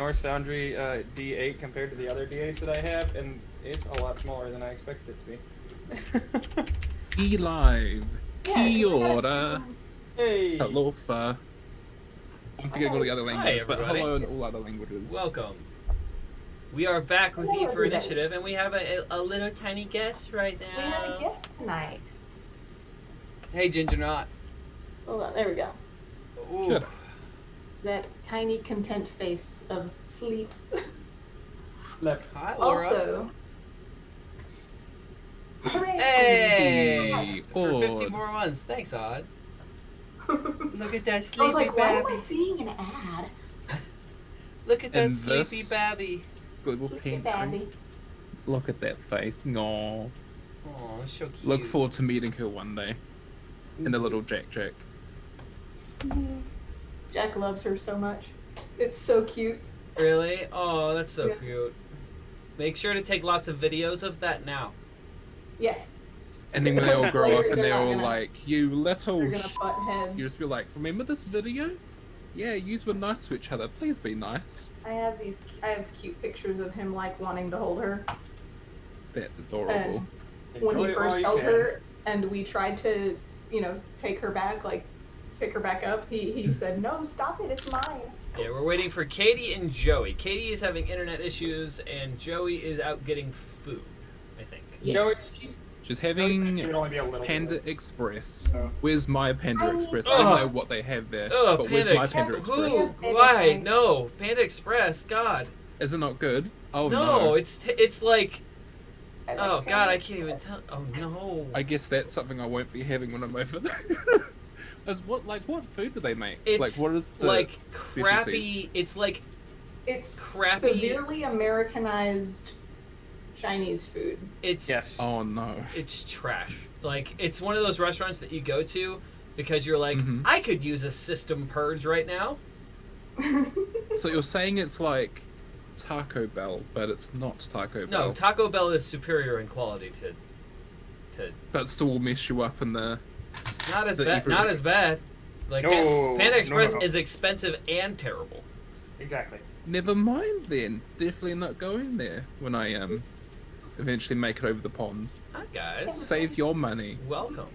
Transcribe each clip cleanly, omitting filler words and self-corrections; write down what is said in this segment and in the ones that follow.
Norse Foundry D8 compared to the other D8s that I have, and it's a lot smaller than I expected it to be. E live. Kia ora. Hey. Alofa. I'm forgetting all the other languages, but everybody. hello in all other languages. Welcome. We are back with Yeet for Initiative, and we have a little tiny guest right now. We have a guest tonight. Hey, Ginger Knot. Hold on, there we go. Ooh. Good. That tiny content face of sleep. Look. Hi, Laura. Also, hooray! Hey! For Odd. 50 more months. Thanks, Odd. Look at that I was sleepy like, why am I babby. seeing an ad? Look at that And sleepy this- babby. Global Sleepy pantry. babby. Look at that face. No. Oh, so cute. Look forward to meeting her one day. And a little Jack. Jack loves her so much. It's so cute. Really? Oh, that's so Yeah. cute. Make sure to take lots of videos of that now. Yes. And then when they all grow up and They're they're not all gonna- like, you little They're gonna butt heads. You just be like, remember this video? Yeah, yous were nice to each other. Please be nice. I have cute pictures of him like wanting to hold her. That's adorable. And when he Enjoy it while first you held can. her and we tried to, take her back, like pick her back up, he said, "No, stop it, it's mine." Yeah, we're waiting for Katie and Joey. Katie is having internet issues, and Joey is out getting food, I think. Yes. She's having She would only be a little Panda bit. Express. Oh. Where's my Panda Oh. Express? I don't Ugh. know what they have there, Oh, but where's Panda my Express. Panda Who? Express? Why? No. Panda Express. God. Is it not good? Oh No, it's like. I like Oh her. God, I can't even tell. Oh no. I guess that's something I won't be having when I'm over there. What food do they make? It's what is the like specialties? crappy. It's like It's crappy- severely Americanized Chinese food. it's Yes. Oh no. it's trash. Like it's one of those restaurants that you go to because you're like, Mhm. I could use a system purge right now. So you're saying it's like Taco Bell, but it's not Taco Bell. No, Taco Bell is superior in quality to But still will mess you up in the. not as The bad. evil- Not as bad. Like No, Panda Express no. is expensive and terrible. Exactly. Never mind then. Definitely not going there when I eventually make it over the pond. Hi guys, Save your money. welcome.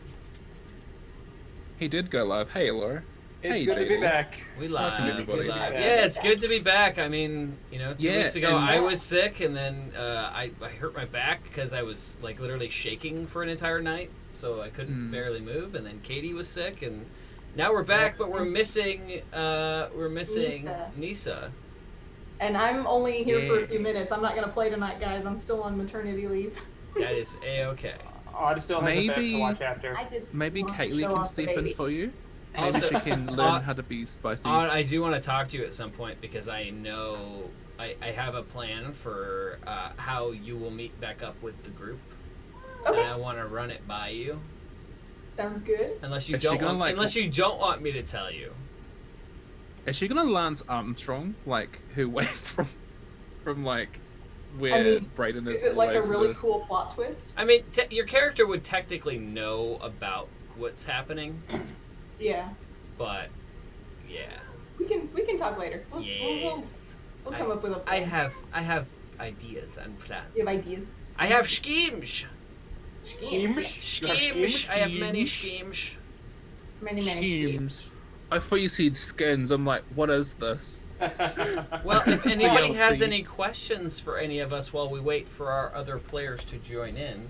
He did go live. Hey, Laura. It's Hey, good to be JD. back. We Welcome, live. everybody. We live. Yeah. Yeah, it's good to be back. I mean, 2 Yeah, weeks ago and- I was sick, and then I hurt my back because I was like literally shaking for an entire night, so I couldn't Mm. barely move. And then Katie was sick, and now we're back, but we're missing Nisa. And I'm only here for a Yeah. few minutes. I'm not gonna play tonight, guys. I'm still on maternity leave. That is a-okay. Odd still has a bet Maybe- to watch after. I just Maybe want to Kaylee show can off the step in baby. for you. Maybe Also- she can learn how to be spicy. I do want to talk to you at some point because I know I have a plan for how you will meet back up with the group, and Okay, I want to run it by you. sounds good. Unless you Is she don't gonna, want, like- unless you don't want me to tell you. Is she gonna Lance Armstrong like her way from like where I mean, Brayden is? Is it like a always really the- cool plot twist? I mean, your character would technically know about what's happening, Yeah, but yeah, we can talk later. We'll come up with a I plan. have ideas and plans. You have ideas? I have schemes. Schemes. Schemes. I have many schemes. Many schemes. schemes. I thought you said skins. I'm like, what is this? Well, if anybody has DLC. any questions for any of us while we wait for our other players to join in,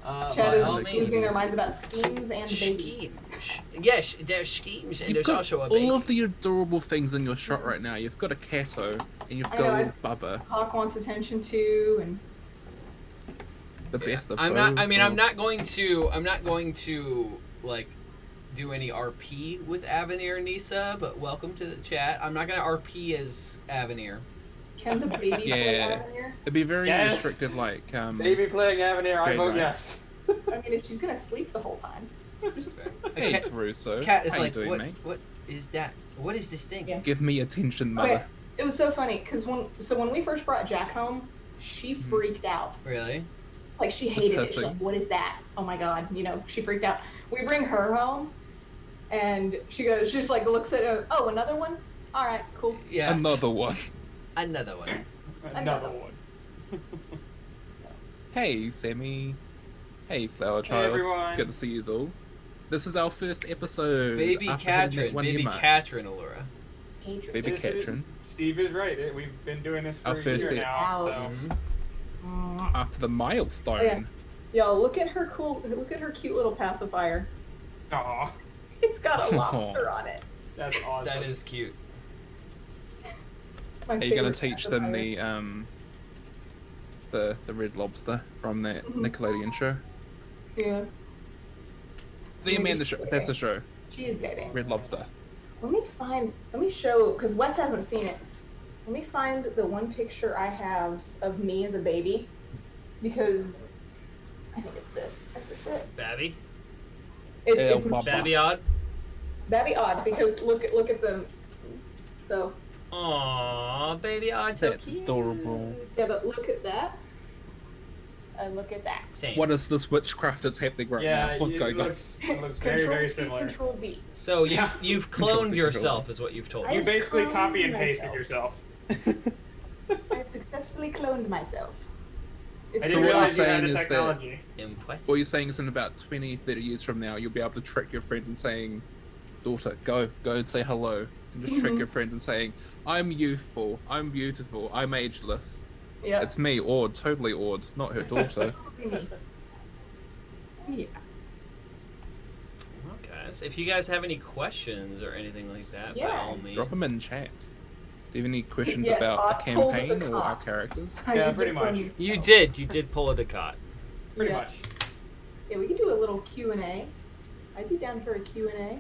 Chad by is all like losing means. their minds about schemes and babies. Schemes. Yes, there's schemes, and You've there's got also a baby. all of the adorable things in your shot right now. You've got a Cato, and you've I got know, a little Bubba. Hawk wants attention too, and The best of I'm both not. I mean, I'm worlds. not going to. I'm not going to like do any RP with Avenir Nisa. But welcome to the chat. I'm not going to RP as Avenir. can the baby play Yeah. out here? It'd be very Yes. restricted, like Baby playing Avenir, I Jade vote Knight. yes. I mean, if she's gonna sleep the whole time. Hey, Cat, Caruso. Cat is How like, you doing, what? mate? What is that? What is this thing? Yeah. Give me attention, mother. Okay, it was so funny because when we first brought Jack home, she freaked out. Really? Like she hated it. She's hissing. like, "What is that? Oh my god!" She freaked out. We bring her home, and she just like looks at her. Oh, another one. All right, cool. Yeah. Another one. Another one. Another one. Hey, Sammy. Hey, Flower Child. everyone. It's good to see you all. This is our first episode. Baby after hitting that Katrin. 1 year Baby mark. Katrin, Allura. Baby This is- Katrin. Steve is right. We've been doing this for Our a first year ep- now. Mhm. So. After the milestone. Oh, yeah. Yo, look at her cute little pacifier. Aw, It's got a lobster on it. that's awesome. That is cute. My Are you gonna favorite teach them pacifier. the Red Lobster from that Mhm. Nickelodeon show? Yeah, The Amanda show. That's the show. she is baby. Red Lobster. Let me show, because Wes hasn't seen it. Let me find the one picture I have of me as a baby, because I think it's this. Is this it? Babby? It's Papa. Babby odd? That'd be odd, because look at them. So, Aww, baby odd, so That's cute. adorable. yeah, but look at that. And look at that. Same. What is this witchcraft that's happening right Yeah, now? What's it going on? looks very, very C, similar. Control V. So Yeah. you've Control cloned C, yourself, control. is what you've told I me. You basically cloned copy and pasted myself. yourself. I've successfully cloned myself. I It's didn't So what you're realize you had saying the is that- technology. Impressive. What you're saying is in about 20, 30 years from now, you'll be able to trick your friend and saying, daughter, go and say hello. And just trick Mhm. your friend and saying, I'm youthful, I'm beautiful, I'm ageless. Yeah. It's me, Ord, totally Ord, not her daughter. Yeah. Okay, so if you guys have any questions or anything like that, by Yeah. all means. Drop them in chat. Do you have any questions Yes, about I the pulled campaign the or our cop. characters? I Yeah, used pretty it from- much. You did pull a Ducat. Pretty Yeah. much. Yeah, we could do a little Q&A. I'd be down for a Q&A.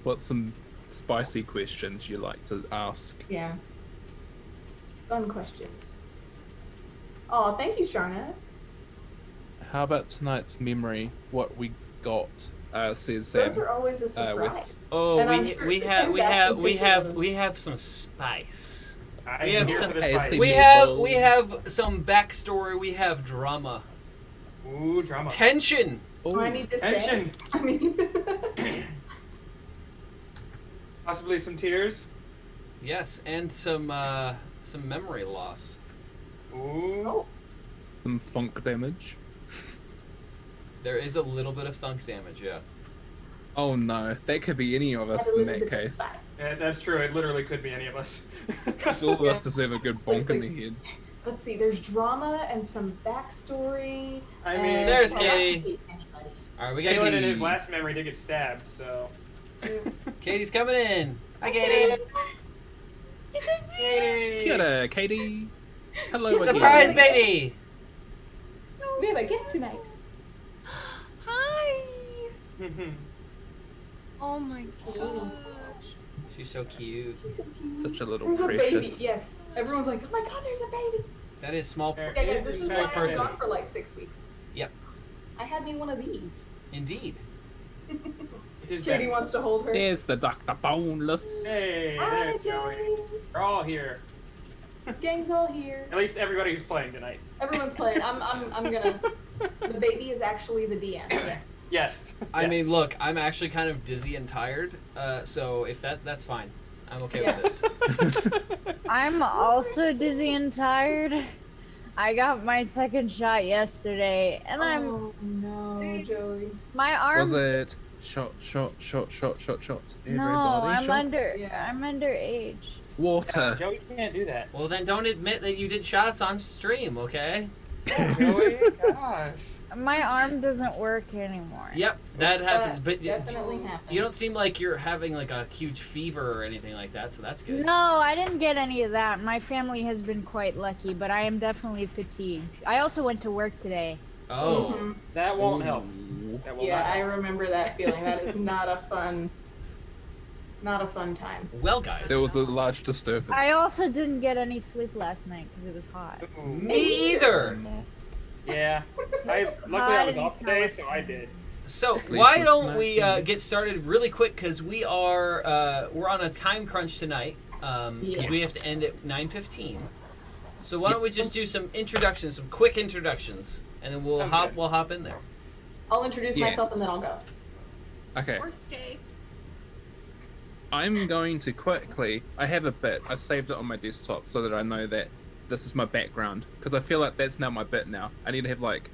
What's some spicy questions you like to ask? Yeah. Fun questions. Oh, thank you, Sharna. How about tonight's memory? What we got, says Those Sam. are always a surprise. Wes. Oh, And I'm we sure we Tim's have we have asking we have pictures. we have some spice. I'm We have here some- for the Hey, spice. see- We Meatballs. have some backstory. We have drama, Ooh, drama. tension. Do I need to say? Tension. I mean, Possibly some tears. Yes, and some memory loss. Ooh. oh, Some funk damage. There is a little bit of thunk damage. Yeah. Oh no, that could be any of us in that case. Yeah, that's true. It literally could be any of us. Because all of us deserve a good bonk in the head. Let's see. There's drama and some backstory. I mean, and- There's oh, Katie. that could be anybody. All right, we Kaylin got in his last memory did get stabbed, so. Katie's coming in. Hi, Katie. Katie! Kia ora, Katie. Hello again. Surprise, baby. We have a guest tonight. Hi! Oh my gosh. She's so cute. She's so cute. Such a little There's a baby. precious. Yes. Everyone's like, oh my god, there's a baby. That is small. Yeah, Yeah, guys, this is Small why I was person. on for like 6 weeks. Yep. I had me one of these. Indeed. It is Katie Ben. wants to hold her. There's the Dr. Boneless. Hey, Hi, there's Joey. Joey. We're all here. Gang's all here. At least everybody who's playing tonight. Everyone's playing. I'm gonna. The baby is actually the DM. Yes. Yes. I Yes. mean, look, I'm actually kind of dizzy and tired. So if that's fine. I'm okay Yeah. with this. I'm also dizzy and tired. I got my second shot yesterday, and Oh no, Joey. my arm. Was it shot? Everybody No, I'm shots? Yeah. I'm underage. Water. Joey can't do that. Well, then don't admit that you did shots on stream, okay? Joey, gosh. My arm doesn't work anymore. Yep, that happens. That But definitely happens. you don't seem like you're having like a huge fever or anything like that, so that's good. No, I didn't get any of that. My family has been quite lucky, but I am definitely fatigued. I also went to work today. Oh. Mhm. That won't help. Ooh. That will Yeah, not I help. remember that feeling. That is not a fun time. Well, guys. There was a large disturbance. I also didn't get any sleep last night because it was hot. Ooh. Me either. Yeah. Luckily I was off today, so I did. So Sleepless why don't nights, we yeah. get started really quick? Because we're on a time crunch tonight. Because we have to end at 9:15. So why don't we just do some introductions, some quick introductions, and then we'll Okay. hop in there. I'll introduce myself Yes. and then I'll go. Okay. Or stay. I'm going to quickly. I have a bit. I saved it on my desktop so that I know that this is my background because I feel like that's now my bit now. I need to have like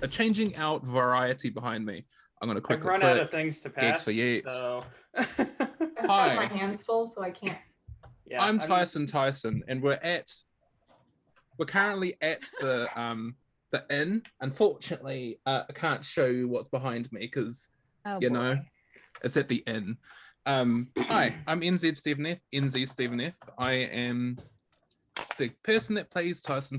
a changing out variety behind me. I'm gonna I've quickly run click out of things to Gates pass, for Yeet. so. I've got Hi. my hands full, so I can't. Yeah, I'm Tyson, and we're currently at the inn. Unfortunately, I can't show you what's behind me because you know it's at the inn. Hi, I'm NZ Stephen F. NZ Stephen F. I am the person that plays Tyson.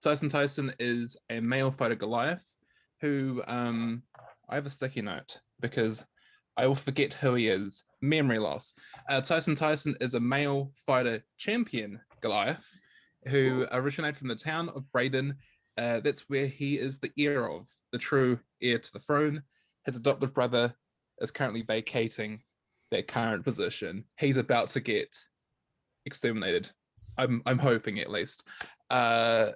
Tyson is a male fighter Goliath who I have a sticky note because I will forget who he is. Memory loss. Tyson is a male fighter champion Goliath who originated from the town of Braden. That's where he is the heir of, the true heir to the throne. His adoptive brother is currently vacating their current position. He's about to get exterminated. I'm hoping at least. Thanks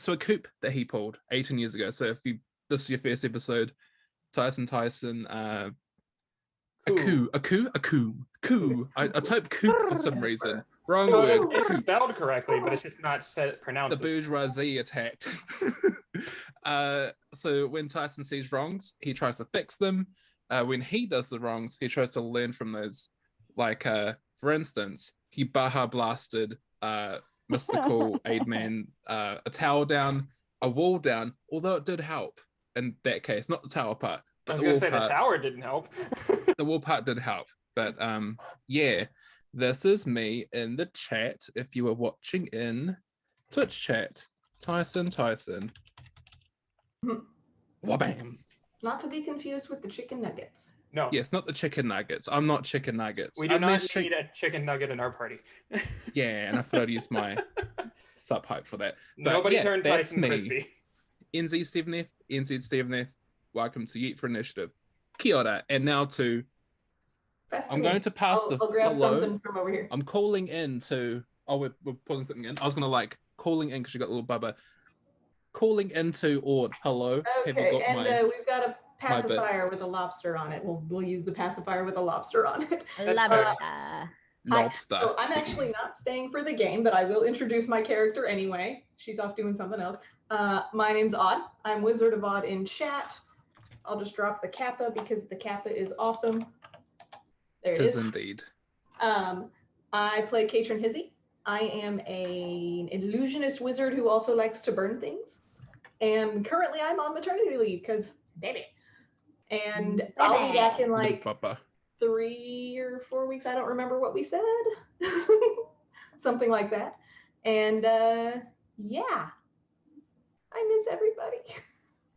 to a coup that he pulled 18 years ago. So if this is your first episode, Tyson, a coup. I typed coup for some reason. Wrong word. It's spelled correctly, but it's just not pronounced. The bourgeoisie attacked. So when Tyson sees wrongs, he tries to fix them. When he does the wrongs, he tries to learn from those. Like, for instance, he Baja blasted mystical aid man a tower down, a wall down, although it did help in that case, not the tower part. I was gonna say the tower didn't help. The wall part did help, but yeah, this is me in the chat. If you are watching in Twitch chat, Tyson. Wabam. Not to be confused with the chicken nuggets. No. Yes, not the chicken nuggets. I'm not chicken nuggets. We do not need a chicken nugget in our party. Yeah, and I thought I'd use my sub hype for that. But Nobody yeah, turned that's Tyson me. crispy. NZ Stephen F. Welcome to Yeet for Initiative. Kia ora. And now to I'm going to pass I'll grab hello. something from over here. I'm calling in to we're pulling something in. I was gonna like calling in because you got a little bubba. Calling into Ord. Hello. Okay, Have you got and we've got a pacifier with a lobster on it. We'll use the pacifier with a lobster on it. Lobster. So I'm actually not staying for the game, but I will introduce my character anyway. She's off doing something else. My name's Odd. I'm Wizard of Odd in chat. I'll just drop the kappa because the kappa is awesome. There it is. Indeed. I play Katrin Hizzy. I am an illusionist wizard who also likes to burn things. And currently I'm on maternity leave because baby. And I'll be back in like 3 or 4 weeks. I don't remember what we said. Something like that. And yeah. I miss everybody.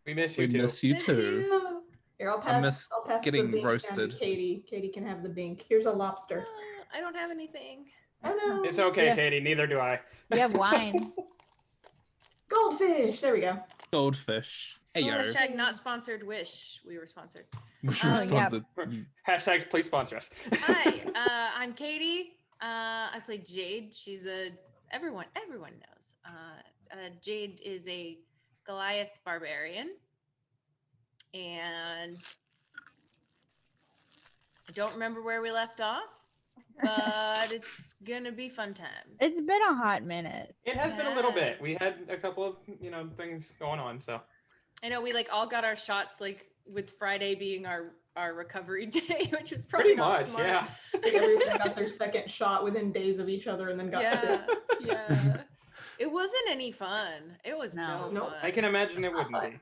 We miss you We too. miss you too. Here, I'll pass getting the bink roasted. down to Katie. Katie can have the bink. Here's a lobster. I don't have anything. Oh no. It's okay, Yeah. Katie. Neither do I. You have wine. Goldfish. There we go. Goldfish. Hey yo. Hashtag not sponsored. Wish we were sponsored. Which Oh, responsive. Hashtags, please sponsor us. Hi, I'm Katie. I play Jade. She's everyone knows. Jade is a Goliath barbarian, and I don't remember where we left off, but it's gonna be fun times. It's been a hot minute. It has been a little bit. Yes. We had a couple of things going on, so. I know we like all got our shots, like with Friday being our recovery day, which was probably Pretty not much, smart. yeah. Everyone got their second shot within days of each other and then got sick. Yeah. It wasn't any fun. It was No. no Nope. fun. I can imagine it wouldn't be.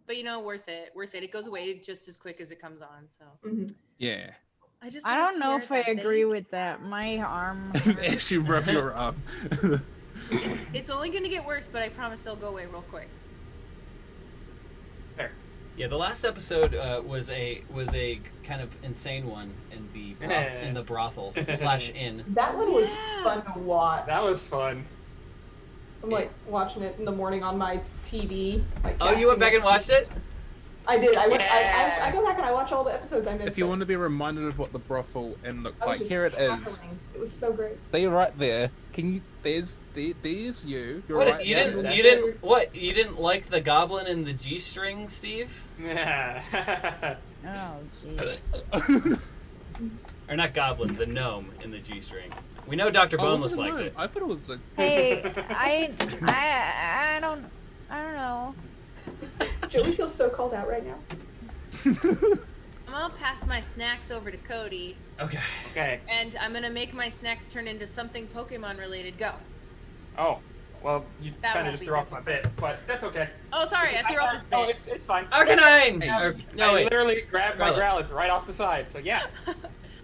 But worth it. Worth it. It goes away just as quick as it comes on. So Mhm. Yeah. I just. I wanna don't know stare if I at that agree baby. with that. My arm. Actually rub your arm. It's only gonna get worse, but I promise they'll go away real quick. There. Yeah, the last episode was a kind of insane one in the brothel / inn. That one was Yeah. fun to watch. That was fun. I'm like watching it in the morning on my TV. Like, Oh, you went back and watched it? I did. I went. Yeah. I go back and I watch all the episodes I missed. If you want to be reminded of what the brothel inn looked I was like, just here it is. cackling. It was so great. See right there. Can you? There's you. You're What right you there. didn't that's you didn't what you didn't like the goblin and the G string, Steve? Yeah. Oh jeez. Or not goblin, the gnome in the G-string. We know Dr. Boneless liked it. I thought it was a. Hey, I don't know. Joey feels so called out right now. I'm gonna pass my snacks over to Cody, Okay. Okay. and I'm gonna make my snacks turn into something Pokemon related. Go. Oh, well, you That kind of won't just be threw off my bit, but that's okay. Oh, sorry, I threw off his Oh, bit. it's fine. Arcanine! Hey. No, I wait. literally grabbed my Growlithe. Growlithe right off the side, so yeah.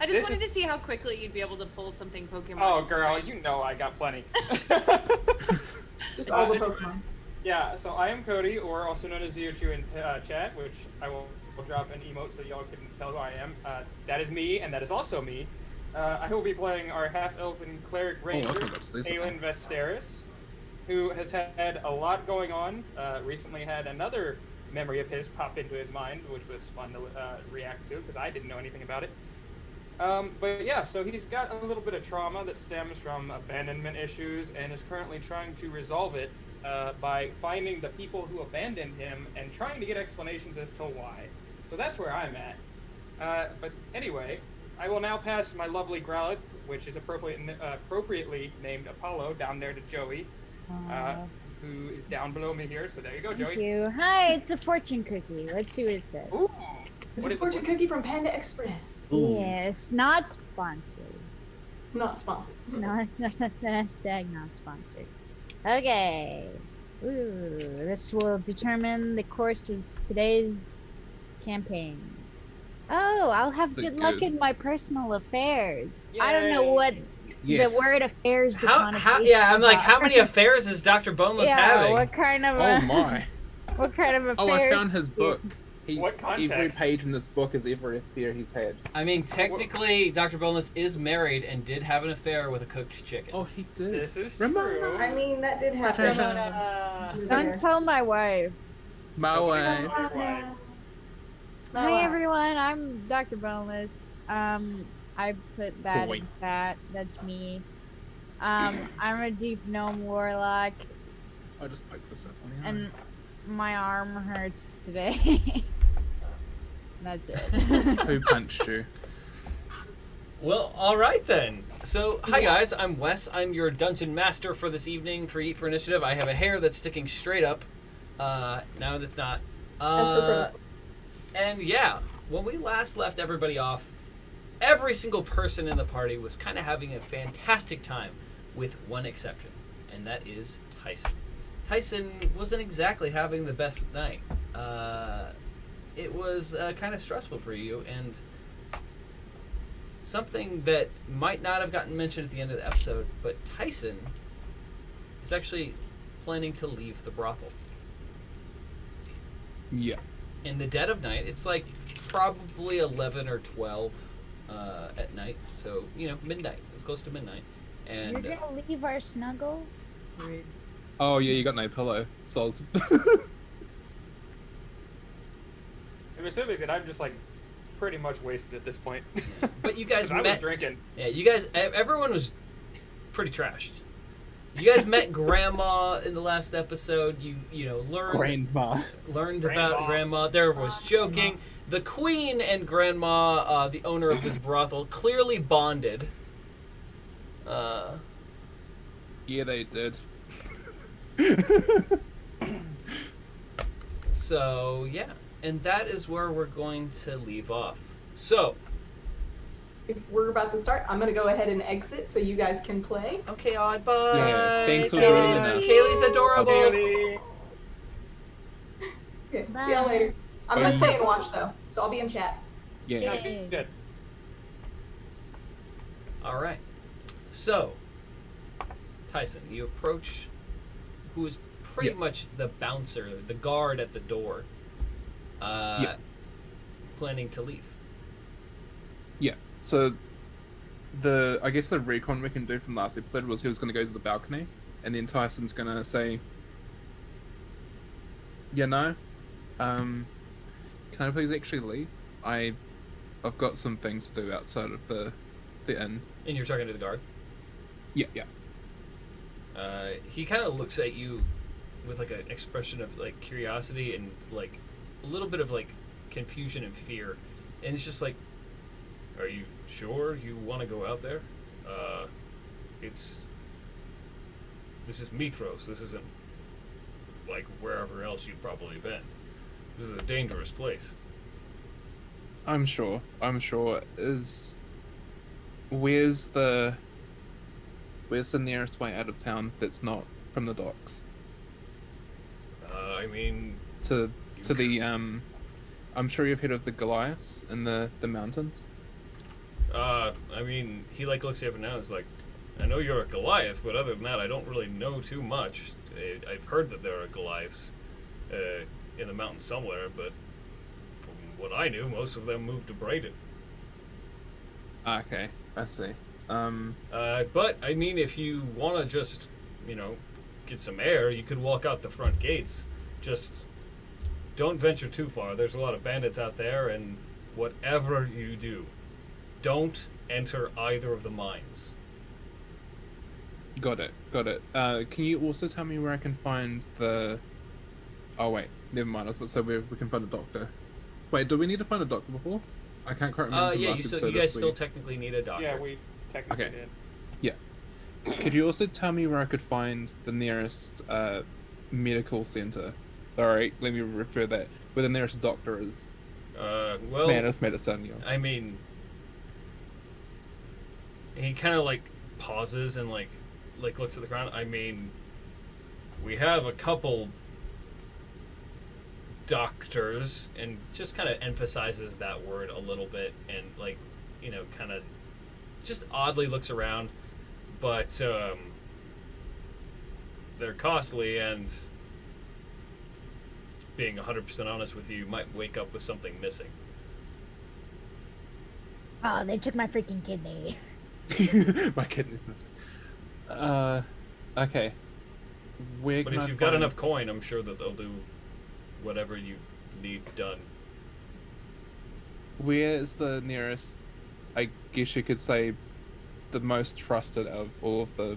I just This wanted to see how quickly you'd be able to pull something Pokemon. Oh, into girl, frame. you know I got plenty. Just all the Anyway. Pokemon. Yeah, so I am Cody, or also known as Zio2 in chat, which I will drop an emote so y'all can tell who I am. That is me, and that is also me. I will be playing our half-elven cleric ranger, I forgot to do something. Aelin Vesteris, who has had a lot going on. Recently had another memory of his pop into his mind, which was fun to react to, because I didn't know anything about it. But yeah, so he's got a little bit of trauma that stems from abandonment issues and is currently trying to resolve it by finding the people who abandoned him and trying to get explanations as to why. So that's where I'm at. But anyway, I will now pass my lovely Growlithe, which is appropriately named Apollo, down there to Joey, who is down below me here. So there you go, Joey. Thank you. Hi, it's a fortune cookie. Let's see what it says. Ooh, It's what a is fortune cookie from Panda Express. Yes, not sponsored. Not sponsored. Not hashtag not sponsored. Okay. Ooh, this will determine the course of today's campaign. Oh, I'll have Is it good luck good? in my personal affairs. I don't know Yay. what Yes. the word affairs. The How, yeah, I'm like, how many affairs is Dr. Boneless Yeah, having? what kind of Oh my. what kind of affairs? Oh, I found his book. What Every context? page in this book is every affair he's had. I mean, technically, Dr. Boneless is married and did have an affair with a cooked chicken. Oh, he did. This is Remember? true. I mean, that did happen. Patricia. Don't tell my wife. My wife. Wife. Hi everyone, I'm Dr. Boneless. I put that Boy. in chat. That's me. I'm a deep gnome warlock, I just poked this up on the and my arm hurts today. That's it. Who punched you? Well, all right then. So, hi guys, I'm Wes. I'm your dungeon master for this evening for Eat for Initiative. I have a hair that's sticking straight up. Now that's not. And yeah, when we last left everybody off, every single person in the party was kind of having a fantastic time, with one exception, and that is Tyson. Tyson wasn't exactly having the best night. It was kind of stressful for you, and something that might not have gotten mentioned at the end of the episode, but Tyson is actually planning to leave the brothel. Yeah. In the dead of night, it's like probably 11 or 12 at night, so, midnight. It's close to midnight. And You're gonna leave our snuggle? Oh yeah, you got no pillow. Soz. I'm assuming that I'm just like pretty much wasted at this point. But you guys 'Cause I was met. drinking. Yeah, you guys. Everyone was pretty trashed. You guys met Grandma in the last episode. You learned Grandma. about Grandma. Grandma. There was joking. The Queen and Grandma, the owner of this brothel, clearly bonded. Yeah, they did. So yeah, and that is where we're going to leave off. So If we're about to start, I'm gonna go ahead and exit so you guys can play. okay, odd bye. Yeah, thanks for Kaylee's, joining us. Kaylee's adorable. Bailey. Okay, Bye. see y'all later. I'm gonna Bye. stay and watch though, so I'll be in chat. Yeah. Okay, good. All right. So, Tyson, you approach who is pretty Yeah. much the bouncer, the guard at the door, planning to leave. Yeah. So I guess the recon we can do from last episode was he was going to go to the balcony, and then Tyson's going to say, can I please actually leave? I've got some things to do outside of the inn. And you're talking to the guard. Yeah. He kind of looks at you with like an expression of like curiosity and like a little bit of like confusion and fear, and it's just like, "Are you sure you want to go out there? This is Mithros. This isn't like wherever else you've probably been. This is a dangerous place. I'm sure. Where's the nearest way out of town that's not from the docks? I mean, To the I'm sure you've heard of the Goliaths in the mountains. I mean, he like looks at you now and is like, I know you're a Goliath, but other than that, I don't really know too much. I've heard that there are Goliaths in the mountains somewhere, but from what I knew, most of them moved to Braden. Okay, I see. But I mean, if you want to just, get some air, you could walk out the front gates. Just don't venture too far. There's a lot of bandits out there, and whatever you do, don't enter either of the mines. Got it. Can you also tell me where I can find the... Oh wait, never mind. I was about to say we can find a doctor. Wait, do we need to find a doctor before? I can't quite remember. Yeah, you guys still technically need a doctor. Yeah, we technically Okay. did. Yeah. Could you also tell me where I could find the nearest medical center? Sorry, let me refer that. Where the nearest doctor is. Well, Man, I just made it sound young. I mean, he kind of like pauses and like looks at the ground. I mean, we have a couple doctors, and just kind of emphasizes that word a little bit, and kind of just oddly looks around, but they're costly, and being 100% honest with you might wake up with something missing. Oh, they took my freaking kidney. My kidney's missing. Okay. Where But can if I you've got find- enough coin, I'm sure that they'll do whatever you need done. Where is the nearest, I guess you could say, the most trusted of all of the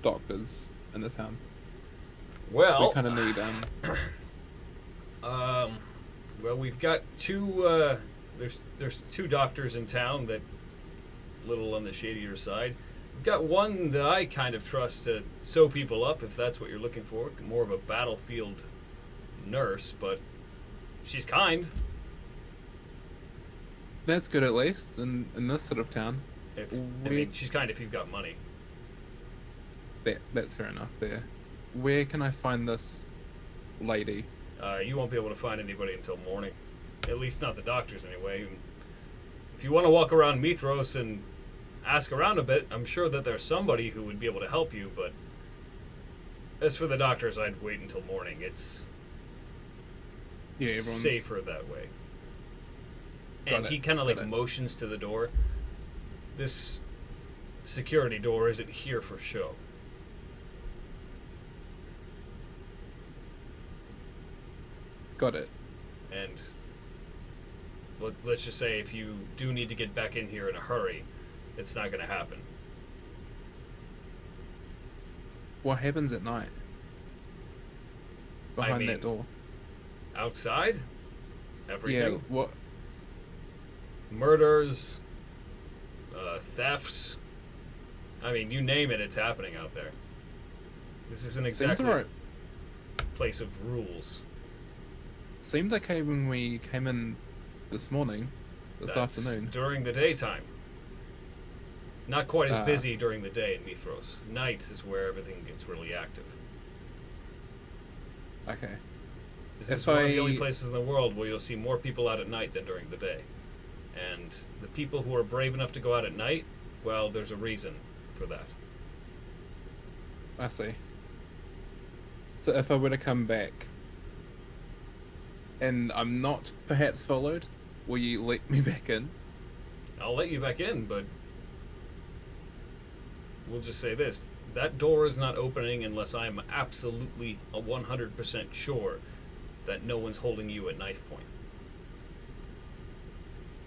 doctors in the town? Well, We kind of need well, we've got two. There's two doctors in town that a little on the shadier side. We've got one that I kind of trust to sew people up, if that's what you're looking for. More of a battlefield nurse, but she's kind. That's good at least in this sort of town. I mean, she's kind if you've got money. That's fair enough there. Where can I find this lady? You won't be able to find anybody until morning. At least not the doctors, anyway. If you want to walk around Mithros and ask around a bit, I'm sure that there's somebody who would be able to help you, but as for the doctors, I'd wait until morning. It's Everyone's safer that way. And Got he it, kind of got it. motions to the door. This security door isn't here for show. Got it. And let's just say if you do need to get back in here in a hurry, it's not going to happen. What happens at night? Behind that door? Outside, everything. Yeah, what? Murders, thefts. I mean, you name it, it's happening out there. This isn't exactly alright. a place of rules. Seemed okay when we came in this morning, this That's afternoon. during the daytime. Not quite as Ah. busy during the day in Mithros. Night is where everything gets really active. Okay. This is If one of the I- only places in the world where you'll see more people out at night than during the day. And the people who are brave enough to go out at night, well, there's a reason for that. I see. So if I were to come back and I'm not perhaps followed, will you let me back in? I'll let you back in, but we'll just say this. That door is not opening unless I am absolutely 100% sure that no one's holding you at knife point.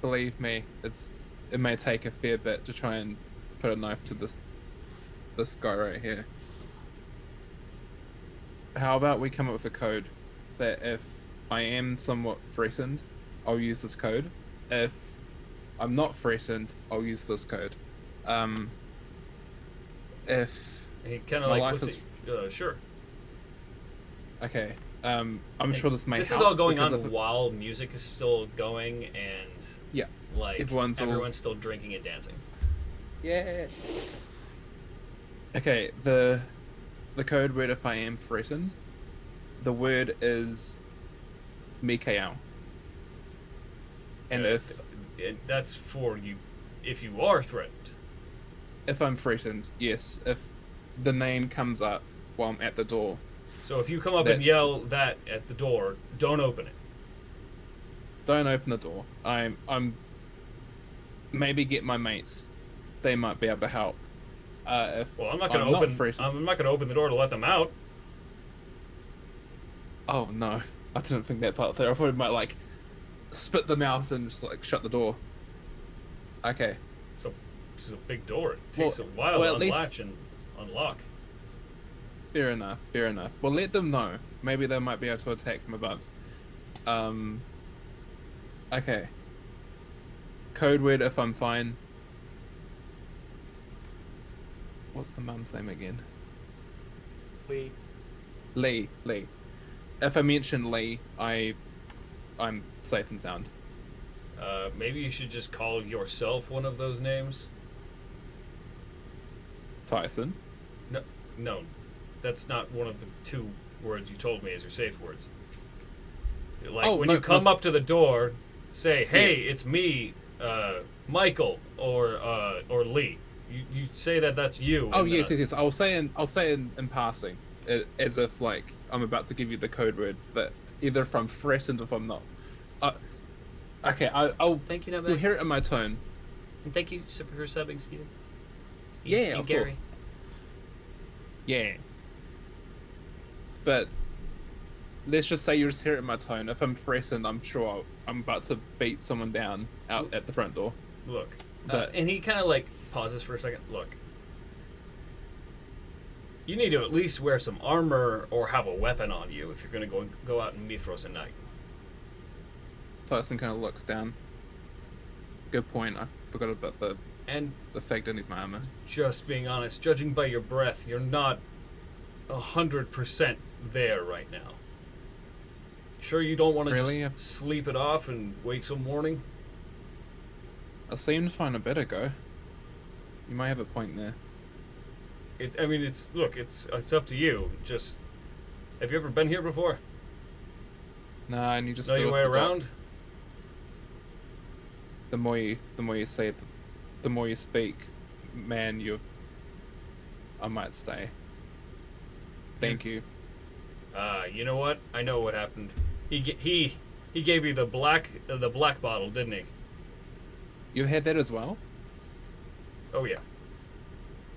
Believe me, it may take a fair bit to try and put a knife to this guy right here. How about we come up with a code that if I am somewhat threatened, I'll use this code. If I'm not threatened, I'll use this code. If And he kind of my like life looks at, sure. okay, I'm sure this may This help is all going because on while music is still going and yeah, like everyone's still drinking and dancing. yeah. Okay, the code word if I am threatened, the word is Mikao. And if that's for you, if you are threatened. If I'm threatened, yes. If the name comes up while I'm at the door. So if you come up and yell that at the door, don't open it. Don't open the door. I'm maybe get my mates. They might be able to help. Well, I'm not gonna open the door to let them out. Oh no, I didn't think that part there. I thought it might like spit them out and just like shut the door. Okay. So this is a big door. It takes a while to unlatch and unlock. Fair enough. Fair enough. Well, let them know. Maybe they might be able to attack from above. Okay. Code word if I'm fine. What's the mum's name again? Lee. Lee. If I mention Lee, I'm safe and sound. Maybe you should just call yourself one of those names. Tyson. No, that's not one of the two words you told me as your safe words. Like when you come up to the door, say, "Hey, yes. It's me, Michael," or Lee. You say that's you. Oh yes. I'll say in passing, as if like I'm about to give you the code word, but either if I'm threatened or if I'm not. Okay, I'll. Thank you, You'll Nabek. hear it in my tone. And thank you for subbing, Steven. Yeah, and of Gary. course. Yeah. But let's just say you just hear it in my tone. If I'm threatened, I'm sure I'm about to beat someone down out at the front door. Look, But and he kind of like pauses for a second. Look, you need to at least wear some armor or have a weapon on you if you're going to go out in Mithros at night. Tyson kind of looks down. Good point. I forgot about the fact I need my armor. Just being honest, judging by your breath, you're not 100% there right now. Sure you don't want to just sleep it off and wait till morning? I seemed fine a bit ago. You might have a point there. It's up to you. Just, have you ever been here before? Nah, and you just know your way around? The more you say it, the more you speak, man, I might stay. Thank you. You know what? I know what happened. He gave you the black bottle, didn't he? You had that as well? Oh yeah.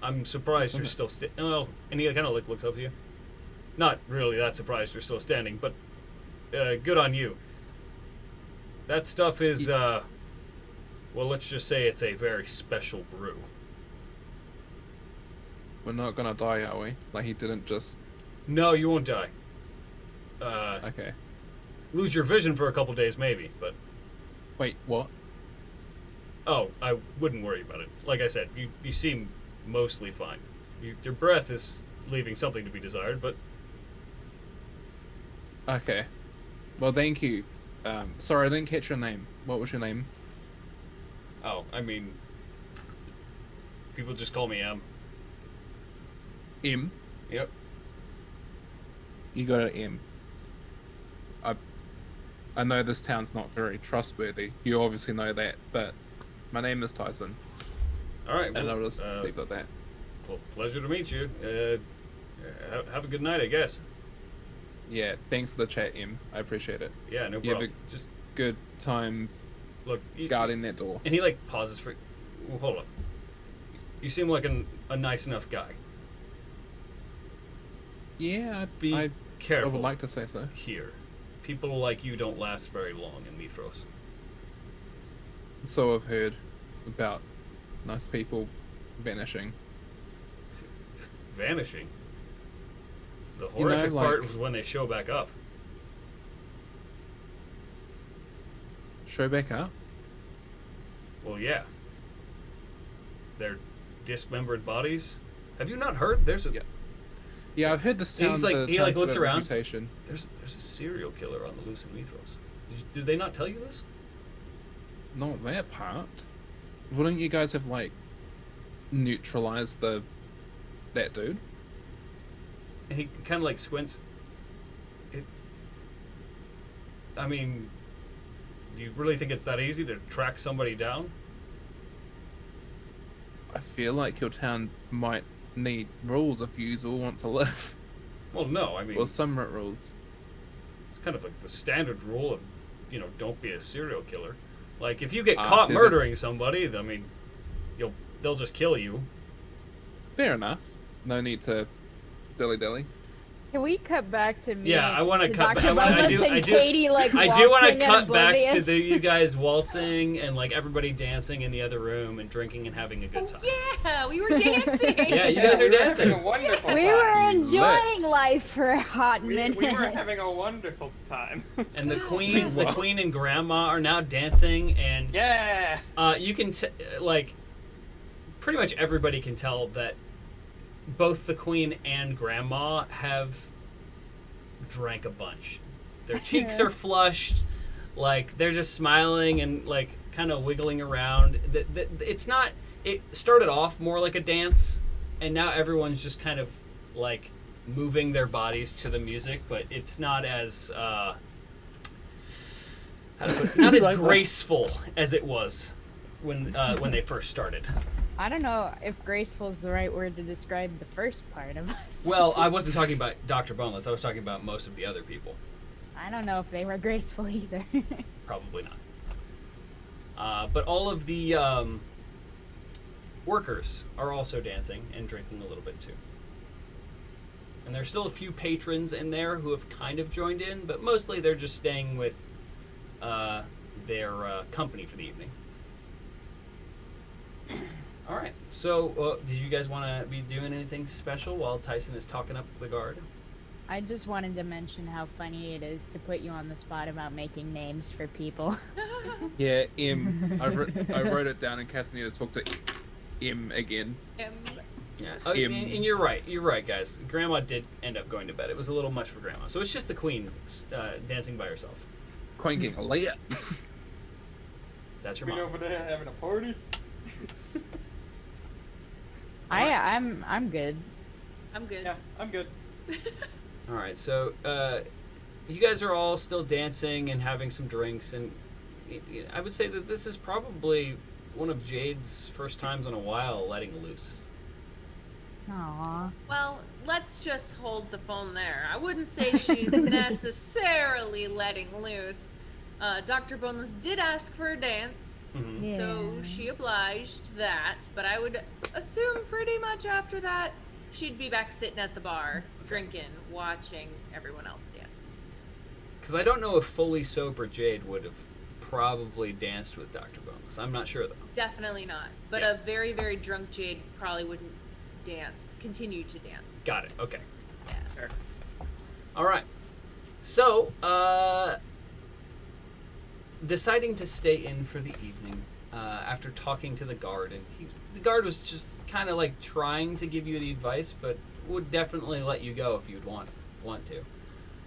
I'm surprised you're still and he kind of looks up at you. Not really that surprised you're still standing, but good on you. That stuff is well, let's just say it's a very special brew. We're not gonna die, are we? Like he didn't just... No, you won't die. Okay. Lose your vision for a couple days maybe, but... Wait, what? Oh, I wouldn't worry about it. Like I said, you seem mostly fine. Your breath is leaving something to be desired, but... Okay. Well, thank you. Sorry, I didn't catch your name. What was your name? Oh, I mean... People just call me M. M? Yep. You got an M. I know this town's not very trustworthy. You obviously know that, but my name is Tyson. Alright, and I'll just leave it at that. Well, pleasure to meet you. Have a good night, I guess. Yeah, thanks for the chat, M. I appreciate it. Yeah, no you problem. Have a just good time guarding that door. And he like pauses for... Well, hold up. You seem like a nice enough guy. Yeah, Be careful. I would like to say so. Here. People like you don't last very long in Mithros. So I've heard about nice people vanishing. Vanishing? The horrific part was when they show back up. Show back up? Well, yeah. They're dismembered bodies. Have you not heard? There's a Yeah, I've heard this town. He's like- the he, town's like, got looks a around. reputation. there's a serial killer on the loose in Mithros. Did they not tell you this? Not that part. Wouldn't you guys have like neutralized that dude? And he kind of like squints. I mean, do you really think it's that easy to track somebody down? I feel like your town might need rules if you all want to live. Well, no. I mean, Or some rules. it's kind of like the standard rule of, don't be a serial killer. Like, if you get Ah, caught yeah, murdering somebody, I mean, they'll just kill you. Fair enough. No need to dilly-dilly. Can we cut back to me? Yeah, I want to cut Dr. back. Wellness and Katie, like, I do want to waltzing and cut back to oblivious. you guys waltzing and like everybody dancing in the other room and drinking and having a good time. Yeah, we were dancing. Yeah, you guys are we were dancing. having a wonderful We time. were enjoying Lit. life for a hot minute. We were having a wonderful time. And the queen and grandma are now dancing, and Yeah. you can like pretty much everybody can tell that both the queen and grandma have drank a bunch. Their cheeks are flushed, like they're just smiling and like kind of wiggling around. It's not. It started off more like a dance, and now everyone's just kind of like moving their bodies to the music, but it's not as not as graceful as it was when they first started. I don't know if graceful is the right word to describe the first part of us. Well, I wasn't talking about Dr. Boneless. I was talking about most of the other people. I don't know if they were graceful either. Probably not. But all of the workers are also dancing and drinking a little bit too. And there's still a few patrons in there who have kind of joined in, but mostly they're just staying with their company for the evening. All right. So, did you guys want to be doing anything special while Tyson is talking up the guard? I just wanted to mention how funny it is to put you on the spot about making names for people. Yeah, M. I wrote it down in case I need to talk to M again. Yeah. Oh, and you're right. You're right, guys. Grandma did end up going to bed. It was a little much for Grandma. So it's just the queen dancing by herself. Queen getting a layup. That's your Queen mom. over there having a party. I'm good. I'm good. Yeah, I'm good. All right. So you guys are all still dancing and having some drinks, and I would say that this is probably one of Jade's first times in a while letting loose. Aww. Well, let's just hold the phone there. I wouldn't say she's necessarily letting loose. Dr. Boneless did ask for a dance, Mm-hmm. so Yeah. she obliged that. But I would assume pretty much after that, she'd be back sitting at the bar, drinking, watching everyone else dance. Because I don't know if fully sober Jade would have probably danced with Dr. Boneless. I'm not sure though. Definitely not. But Yeah. a very, very drunk Jade probably wouldn't continue to dance. Got it. Okay. Yeah. Sure. All right. So, deciding to stay in for the evening after talking to the guard, and the guard was just kind of like trying to give you the advice, but would definitely let you go if you'd want to.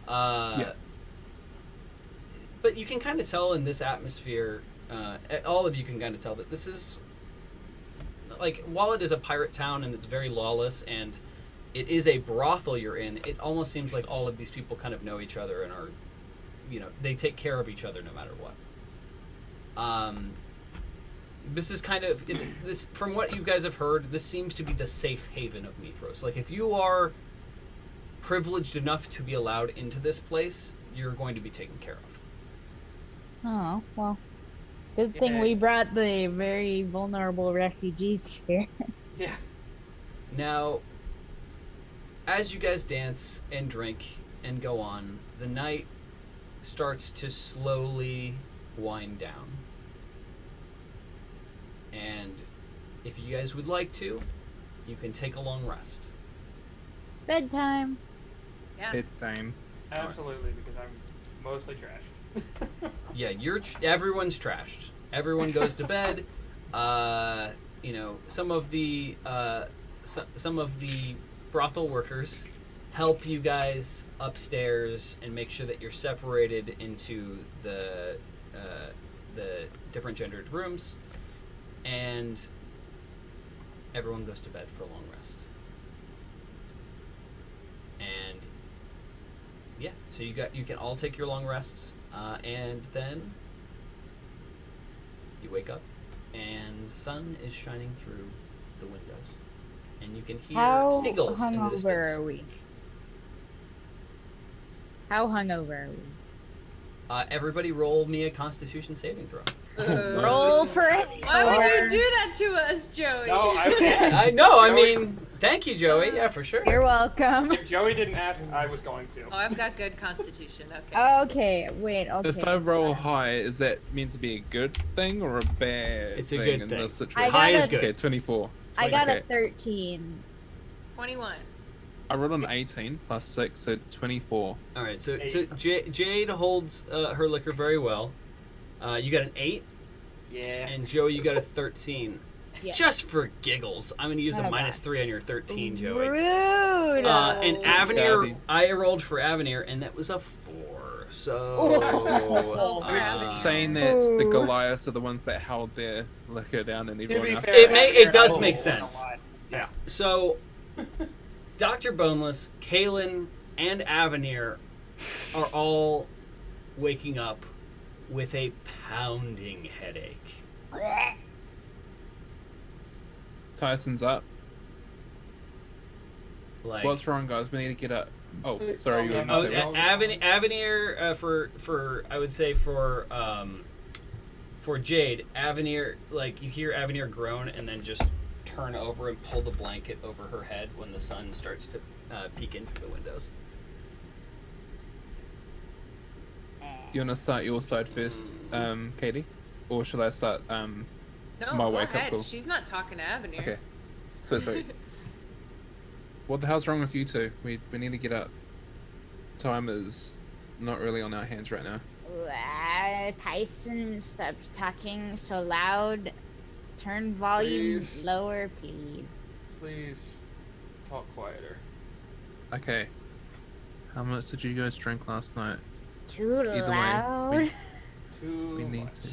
Yeah. But you can kind of tell in this atmosphere, all of you can kind of tell that this is like, while it is a pirate town and it's very lawless and it is a brothel you're in, it almost seems like all of these people kind of know each other and are, they take care of each other no matter what. This is kind of, this from what you guys have heard, this seems to be the safe haven of Mithros. Like, if you are privileged enough to be allowed into this place, you're going to be taken care of. Oh, well. Good thing Yeah. we brought the very vulnerable refugees here. Yeah. Now, as you guys dance and drink and go on, the night starts to slowly wind down. And if you guys would like to, you can take a long rest. Bedtime. Yeah. Bedtime. Absolutely, because I'm mostly trashed. Yeah, everyone's trashed. Everyone goes to bed. some of the brothel workers help you guys upstairs and make sure that you're separated into the different gendered rooms, and everyone goes to bed for a long rest. And yeah, so you can all take your long rests, and then you wake up, and the sun is shining through the windows, and you can hear seagulls in the How distance. hungover are we? How hungover are we? Everybody roll me a Constitution saving throw. Roll for it. Why would you do that to us, Joey? No, I know. I Joey- mean, thank you, Joey. Yeah, for sure. You're welcome. If Joey didn't ask, I was going to. Oh, I've got good constitution. Okay. Okay, wait. Okay. If I roll high, is that meant to be a good thing or a bad It's a thing good in thing. this situation? I got High a- is good. Okay, 24. I got a Okay. 13. 21. I rolled an 18 plus 6, so 24. All right, so Eight. Jade holds her liquor very well. You got an 8, Yeah. and Joey, you got a 13. Yes. Just for giggles, I'm gonna use a Oh, -3 on your 13, Joey. Rude. And Avenir, Daddy. I rolled for Avenir, and that was a 4. So Oh, for Avenir. Saying that the Ooh. Goliaths are the ones that held their liquor down and To everyone be else. fair, It does Avenir make has sense. a lot. yeah. So Dr. Boneless, Kalen, and Avenir are all waking up with a pounding headache. Tyson's up. Like, What's wrong, guys? We need to get up. Oh, sorry, you were Oh, gonna say yeah. what? Avenir, for I would say for Jade, Avenir, like you hear Avenir groan and then just turn over and pull the blanket over her head when the sun starts to peek in through the windows. Do you want to start your side first, Katie? Or should I start No, my go wake up ahead. call? She's not talking to Avenir. Okay. So sorry. What the hell's wrong with you two? We need to get up. Time is not really on our hands right now. Tyson, stop talking so loud. Turn volume Please. lower, please. Please talk quieter. Okay. How much did you guys drink last night? Too Either loud. way, Too we need much. to.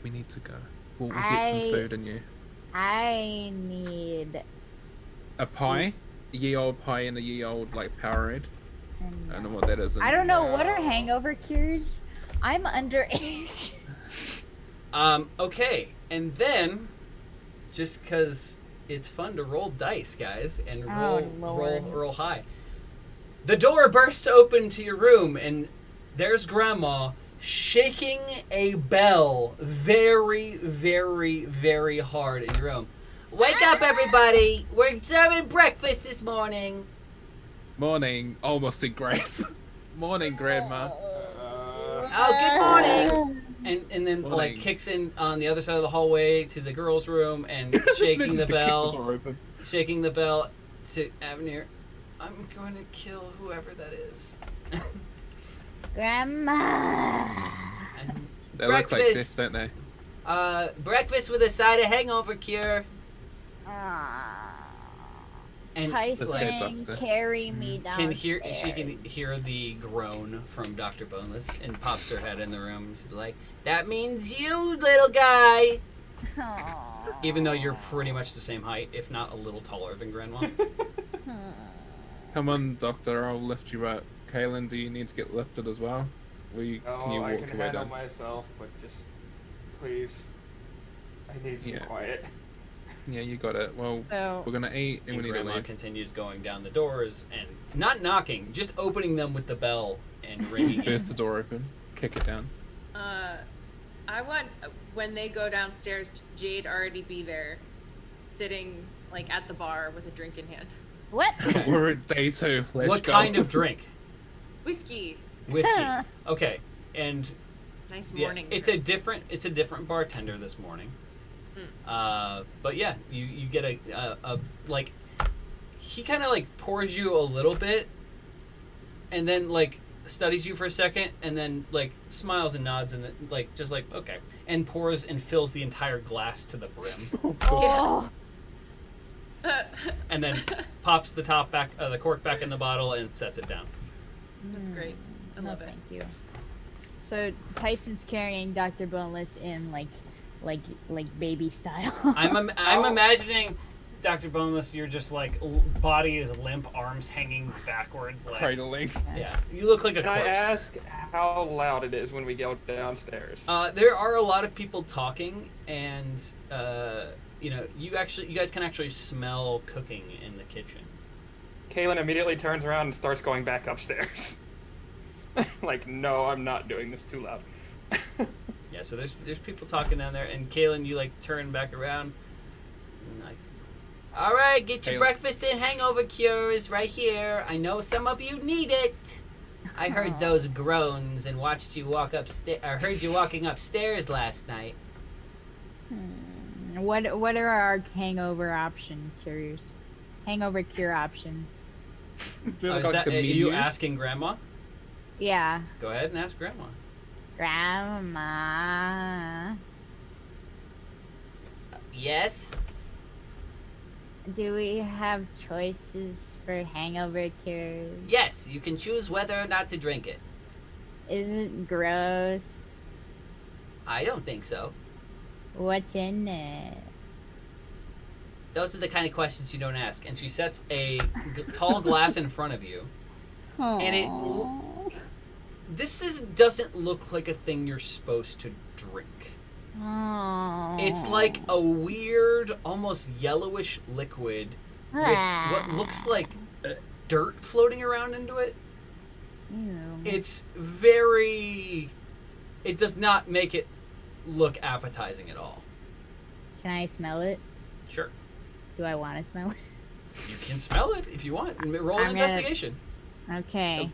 We need to go. We'll get some food in you. I need. A pie, a ye old pie, and a ye old like Powerade. I don't know what that is. I don't know what are No. hangover cures. I'm underage. Okay, and then just because it's fun to roll dice, guys, and Oh, Lord. roll high. The door bursts open to your room, and there's Grandma shaking a bell very, very, very hard in your room. Wake up, everybody! We're serving breakfast this morning. Morning, almost in Grace. Morning, Grandma. Oh, good morning! And then Morning. like kicks in on the other side of the hallway to the girls' room and Just shaking mentioned the to kick bell. door open. Shaking the bell to Avenir. I'm going to kill whoever that is. Grandma. And, They look like Breakfast. death, don't they? breakfast with a side of hangover cure. And That's okay, Tyson, Doctor. carry me downstairs. she can hear the groan from Dr. Boneless and pops her head in the room. She's like, "That means you, little guy." Aw. Even though you're pretty much the same height, if not a little taller than Grandma. Come on, Doctor, I'll lift you up. Kaylin, do you need to get lifted as well? Can you No, I walk can your way handle down? myself, but just please, I need some Yeah. quiet. Yeah, you got it. Well, So, we're gonna eat and And we need to Grandma leave. continues going down the doors and not knocking, just opening them with the bell and ringing it. Burst the door open, kick it down. I want when they go downstairs, Jade already be there, sitting like at the bar with a drink in hand. what? We're at day 2. Let's What go. kind of drink? Whiskey. Whiskey. Okay, and Nice yeah, morning. it's drink. a different bartender this morning. But yeah, you get a like he kind of like pours you a little bit, and then like studies you for a second, and then like smiles and nods, and then, like just like okay, and pours and fills the entire glass to the brim. Oh, And then pops the top back, the cork back in the bottle and sets it down. That's great. I no, love it. thank you. So Tyson's carrying Dr. Boneless in like baby style. I'm imagining Dr. Boneless. You're just like body is limp, arms hanging backwards, like Cradling. yeah. You look like a Can I corpse. ask how loud it is when we go downstairs? There are a lot of people talking, and you guys can actually smell cooking in the kitchen. Kaylin immediately turns around and starts going back upstairs. Like, no, I'm not doing this too loud. Yeah, so there's people talking down there, and Kaylin, you like turn back around, and like, all right, get your Kaylin. breakfast and hangover cures right here. I know some of you need it. I heard those groans and watched you walk upstairs. I heard you walking upstairs last night. What are our hangover cure options? Is that, are you asking Grandma? Yeah. Go ahead and ask Grandma. Grandma, Yes. do we have choices for hangover cures? Yes, you can choose whether or not to drink it. Is it gross? I don't think so. What's in it? Those are the kind of questions you don't ask. And she sets a tall glass in front of you. And it doesn't look like a thing you're supposed to drink. It's like a weird, almost yellowish liquid with what looks like dirt floating around into it. Ew. It's very... It does not make it look appetizing at all. Can I smell it? Sure. Do I want to smell it? You can smell it if you want. Roll an I'm investigation. Okay.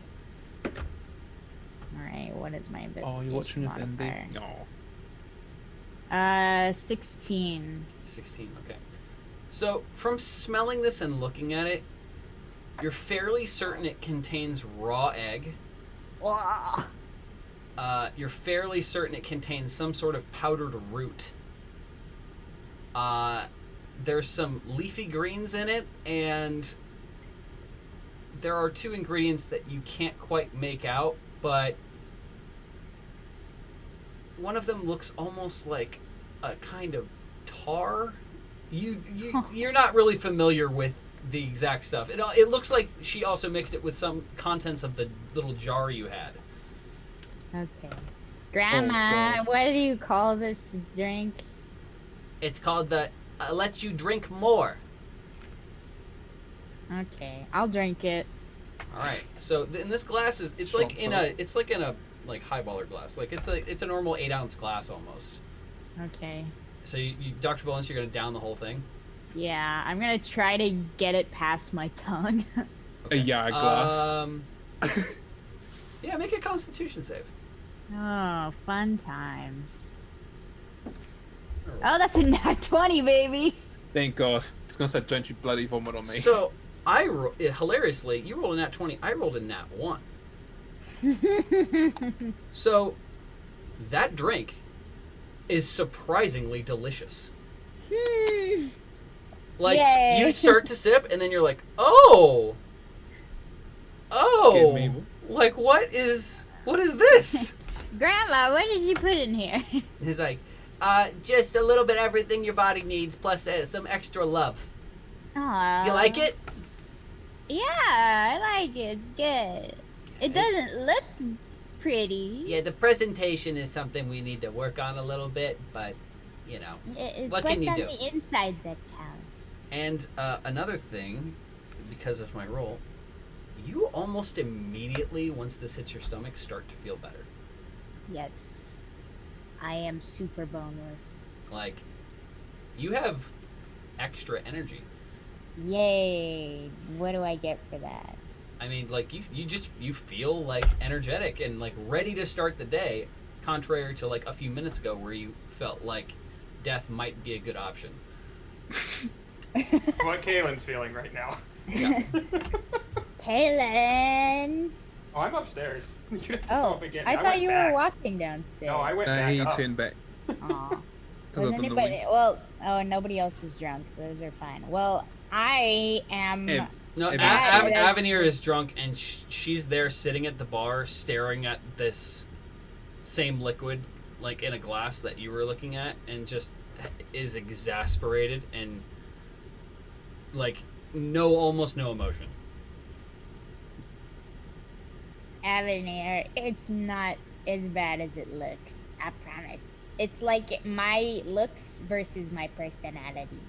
Alright, what is my investigation Oh, you're watching with Andy. modifier? No. 16. 16, okay. So, from smelling this and looking at it, you're fairly certain it contains raw egg. Wah. You're fairly certain it contains some sort of powdered root. There's some leafy greens in it, and there are two ingredients that you can't quite make out, but one of them looks almost like a kind of tar. You're not really familiar with the exact stuff. It looks like she also mixed it with some contents of the little jar you had. Okay. Grandma, God. what do you call this drink? It's called the Let You Drink More. Okay, I'll drink it. All right. So in this glass it's like in a highballer glass. Like it's a normal 8-ounce glass almost. Okay. So you Dr. Bones, you're gonna down the whole thing. Yeah, I'm gonna try to get it past my tongue. Yeah, glass. Yeah, make a Constitution save. Oh, fun times. Oh, that's a nat 20, baby. Thank God. It's gonna say, "Don't you bloody vomit on me." So hilariously, you rolled a nat 20. I rolled a nat 1. So that drink is surprisingly delicious. Like Yay. you start to sip, and then you're like, oh, Give me- like what is this? Grandma, what did you put in here? He's like, just a little bit of everything your body needs, plus some extra love. Aww. You like it? Yeah, I like it. It's good. It doesn't look pretty. Yeah, the presentation is something we need to work on a little bit, but It's what can what's you on do? the inside that counts. And another thing, because of my role, you almost immediately, once this hits your stomach, start to feel better. Yes. I am super boneless. Like, you have extra energy. Yay. What do I get for that? I mean, like, you feel, like, energetic and, like, ready to start the day, contrary to, like, a few minutes ago where you felt like death might be a good option. What Kaylin's feeling right now. Yeah. Kaylin! Oh, I'm upstairs. You have to Oh, go up again. I thought went you back. were walking downstairs. No, I went back He up. turned back. Aw. Because of Was the anybody? noise. Well, oh, nobody else is drunk. Those are fine. Well, I am. Ev, No, Ev- Avenir is drunk, and she's there sitting at the bar, staring at this same liquid, like in a glass that you were looking at, and just is exasperated and like almost no emotion. Avenir, it's not as bad as it looks. I promise. It's like my looks versus my personality.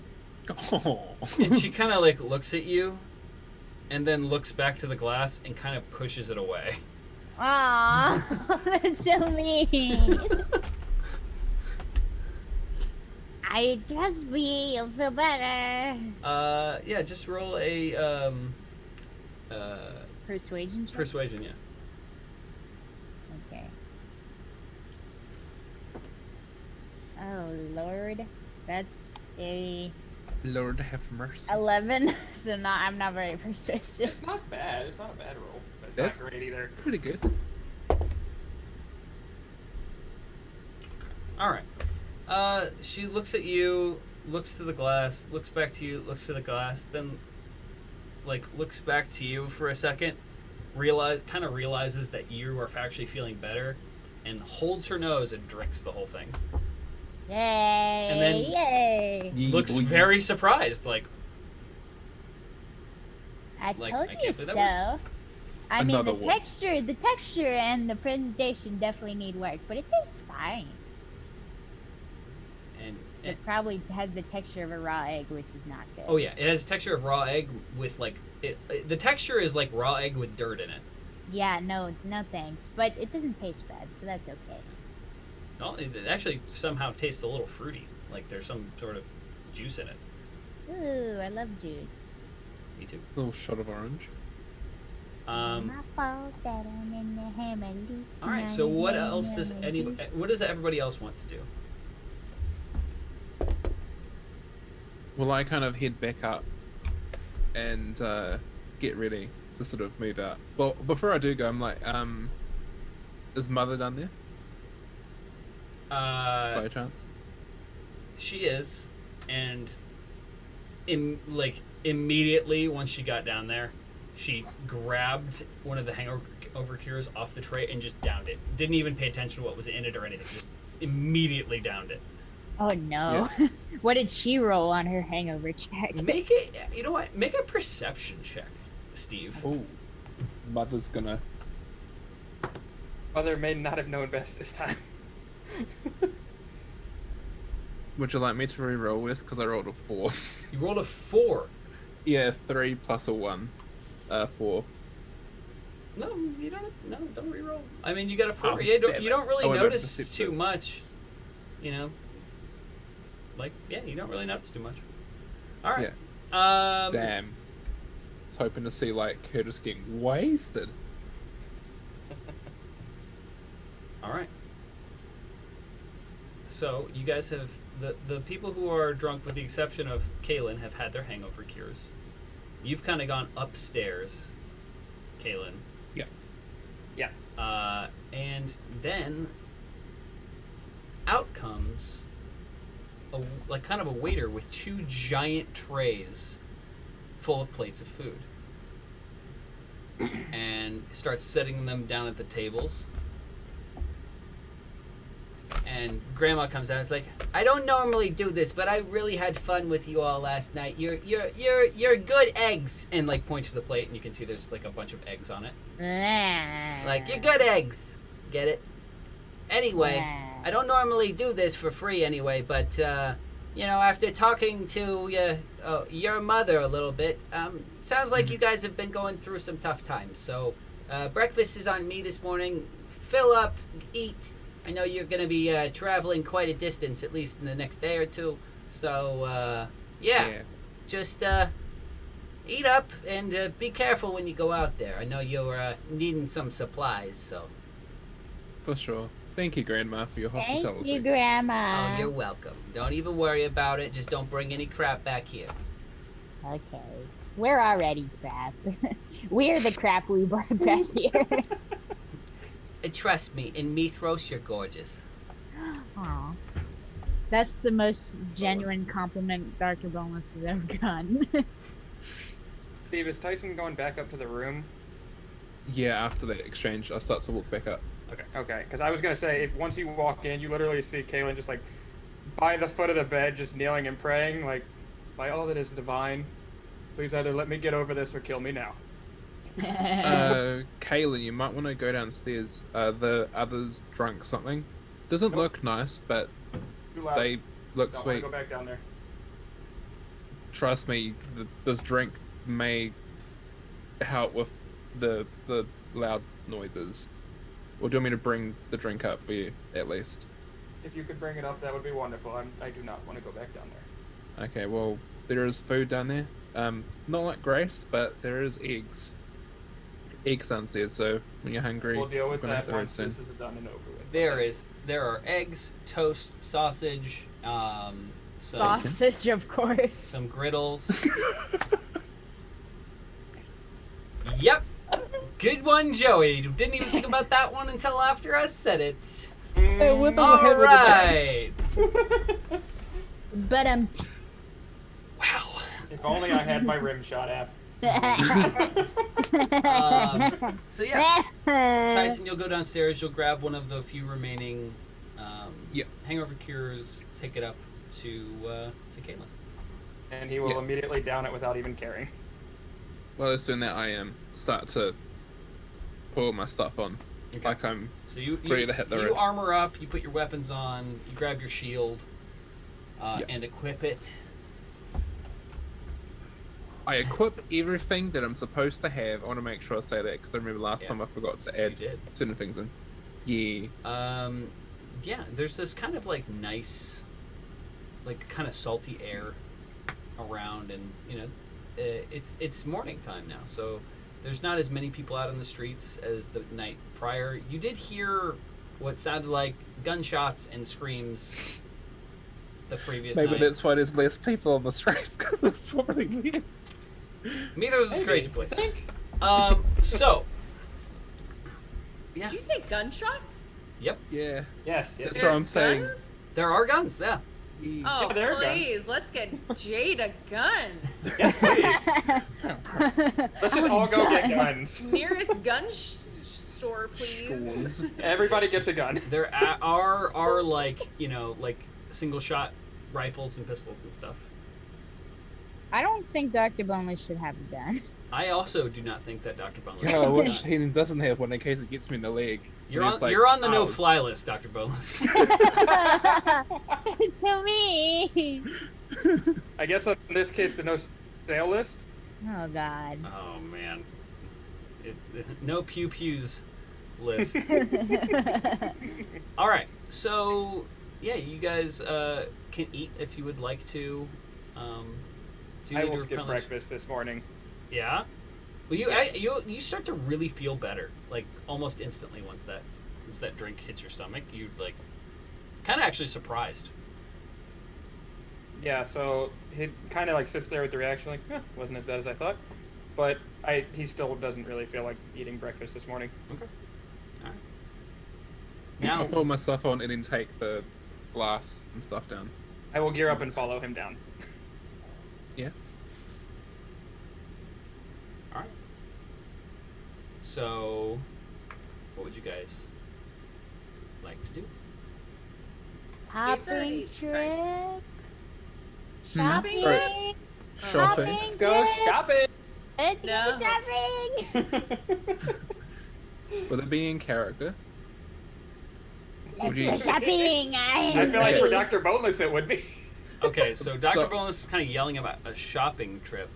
Oh. And she kind of like looks at you, and then looks back to the glass and kind of pushes it away. Aw, that's so mean. I trust me. You'll feel better. Yeah, just roll a Persuasion check? persuasion. Yeah. Okay. Oh, Lord. That's a Lord have mercy. 11. So I'm not very persuasive. It's not bad. It's not a bad roll. But it's That's- not great either. Pretty good. All right. She looks at you, looks to the glass, looks back to you, looks to the glass, then like looks back to you for a second, realizes that you are actually feeling better, and holds her nose and drinks the whole thing. Yay! And then- Yay! Looks very surprised, like I like, told I you can't believe so. that I mean, Another the one. texture and the presentation definitely need work, but it tastes fine. and, It probably has the texture of a raw egg, which is not good. oh yeah, it has texture of raw egg with like the texture is like raw egg with dirt in it. Yeah, no thanks. But it doesn't taste bad, so that's okay. No, it actually somehow tastes a little fruity, like there's some sort of juice in it. Ooh, I love juice. Me too. Little shot of orange. Um, My fault that I'm in the hammer loose. all right. So what else does what does everybody else want to do? Will I kind of head back up and get ready to sort of move out? Well, before I do go, I'm like, is Mother down there by chance? She is, and immediately once she got down there, she grabbed one of the hangover cures off the tray and just downed it. Didn't even pay attention to what was in it or anything. Just immediately downed it. Oh no. What did she roll on her hangover check? Make it. You know what? Make a perception check, Steve. Oh, Mother's gonna. Mother may not have known best this time. Would you like me to re-roll this? Because I rolled a 4. You rolled a 4. Yeah, 3 plus a 1. 4. No, you don't. No, don't re-roll. I mean, you got a 4. Oh, Yeah, damn you it. don't really Oh, no, notice it's too much. You know. Like, yeah, you don't really notice too much. All right. Damn. I was hoping to see like her just getting wasted. All right. So you guys have the people who are drunk, with the exception of Kaylin, have had their hangover cures. You've kind of gone upstairs, Kaylin. Yeah. Yeah. And then out comes kind of a waiter with 2 giant trays full of plates of food, and starts setting them down at the tables. And Grandma comes out. It's like, I don't normally do this, but I really had fun with you all last night. You're good eggs, and like points to the plate, and you can see there's like a bunch of eggs on it. Like, you're good eggs. Get it? Anyway, I don't normally do this for free anyway, but you know, after talking to your mother a little bit, sounds like you guys have been going through some tough times. So breakfast is on me this morning. Fill up, eat. I know you're going to be traveling quite a distance, at least in the next day or two. So, yeah. Just eat up and be careful when you go out there. I know you're needing some supplies, so. For sure. Thank you, Grandma, for your hospitality. Thank you, Grandma. Oh, you're welcome. Don't even worry about it. Just don't bring any crap back here. Okay. We're already crap. We're the crap we brought back here. And trust me, in Mithros, you're gorgeous. Aw. That's the most genuine compliment Dr. Boneless has ever gotten. Steve, is Tyson going back up to the room? Yeah, after the exchange, I'll start to walk back up. Okay, because I was gonna say, if once you walk in, you literally see Kaylin just like by the foot of the bed, just kneeling and praying, like, by all that is divine, please either let me get over this or kill me now. Kaylin, you might want to go downstairs. The others drunk something. Doesn't look nice, but Too loud. they look Don't wanna sweet. go back down there. Trust me, this drink may help with the loud noises. Or do you want me to bring the drink up for you, at least? If you could bring it up, that would be wonderful. I do not want to go back down there. Okay, well, there is food down there. Not like Grace, but there is eggs. Eggs downstairs, so when you're hungry, We'll deal with we're gonna hit that the road once soon. this is done and over with. There are eggs, toast, sausage, some Sausage, of course. some griddles. Yep. Good one, Joey. Didn't even think about that one until after I said it. All right. But Wow. If only I had my rim shot app. So yeah, Tyson, you'll go downstairs. You'll grab one of the few remaining Yep. hangover cures. Take it up to Caitlin. And he will Yeah. immediately down it without even caring. While I was doing that, I start to pull my stuff on. Okay. Like I'm So you ready to hit the you road. armor up. You put your weapons on. You grab your shield Yep. and equip it. I equip everything that I'm supposed to have. I want to make sure I say that because I remember last Yeah. time I forgot to You add did. certain things in. Yeah. Yeah. There's this kind of like nice, like kind of salty air around, and you know, it's morning time now, so there's not as many people out on the streets as the night prior. You did hear what sounded like gunshots and screams the previous Maybe night. that's why there's less people on the streets because it's probably weird. Mythos is a crazy Maybe. place. So. Yeah. Did you say gunshots? Yep. Yeah. Yes, yes. That's There's what I'm saying. guns? There are guns. Yeah. Oh, Yeah, there are please, let's get Jade a gun. Yes, please. Let's just all go get guns. Nearest gun store, please. Stores. Everybody gets a gun. There are like, you know, like single shot rifles and pistols and stuff. I don't think Dr. Boneless should have a gun. I also do not think that Dr. Boneless. Yeah, I wish he doesn't have one in case it gets me in the leg. You're And on he's like, you're on the "Ours." no-fly list, Dr. Boneless. To me. I guess in this case, the no sale list. Oh God. Oh man, no pew pews list. All right, so yeah, you guys can eat if you would like to. Do you I need will to skip replenish- breakfast this morning. Yeah. Well, Yes. you start to really feel better, like almost instantly once that drink hits your stomach. You like kind of actually surprised. Yeah, so he kind of like sits there with the reaction, like, wasn't as bad as I thought. But he still doesn't really feel like eating breakfast this morning. Okay. All right. I'll Now, pull my stuff on and then take the glass and stuff down. I will gear up and follow him down. Yeah. all right. So, what would you guys like to do? It's already- Hopping sorry. trip. Shopping Shopping. trip? Shopping. Let's go shopping! Let's No. go shopping. Will it be in character? Let's Would you- go shopping. I feel like Okay. for Dr. Boneless it would be. Okay, so Dr. So- Boneless is kind of yelling about a shopping trip.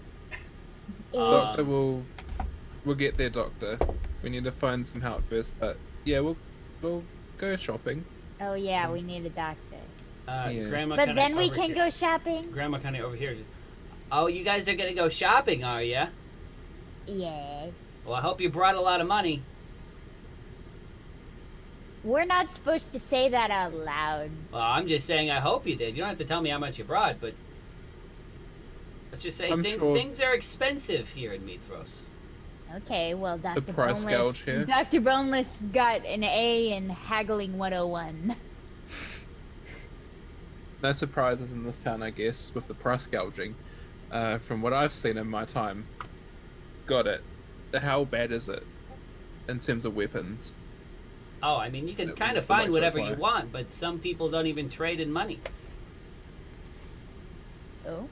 Doctor will get there, Doctor. We need to find some help first, but yeah, we'll go shopping. Oh yeah, we need a doctor. Yeah. Grandma But kinda then we over can here- go shopping. Grandma kind of over here. Oh, you guys are gonna go shopping, are ya? Yes. Well, I hope you brought a lot of money. We're not supposed to say that out loud. Well, I'm just saying I hope you did. You don't have to tell me how much you brought, but let's just say I'm sure- things are expensive here in Meathros. Okay, well, Dr. price gouge here. Dr. Boneless got an A in Haggling 101. no surprises in this town, I guess, with the price gouging. From what I've seen in my time, got it. How bad is it in terms of weapons? Oh, I mean, you can That kind would of like find to whatever apply. you want, but some people don't even trade in money. Oh.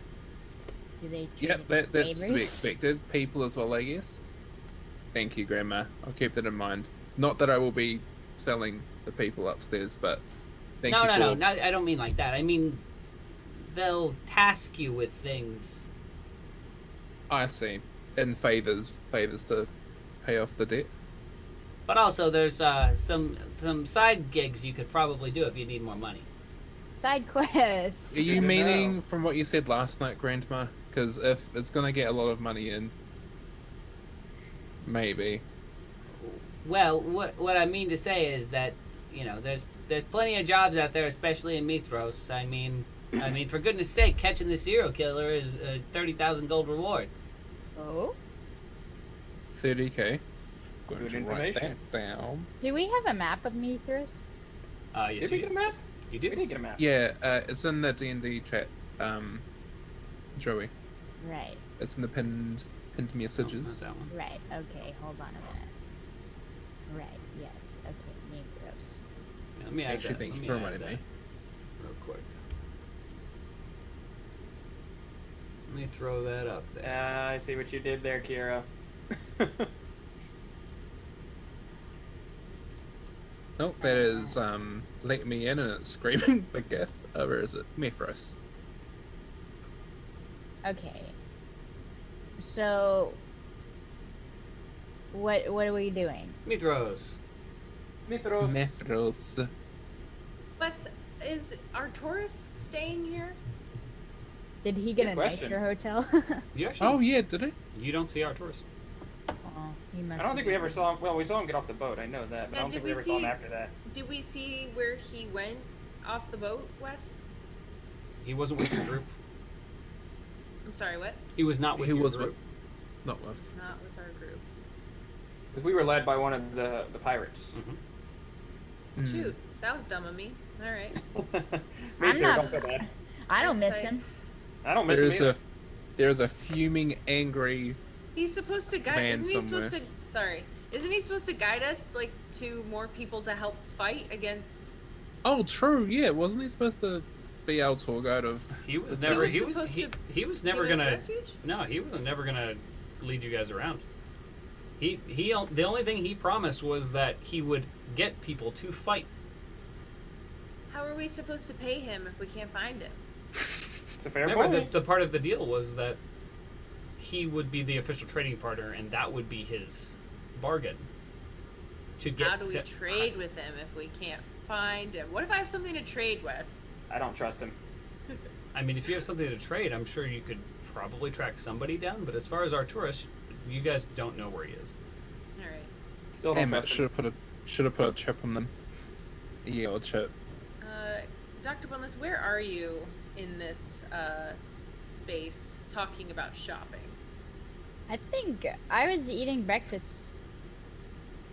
Do they Yep, trade that's to be favors? expected. People as well, I guess. Thank you, Grandma. I'll keep that in mind. Not that I will be selling the people upstairs, but thank No, you no, for... no, no. I don't mean like that. I mean, they'll task you with things. I see. In favors to pay off the debt. But also, there's some side gigs you could probably do if you need more money. Side quests. Are you Good to meaning know. from what you said last night, Grandma? Because if it's gonna get a lot of money in, maybe. Well, what I mean to say is that, you know, there's plenty of jobs out there, especially in Mithros. I mean, for goodness sake, catching the serial killer is a 30,000 gold reward. Oh. 30k. Going Good to information. write that down. Do we have a map of Mithras? Yes, Did we get a map? You We do? did get a map. Yeah, it's in the D&D chat, Joey. Right. It's in the pinned No, not messages. that one. Right. Okay. Hold on a minute. Right. Yes. Okay. Mithras. Yeah, let me add Actually, that. thanks Let for add reminding that me. real quick. Let me throw that up there. I see what you did there, Kira. Oh, that is let me in and it's screaming the gif. Where is it? Mithras. Okay. So. What are we doing? Mithros. Mithros. Mithras. Wes, is Arturus staying here? Did he get Good a question. nicer hotel? You actually? Oh yeah, did it? You don't see Arturus. Oh, he must I don't have think we been- ever saw him. Well, we saw him get off the boat. I know that, but Yeah, I don't did think we we ever saw him see- after that. Did we see where he went off the boat, Wes? He wasn't with your group. I'm sorry, what? He was not with He your was group. Not with. Not with our group. Because we were led by one of the pirates. Hmm. Shoot, that was dumb of me. All right. Me I'm too. not- Don't feel bad. I don't miss Outside. him. I don't miss There's him either. there's a fuming, angry. He's supposed to guide. Man Isn't he supposed to? somewhere. Sorry. Isn't he supposed to guide us like to more people to help fight against? Oh, true. Yeah, wasn't he supposed to be our tour guide of? He was He never. was He was. supposed He, to he was give never us gonna. refuge? No, he was never gonna lead you guys around. He. The only thing he promised was that he would get people to fight. How are we supposed to pay him if we can't find him? It's a fair Remember, point. the part of the deal was that he would be the official trading partner, and that would be his bargain. To get. How do we trade with him if we can't find him? What if I have something to trade, Wes? I don't trust him. I mean, if you have something to trade, I'm sure you could probably track somebody down. But as far as Arturus, you guys don't know where he is. All right. Still don't Damn it! trust him. Should have put a chip on them. Yeah, old chip. Dr. Boneless, where are you in this space talking about shopping? I think I was eating breakfast.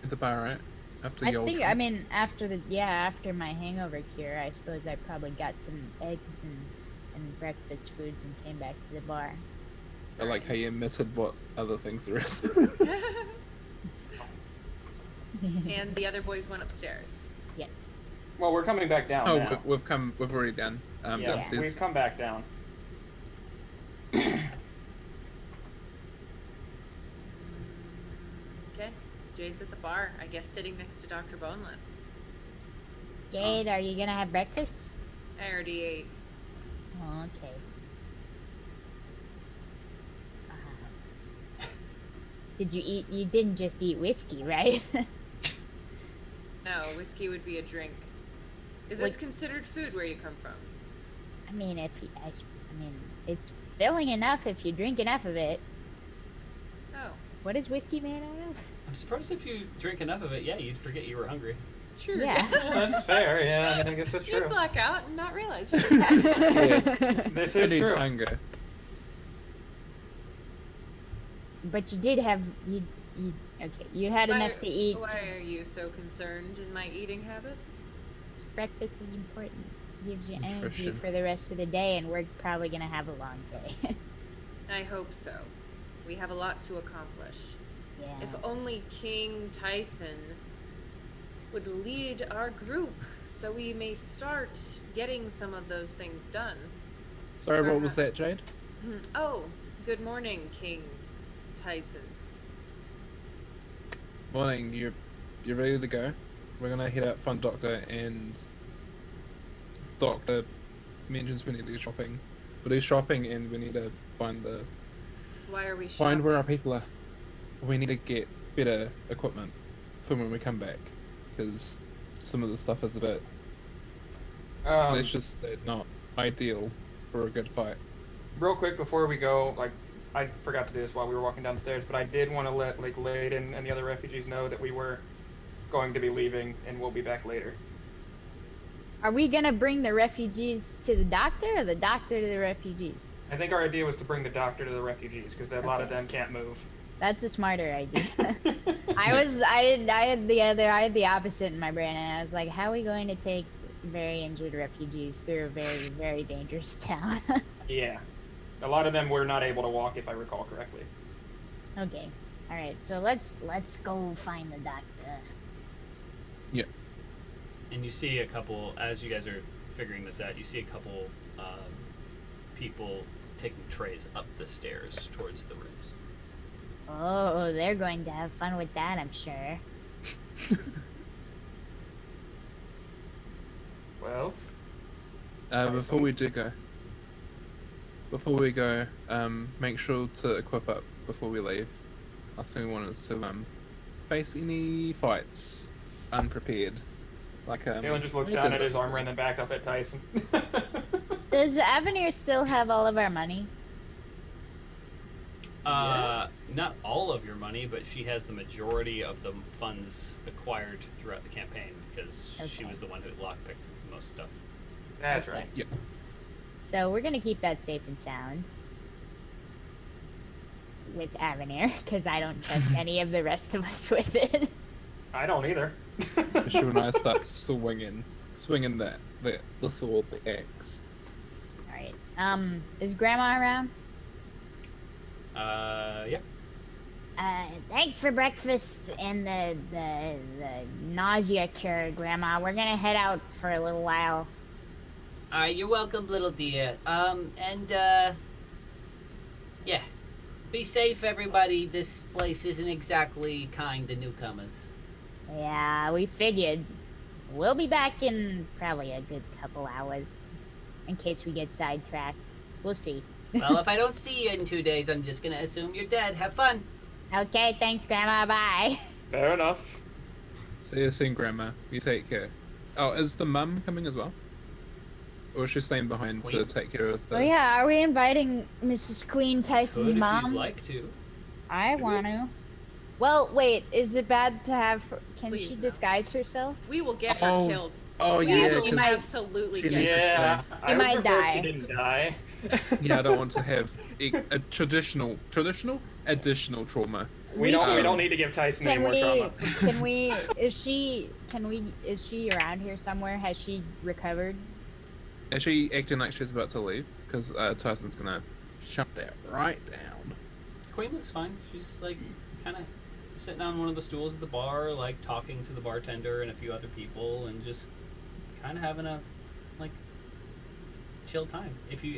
At the bar, right? After I the old think. trip. I mean, after my hangover cure, I suppose I probably got some eggs and breakfast foods and came back to the bar. I like how you omitted what other things there is. And the other boys went upstairs. Yes. Well, we're coming back down Oh, now. we've already done. Yeah, Downstairs. we've come back down. Okay. Jade's at the bar, I guess, sitting next to Dr. Boneless. Jade, are you gonna have breakfast? I already ate. Oh, okay. Did you eat? You didn't just eat whiskey, right? No, whiskey would be a drink. Is this considered food where you come from? I mean, I mean, it's filling enough if you drink enough of it. Oh, What is whiskey made out of? I'm surprised if you drink enough of it, yeah, you'd forget you were hungry. sure. Yeah. That's fair. Yeah, I guess that's You'd true. black out and not realize. This Who is needs true. hunger? But you did have okay. You had enough to eat. Why are you so concerned in my eating habits? Breakfast is important. gives you energy Nutrition. for the rest of the day, and we're probably gonna have a long day. I hope so. We have a lot to accomplish. Yeah. If only King Tyson would lead our group so we may start getting some of those things done. Sorry, what was that, Perhaps. Jade? Oh, good morning, King Tyson. Morning, you ready to go? We're gonna head out, find Doctor, and Doctor mentions we need to do shopping. We'll do shopping, and we need to find Why are we find where our shopping? people are. We need to get better equipment for when we come back, because some of the stuff is a bit, let's just say, not ideal for a good fight. Real quick before we go, like, I forgot to do this while we were walking downstairs, but I did want to let like Layden and the other refugees know that we were going to be leaving and we'll be back later. Are we gonna bring the refugees to the doctor, or the doctor to the refugees? I think our idea was to bring the doctor to the refugees because a lot of them can't move. That's a smarter idea. I had the opposite in my brain, and I was like, how are we going to take very injured refugees through a very, very dangerous town? Yeah. A lot of them were not able to walk, if I recall correctly. Okay. All right. So let's go find the doctor. Yeah. And you see a couple, as you guys are figuring this out, you see a couple people taking trays up the stairs towards the rooms. Oh, they're going to have fun with that, I'm sure. Well, Before we go, make sure to equip up before we leave. Last thing we want is to face any fights unprepared. Like Galen just looks we down did at his before. armor and then back up at Tyson. Does Avenir still have all of our money? Yes. Not all of your money, but she has the majority of the funds acquired throughout the campaign because she Okay. was the one who lockpicked most stuff. That's Okay. right. Yeah. So we're gonna keep that safe and sound with Avenir, because I don't trust any of the rest of us with it. I don't either. Especially when I start swinging the sword, the axe. All right. Is Grandma around? Yeah. Thanks for breakfast and the nausea cure, Grandma. We're gonna head out for a little while. You're welcome, little dear. Yeah. Be safe, everybody. This place isn't exactly kind to newcomers. Yeah, we figured. We'll be back in probably a good couple hours, in case we get sidetracked. We'll see. Well, if I don't see you in 2 days, I'm just gonna assume you're dead. Have fun. Okay, thanks, Grandma. Bye. Fair enough. See you soon, Grandma. You take care. Oh, is the mum coming as well? Or is she staying behind to Queen. take care of the... Oh yeah, are we inviting Mrs. Queen Tyson's Could if mom? you'd like to. I want to. Well, wait. Is it bad to have? Can Please, she no. disguise herself? We will get her Oh, killed. Oh, We yeah, will 'cause- absolutely she get needs her. to Yeah, stay. I might would prefer die. she didn't die. yeah, I don't want to have a traditional additional trauma. We We don't. We should- don't need to give Tyson any Can more we? trauma. Can we? Is she? Can we? Is she around here somewhere? Has she recovered? Is she acting like she's about to leave? Because Tyson's gonna shut that right down. Queen looks fine. She's like kind of sitting on one of the stools at the bar, like talking to the bartender and a few other people, and just kind of having a like chill time. If you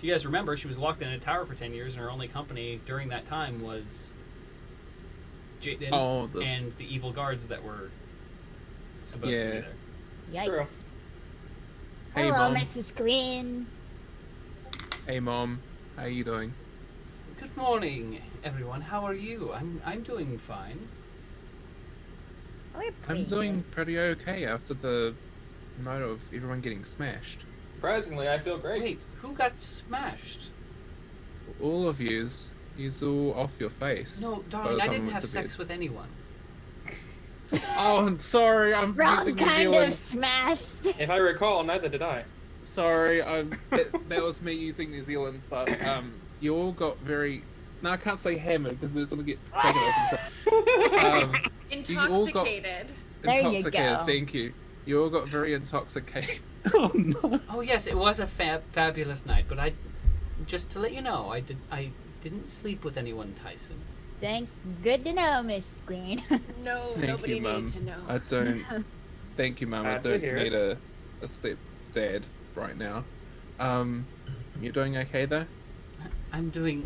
guys remember, she was locked in a tower for 10 years, and her only company during that time was Jaden Oh, and the evil guards that were supposed to be Yeah. there. True. Yikes. Hey, Hello, Mom. Mrs. Queen. Hey, Mom. How you doing? Good morning, everyone. How are you? I'm doing fine. We're I'm pretty doing good. pretty okay after the night of everyone getting smashed. Surprisingly, I feel great. Wait, who got smashed? All of yous all off your face. No, by the darling, I time we didn't went have to sex bed. with anyone. Oh, I'm sorry. I'm Wrong using New kind Zealand. of smashed. If I recall, neither did I. Sorry, that was me using New Zealand stuff. You all got very... No, I can't say hammered because it's going to get taken out of control. You all got Intoxicated. There you intoxicated, go. thank you. You all got very intoxicated. Oh no. Oh yes, it was a fabulous night, but just to let you know, I didn't sleep with anyone, Tyson. Good to know, Miss Green. No, Thank nobody you, Mum. needs to know. I don't. Thank you, Mum. I Glad to don't hear need it. a stepdad right now. You doing okay though? I'm doing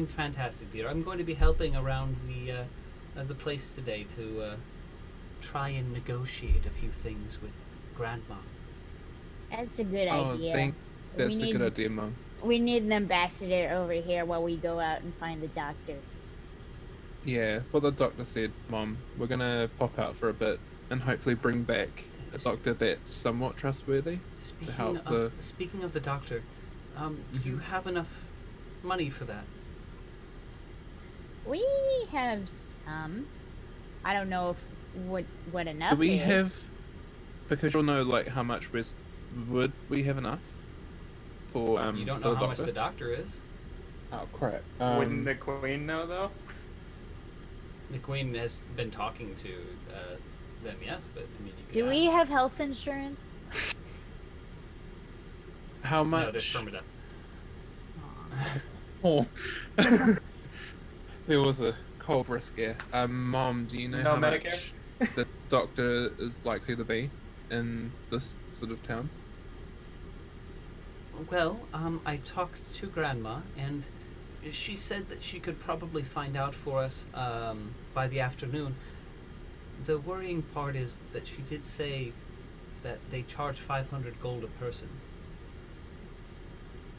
fantastic, dear. I'm going to be helping around the place today to try and negotiate a few things with Grandma. That's a good Oh, idea. that's a good idea, Mum. We need an ambassador over here while we go out and find the doctor. Yeah, what the doctor said, Mom. We're gonna pop out for a bit and hopefully bring back a doctor that's somewhat trustworthy to help the. Speaking of the doctor, do you have enough money for that? We have some. I don't know if what enough Do we is. have? Because you'll know like how much would we have enough for You don't for know the how much doctor? the doctor is. Oh crap! Wouldn't the queen know though? The Queen has been talking to them, yes, but I mean, you could Do we ask. have health insurance? How much? No, there's permadeath. Oh. There was a cold risk here. Mom, do you know No how Medicare? much the doctor is likely to be in this sort of town? Well, I talked to Grandma, and she said that she could probably find out for us by the afternoon. The worrying part is that she did say that they charge 500 gold a person.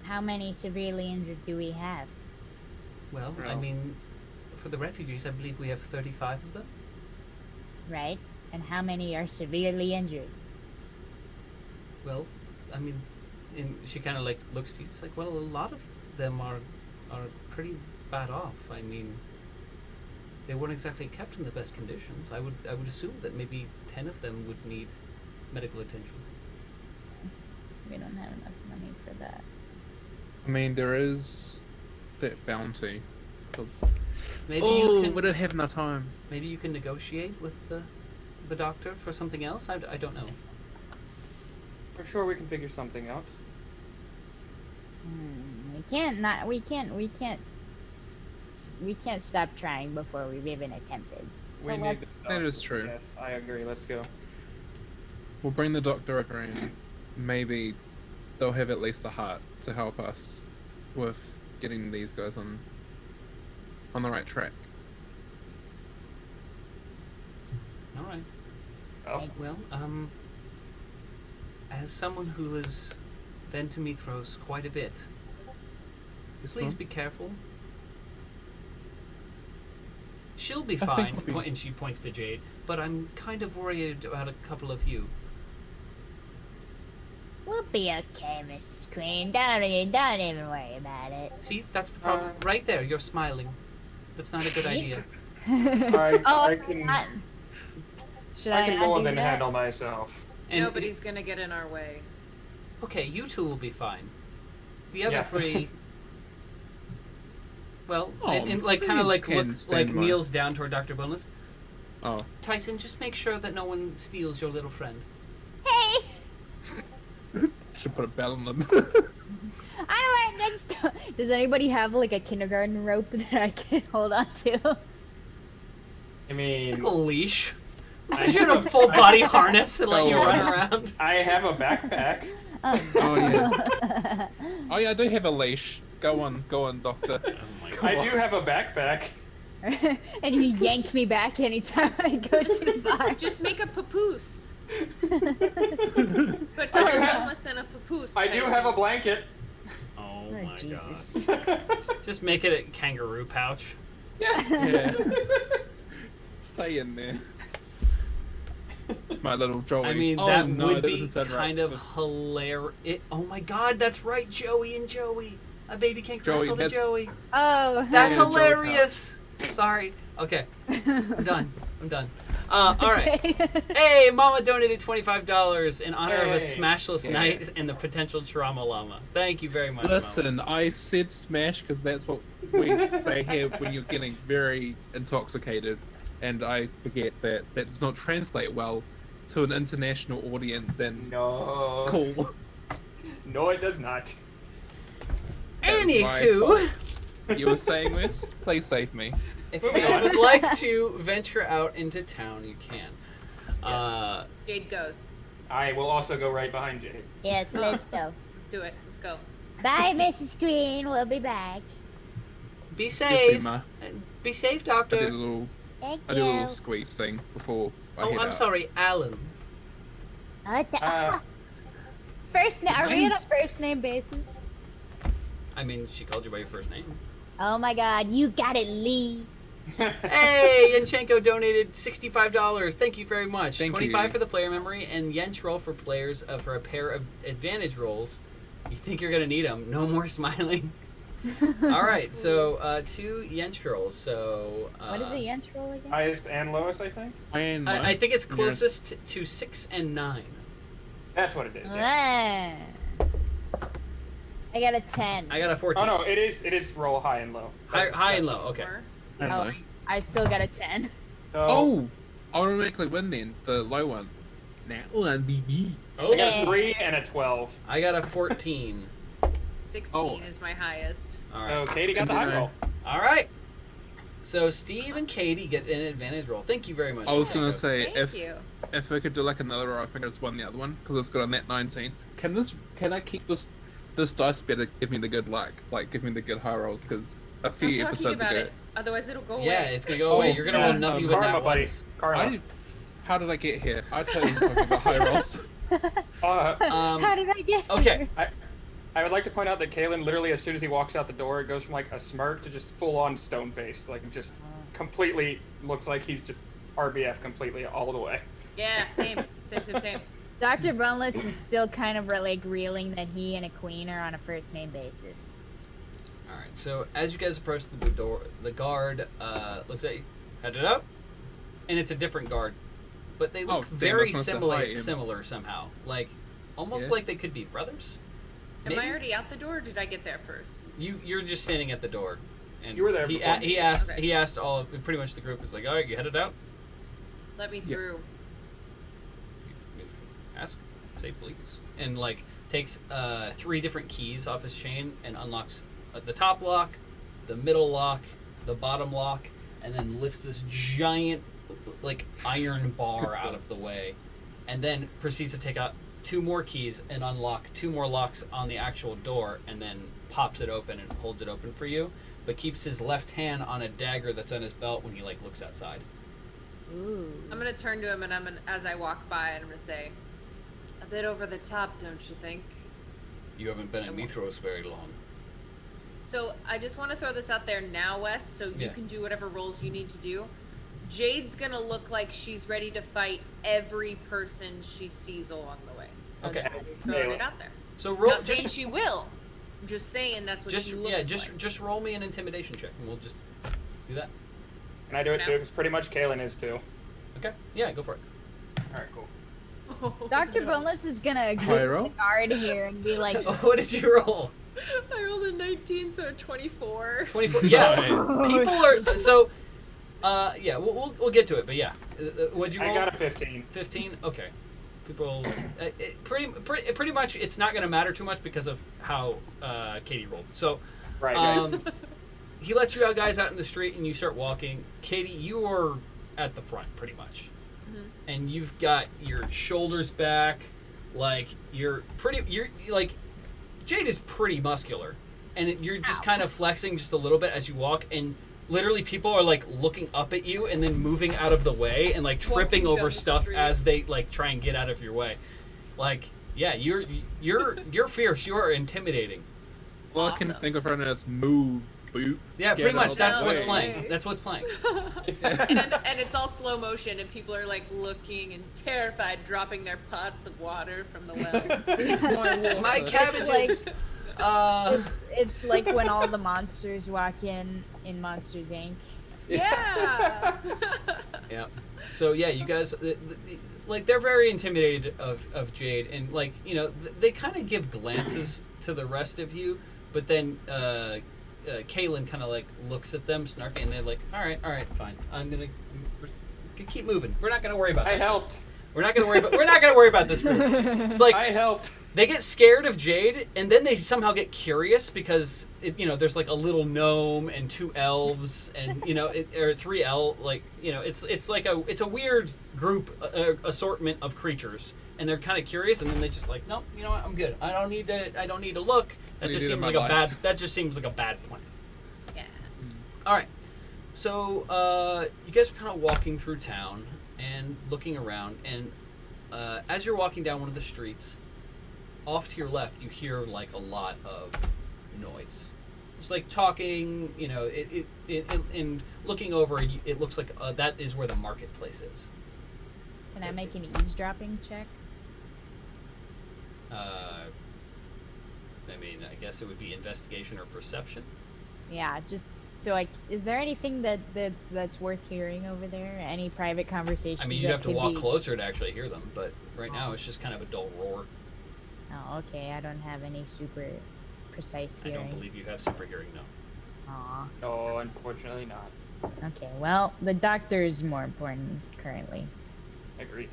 How many severely injured do we have? Well, I No. mean, for the refugees, I believe we have 35 of them. Right? And how many are severely injured? Well, I mean, and she kind of like looks to you. It's like, well, a lot of them are pretty bad off. I mean, they weren't exactly kept in the best conditions. I would assume that maybe 10 of them would need medical attention. We don't have enough money for that. I mean, there is that bounty. Maybe Oh, you can. we don't have enough time. Maybe you can negotiate with the doctor for something else. I don't know. For sure, we can figure something out. We can't stop trying before we've even attempted. So We need let's. to That is true. Yes, I agree. Let's go. We'll bring the doctor over and maybe they'll have at least the heart to help us with getting these guys on the right track. All right. Oh, Well, as someone who has been to Mithros quite a bit, Yes, please Mom? be careful. She'll be I think fine, we'll be- and she points to Jade, but I'm kind of worried about a couple of you. We'll be okay, Miss Queen. Don't even worry about it. See, that's the problem. Right there, you're smiling. That's not a good idea. I can Should I can not go do and that? handle myself. And Nobody's gonna get in our way. okay, you two will be fine. The other Yeah. three. Well, Oh, and like you kind of like can looks stand like by. kneels down toward Dr. Boneless. Oh, Tyson, just make sure that no one steals your little friend. Hey! should put a bell on them. I don't want next. Does anybody have like a kindergarten rope that I can hold on to? I mean, Like a leash. I You're in have a a- full I- body harness and let you Oh. run around. I have a backpack. Oh yeah. Oh yeah, I do have a leash. Go on, doctor. Oh my god. I do have a backpack. And you yank me back anytime I go too far. Just make a papoose. Put I do Dr. have- Boneless in a papoose. I do have a blanket. Oh Oh, my god. Jesus. Just make it a kangaroo pouch. Yeah. Stay in there. My little Joey. I mean, oh, that no, would that be doesn't sound kind right. of hilarious. Oh my god, that's right, Joey and Joey. A baby kangaroo Joey, called a that's- Joey. Oh. That's Yeah, Joey hilarious. Sorry. Okay, I'm done. All right. Okay. Hey, Mama donated $25 in honor of a Hey. smashless Yeah. night and the potential trauma llama. Thank you very much, Mama. Listen, I said smash because that's what we say here when you're getting very intoxicated, and I forget that that does not translate well to an international audience and No. cool. No, it does not. That is my Anywho, fault. You were saying this? Please save me. if you guys would like to venture out into town, you can. Jade goes. I will also go right behind Jade. Yes, let's go. Let's do it. Let's go. Bye, Mrs. Green. We'll be back. Be Excuse me, safe. Ma. Be safe, I Doctor. did a little, Thank I did a you. little squeeze thing before I Oh, head I'm out. sorry, Alan. What the- Uh, first name? Are we on a mine's- first name basis? I mean, she called you by your first name. Oh my God, you got it, Lee. Hey, Yanchenko donated $65. Thank you very much. Thank 25 you. for the player memory and Yench roll for players for a pair of advantage rolls. You think you're gonna need them? No more smiling. All right, so 2 Yench rolls. So What is a yench roll again? Highest and lowest, I think. And I think it's Yes. closest to 6 and 9. That's what it is. Yeah. I got a 10. I got a 14. Oh no, it is roll high and low. High and That's- low. Okay. Or- Hello. I still got a 10. So, Oh, I automatically win then. The low one. That one, BB. I Oh, got Yeah. a 3 and a 12. I got a 14. 16 Oh. is my highest. All So right. Katie got the And high then I- roll. All right. So Steve and Katie get an advantage roll. Thank you very much. I was Yanchenko. gonna say Thank you. if we could do like another roll, I think I just won the other one because it's got a net 19. Can I keep this dice better? Give me the good luck, like give me the good high rolls because a I'm few talking episodes about ago. it. Otherwise, it'll go Yeah, away. it's gonna go away. Oh, You're gonna yeah. roll nothing but Karma, nat buddy. ones. Karma. How did I get here? I totally was talking about high rolls. How did I get Okay. here? I would like to point out that Kalen literally, as soon as he walks out the door, it goes from like a smirk to just full-on stone-faced, like just completely looks like he's just RBF completely all the way. Yeah, same. Same. Dr. Boneless is still kind of like reeling that he and a queen are on a first name basis. All right. So as you guys approach the door, the guard looks at you, headed up, and it's a different guard, but they look Oh, damn, I very was gonna say hi, Ian. similar somehow, like almost Yeah. like they could be brothers. Am I Maybe? already out the door or did I get there first? You're just standing at the door, and You were there He, before he me. asked Okay. he asked all pretty much the group was like, all right, you headed out. Let me Yeah. through. Ask, say please, and like takes 3 different keys off his chain and unlocks the top lock, the middle lock, the bottom lock, and then lifts this giant like iron bar out of the way, and then proceeds to take out 2 more keys and unlock 2 more locks on the actual door, and then pops it open and holds it open for you, but keeps his left hand on a dagger that's on his belt when he like looks outside. Ooh. I'm gonna turn to him and as I walk by, and I'm gonna say, a bit over the top, don't you think? You haven't been in Mithros very long. So I just want to throw this out there now, Wes, so you Yeah. can do whatever roles you need to do. Jade's gonna look like she's ready to fight every person she sees along the way. I'm Okay. just throwing it out there. So roll Not saying just she will. I'm just saying that's what she looks like. just roll me an intimidation check, and we'll just do that. Can I do it No. too? Because pretty much Kalen is too. Okay. Yeah, go for it. All right, cool. Dr. Boneless is gonna agree High with roll? the guard here and be like, Oh, what did you roll? I rolled a 19, so a 24. 24. Yeah. Nice. People are so. Yeah, we'll get to it, but yeah. What'd you roll? I got a 15. 15. Okay. People. Pretty much, it's not going to matter too much because of how Katie rolled. So. Right. He lets you guys out in the street, and you start walking. Katie, you are at the front, pretty much. And you've got your shoulders back, like you're like Jade is pretty muscular, and you're just kind of flexing just a little bit as you walk, and literally people are like looking up at you and then moving out of the way and like tripping Walking down over the stuff street. as they like try and get out of your way. Like, yeah, you're fierce. You are intimidating. All I can Awesome. think of right now is move, boot. Yeah, get pretty much. out That's the what's way. playing. That's what's playing. and it's all slow motion, and people are like looking and terrified, dropping their pots of water from the well. My cabbages. it's like when all the monsters walk in Monsters Inc. Yeah. Yeah. So yeah, you guys, like they're very intimidated of Jade, and like they kind of give glances to the rest of you, but then Kaylin kind of like looks at them, snarky, and they're like, all right, fine. I'm gonna keep moving. We're not gonna worry about I that. helped. We're not gonna worry about this group. It's like I helped. they get scared of Jade, and then they somehow get curious because there's like a little gnome and 2 elves, and or 3 it's like it's a weird group assortment of creatures, and they're kind of curious, and then they just like, nope, you know what, I'm good. I don't need to look. That just seems like a bad plan. Yeah. All right. So you guys are kind of walking through town and looking around, and as you're walking down one of the streets, off to your left, you hear like a lot of noise. It's like talking, and looking over, it looks like that is where the marketplace is. Can I make an eavesdropping check? I mean, I guess it would be investigation or perception. Yeah, just so is there anything that's worth hearing over there? Any private conversations? I mean, you'd have to walk closer to actually hear them, but right now it's just kind of a dull roar. Oh, okay. I don't have any super precise hearing. I don't believe you have super hearing, no. Aw. No, unfortunately not. Okay, well, the doctor is more important currently. Agree.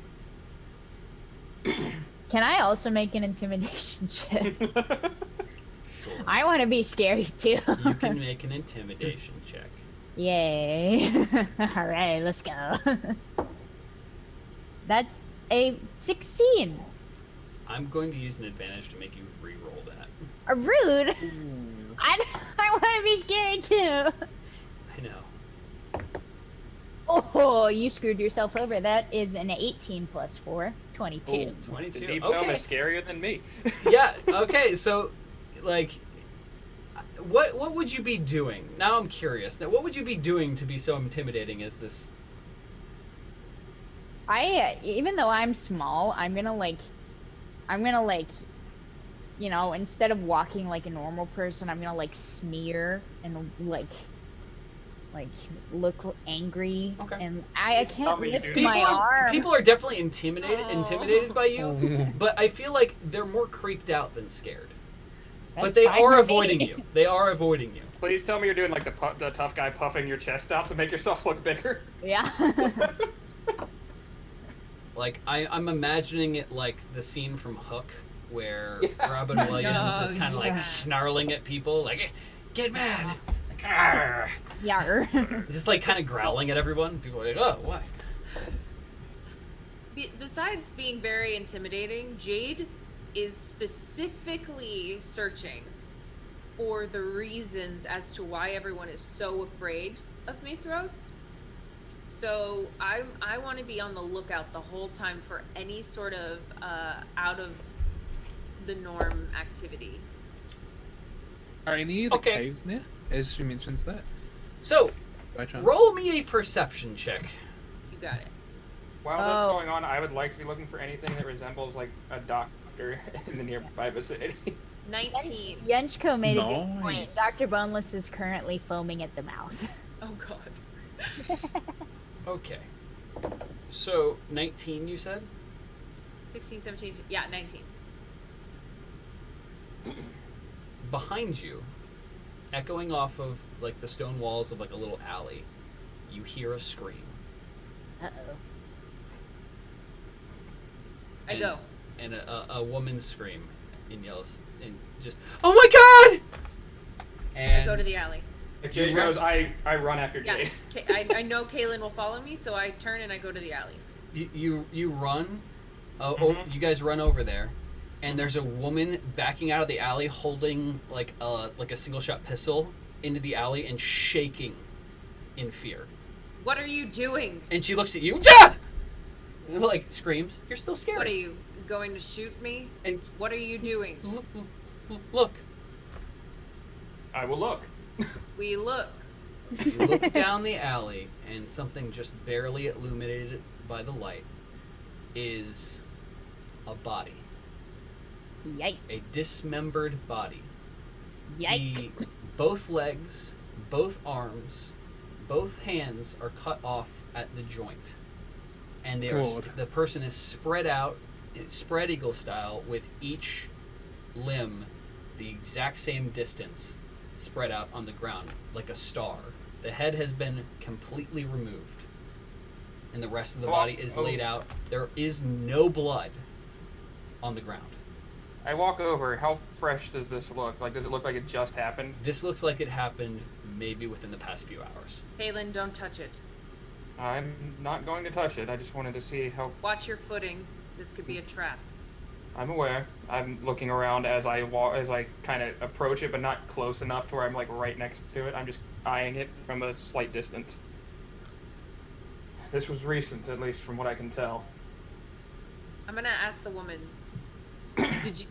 Can I also make an intimidation check? Sure. I want to be scary too. You can make an intimidation check. Yay. Alright, let's go. That's a 16. I'm going to use an advantage to make you re-roll that. A rude? I want to be scary too. I know. Oh, you screwed yourself over. That is an 18 plus 4, 22. Ooh, 22. The deep gnome Okay. is scarier than me. Yeah, okay, so, like, what would you be doing? Now I'm curious. Now, what would you be doing to be so intimidating as this? Even though I'm small, I'm gonna instead of walking like a normal person, I'm gonna like sneer and like look angry. Okay. And I Tell can't me you lift do my arm. People are definitely intimidated by you, but I feel like they're more creeped out than scared. But That's they fine are with me. avoiding you. They are avoiding you. Please tell me you're doing like the tough guy puffing your chest out to make yourself look bigger. Yeah. Like, I'm imagining it like the scene from Hook, where Robin Williams is kind of like snarling at people, like, get mad! Like, "Arr!" Yar. Just like kind of growling at everyone. People are like, oh, why? Besides being very intimidating, Jade is specifically searching for the reasons as to why everyone is so afraid of Mithros. So I want to be on the lookout the whole time for any sort of out of the norm activity. Are any of the Okay. caves near? As she mentions that. So, By chance. roll me a perception check. You got it. While that's going on, I would like to be looking for anything that resembles like a doctor in the nearby vicinity. 19. Yenchko made a good point. Nice. Dr. Boneless is currently foaming at the mouth. Oh god. Okay. So, 19, you said? 16, 17, yeah, 19. Behind you, echoing off of like the stone walls of like a little alley, you hear a scream. Uh-oh. I go. And a woman scream and yells and just, oh my god! And I go to the alley. If Jade goes, I run after Yeah, Jade. I know Kaylin will follow me, so I turn and I go to the alley. you run. Oh, Mhm. you guys run over there, and there's a woman backing out of the alley holding like a single shot pistol into the alley and shaking in fear. What are you doing? And she looks at you, ja! And, like, screams. You're still scared. What are you going to shoot me? And What are you doing? look. I will look. We look. You look down the alley, and something just barely illuminated by the light is a body. Yikes. A dismembered body. Yikes. Both legs, both arms, both hands are cut off at the joint. And they are, God. the person is spread out, spread eagle style, with each limb the exact same distance spread out on the ground, like a star. The head has been completely removed. and the rest of the body is laid out. There is no blood on the ground. I walk over. How fresh does this look? Like, does it look like it just happened? This looks like it happened maybe within the past few hours. Kaylin, don't touch it. I'm not going to touch it. I just wanted to see how... Watch your footing. This could be a trap. I'm aware. I'm looking around as I walk, as I kind of approach it, but not close enough to where I'm like right next to it. I'm just eyeing it from a slight distance. This was recent, at least from what I can tell. I'm gonna ask the woman.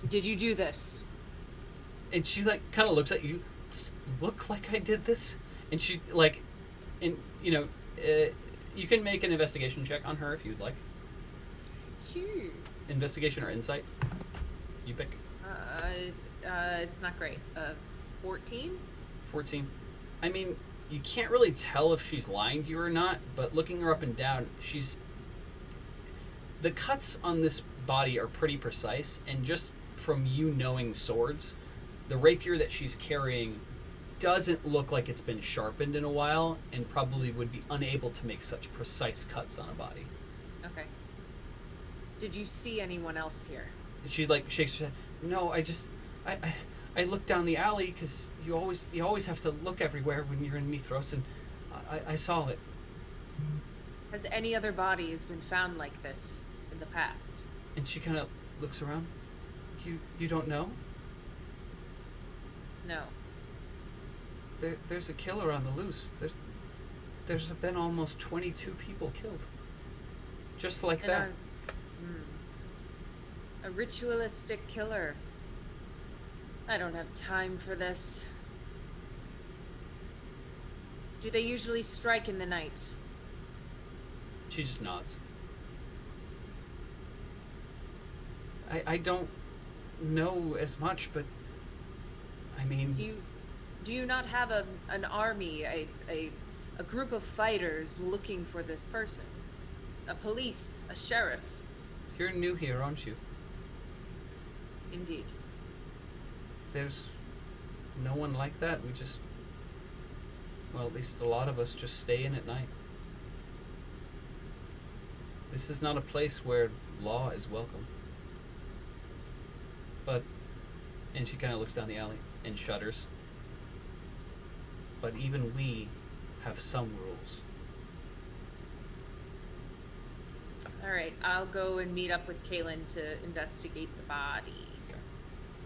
Did you do this? And she like kind of looks at you. Does it look like I did this? And she like, and you know, you can make an investigation check on her if you'd like. Sure. Investigation or insight? You pick. It's not great. 14? 14. I mean, you can't really tell if she's lying to you or not, but looking her up and down, the cuts on this body are pretty precise, and just from you knowing swords, the rapier that she's carrying doesn't look like it's been sharpened in a while, and probably would be unable to make such precise cuts on a body. Okay. Did you see anyone else here? She like shakes her head. No, I looked down the alley because you always have to look everywhere when you're in Mithros, and I saw it. Has any other bodies been found like this in the past? And she kind of looks around. You don't know? No. There's a killer on the loose. There's been almost 22 people killed. Just like And that. A ritualistic killer. I don't have time for this. Do they usually strike in the night? She just nods. I don't know as much, but I mean... Do you not have an army, a group of fighters looking for this person? A police, a sheriff? You're new here, aren't you? Indeed. There's no one like that. We just... Well, at least a lot of us just stay in at night. This is not a place where law is welcome. But... And she kind of looks down the alley and shudders. But even we have some rules. Alright, I'll go and meet up with Kaylin to investigate the body.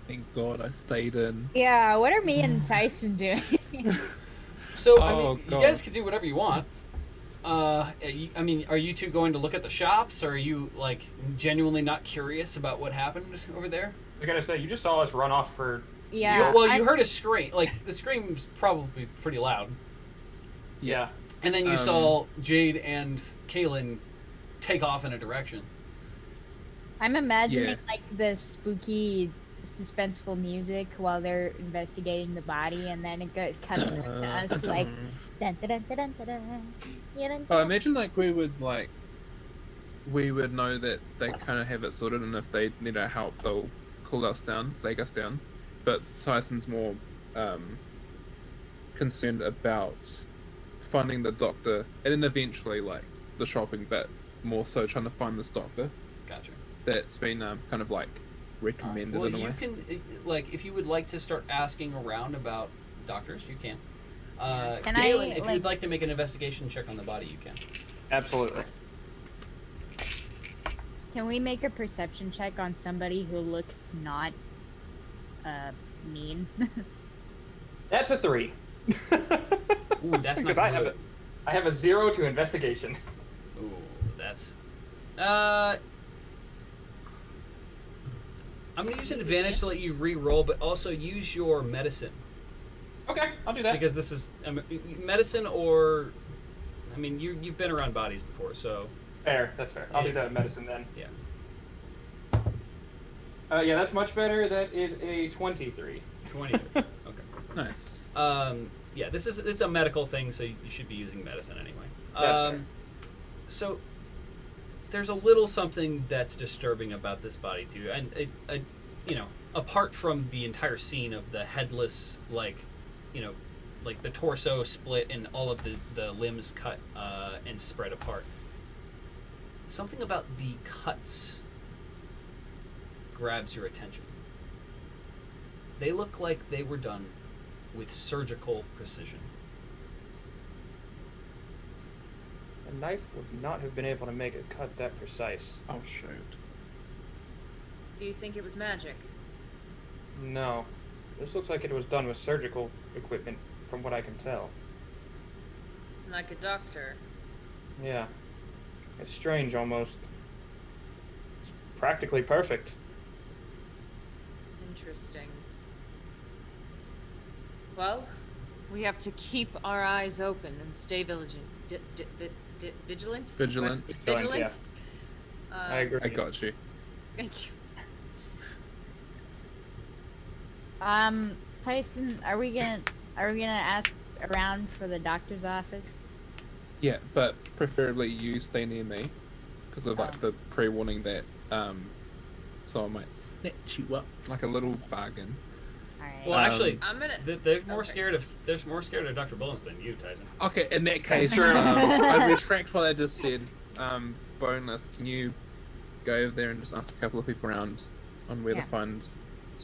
Thank God I stayed in. Yeah, what are me and Tyson doing? So, Oh, you God. guys can do whatever you want. Are you two going to look at the shops, or are you, like, genuinely not curious about what happened over there? I gotta say, you just saw us run off for... Yeah. You heard a scream. Like, the scream's probably pretty loud. Yeah. And then you saw Jade and Kaylin take off in a direction. I'm imagining Yeah. like the spooky, suspenseful music while they're investigating the body, and then it cuts back to us like. Dun, dun, dun, dun, dun, dun, dun. Yeah, dun, Oh, dun. imagine like we would know that they kind of have it sorted, and if they need our help, they'll call us down, flag us down. But Tyson's more concerned about finding the doctor, and then eventually like the shopping, but more so trying to find this doctor Gotcha. that's been kind of like recommended Well, in a you way. can, like, if you would like to start asking around about doctors, you can. Can Kaylin, I, if you'd like to make an investigation check on the body, you can. Absolutely. Can we make a perception check on somebody who looks not mean? That's a 3. Ooh, that's not Because I good. have a 0 to investigation. Ooh, that's... I'm going to use an advantage to let you re-roll, but also use your medicine. Okay, I'll do that. Because this is... medicine or... I mean, you've been around bodies before, so... Fair, that's fair. I'll do that in medicine then. Yeah. Yeah, that's much better. That is a 23. 23. Okay. Nice. Yeah, it's a medical thing, so you should be using medicine anyway. That's fair. So there's a little something that's disturbing about this body too, and apart from the entire scene of the headless, like the torso split and all of the limbs cut and spread apart, something about the cuts grabs your attention. They look like they were done with surgical precision. A knife would not have been able to make a cut that precise. Oh shoot. Do you think it was magic? No. This looks like it was done with surgical equipment, from what I can tell. Like a doctor. Yeah. It's strange, almost. It's practically perfect. Interesting. Well, we have to keep our eyes open and stay vigilant. Vigilant? Vigilant. Vigilant? I agree. I got you. Thank you. Tyson, are we gonna ask around for the doctor's office? Yeah, but preferably you stay near me, because of like the pre-warning that someone might snatch you up like a little bargain. Alright. Well, actually, I'm gonna. they're more scared of Dr. Bullens than you, Tyson. Okay, in that case, True. I retract what I just said. Boneless, can you go over there and just ask a couple of people around on where Yeah. to find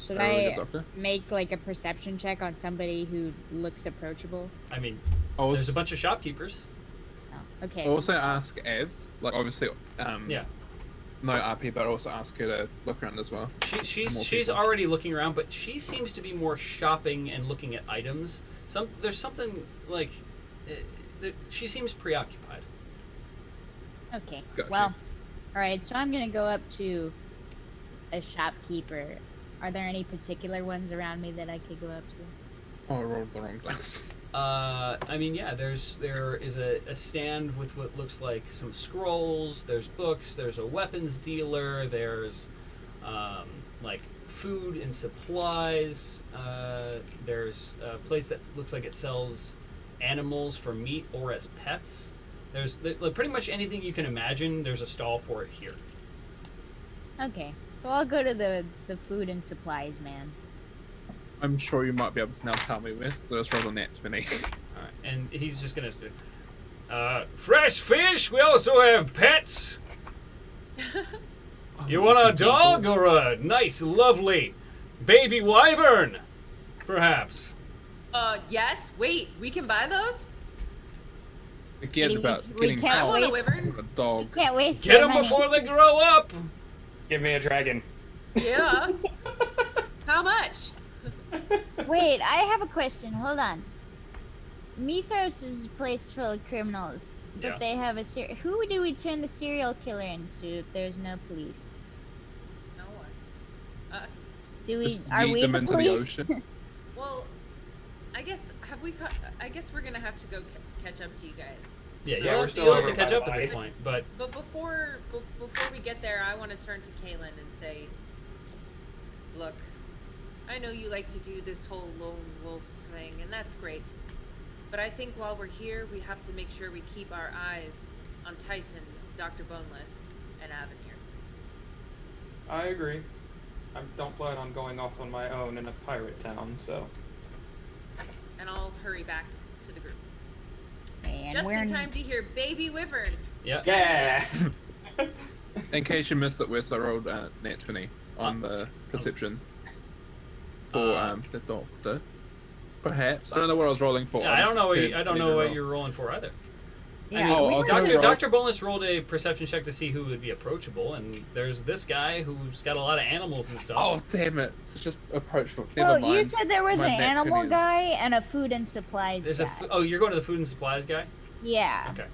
Should a really I good doctor? make like a perception check on somebody who looks approachable? I mean, Also, there's a bunch of shopkeepers. Oh, okay. also ask Ev, like obviously, Yeah. no RP, but also ask her to look around as well. She's More she's people. already looking around, but she seems to be more shopping and looking at items. There's something like she seems preoccupied. Okay. Gotcha. Well, all right. So I'm gonna go up to a shopkeeper. Are there any particular ones around me that I could go up to? Oh, I rolled the wrong dice. I mean, yeah. There is a stand with what looks like some scrolls. There's books. There's a weapons dealer. There's like food and supplies. There's a place that looks like it sells animals for meat or as pets. There's pretty much anything you can imagine. There's a stall for it here. Okay. So I'll go to the food and supplies man. I'm sure you might be able to now tell me this because I just rolled a nat 20. All right, and he's just gonna say, fresh fish. We also have pets. You want a dog or a nice, lovely baby wyvern, perhaps? Yes. Wait, we can buy those? Forget about we getting can't I want a waste- wyvern. a dog. Can't waste Get your them money. before they grow up. Give me a dragon. Yeah. How much? Wait, I have a question. Hold on. Mythos is a place full of criminals, but Yeah. they have who do we turn the serial killer into if there's no police? No one. Us. Do we? Just Are yeet we them the into the police? ocean. Well, I guess I guess we're gonna have to go catch up to you guys. Yeah, Yeah, we're you'll still have to over catch by up at the this body. point, but But before we get there, I want to turn to Kaylin and say, look, I know you like to do this whole lone wolf thing, and that's great. But I think while we're here, we have to make sure we keep our eyes on Tyson, Dr. Boneless, and Avenir. I agree. I don't plan on going off on my own in a pirate town, so. And I'll hurry back to the group. And Just we're in time to hear Baby Wyvern. yeah. Yeah! In case you missed it, Wes, I rolled nat 20 on the perception for the doctor. Perhaps I don't know what I was rolling for. Yeah, I don't know. I don't know what you're. you're rolling for either. Yeah, I mean, Oh, also Dr. roll- Dr. Boneless rolled a perception check to see who would be approachable, and there's this guy who's got a lot of animals and stuff. Oh damn it! It's just approachable. Never well, mind. you said there was My an nat animal 20 is- guy and a food and supplies There's guy. oh, you're going to the food and supplies guy? Yeah. Okay.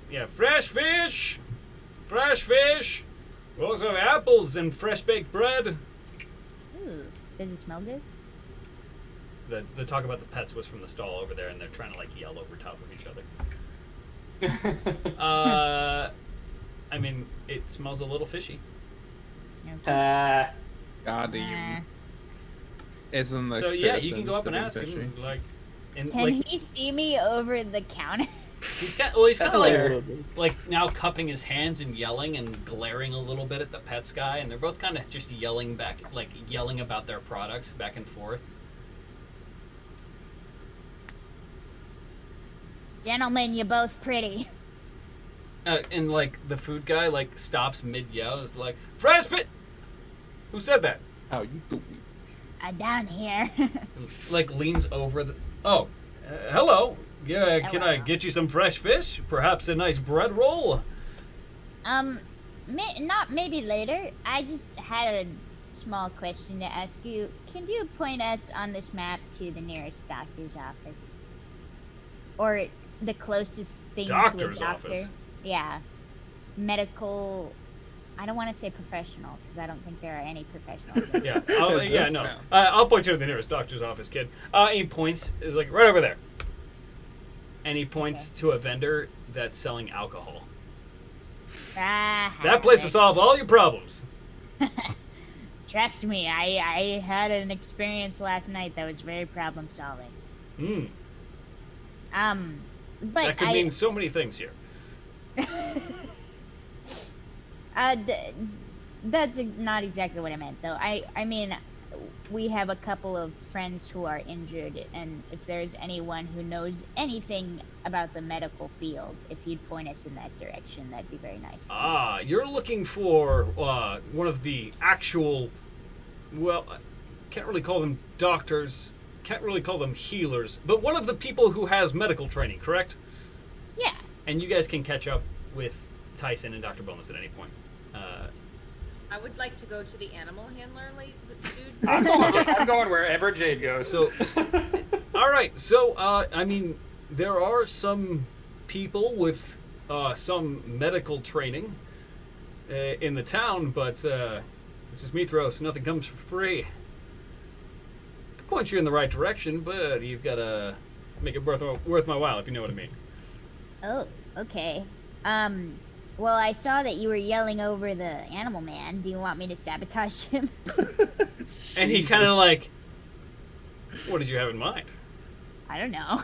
Yeah, fresh fish. Fresh fish. We also have apples and fresh baked bread. Ooh, does it smell good? The talk about the pets was from the stall over there, and they're trying to like yell over top of each other. I mean, it smells a little fishy. Okay. God, Nah. as in the. So yeah, you person can go up and being ask fishy. him, like, and Can like he see me over the counter? he's kind of That's like fair. now cupping his hands and yelling and glaring a little bit at the pets guy, and they're both kind of just yelling back, like yelling about their products back and forth. Gentlemen, you're both pretty. And like the food guy like stops mid yell and is like, "Fresh fit." Who said that? Oh, you do. Down here. Like leans over the. Oh, hello. Yeah, can I Hello. get you some fresh fish? Perhaps a nice bread roll. Not maybe later. I just had a small question to ask you. Can you point us on this map to the nearest doctor's office? Or the closest thing to a Doctor's doctor? office? Yeah. Medical. I don't want to say professional because I don't think there are any professionals. Yeah. So Yeah. this No. sound- I'll point you to the nearest doctor's office, kid. He points like right over there. And he points to a vendor that's selling alcohol. That place will solve all your problems. Trust me, I had an experience last night that was very problem solving. Hmm. But That could mean so many things here. That's not exactly what I meant, though. I mean, we have a couple of friends who are injured, and if there's anyone who knows anything about the medical field, if you'd point us in that direction, that'd be very nice. Ah, you're looking for one of the actual, well, can't really call them doctors, can't really call them healers, but one of the people who has medical training, correct? Yeah. And you guys can catch up with Tyson and Dr. Bonus at any point. I would like to go to the animal handler, dude. I'm going wherever Jade goes. So, all right. So, I mean, there are some people with some medical training in the town, but this is Mithros. Nothing comes for free. I can point you in the right direction, but you've got to make it worth my while, if you know what I mean. Oh, okay. Well, I saw that you were yelling over the animal man. Do you want me to sabotage him? And he kind of like, what did you have in mind? I don't know.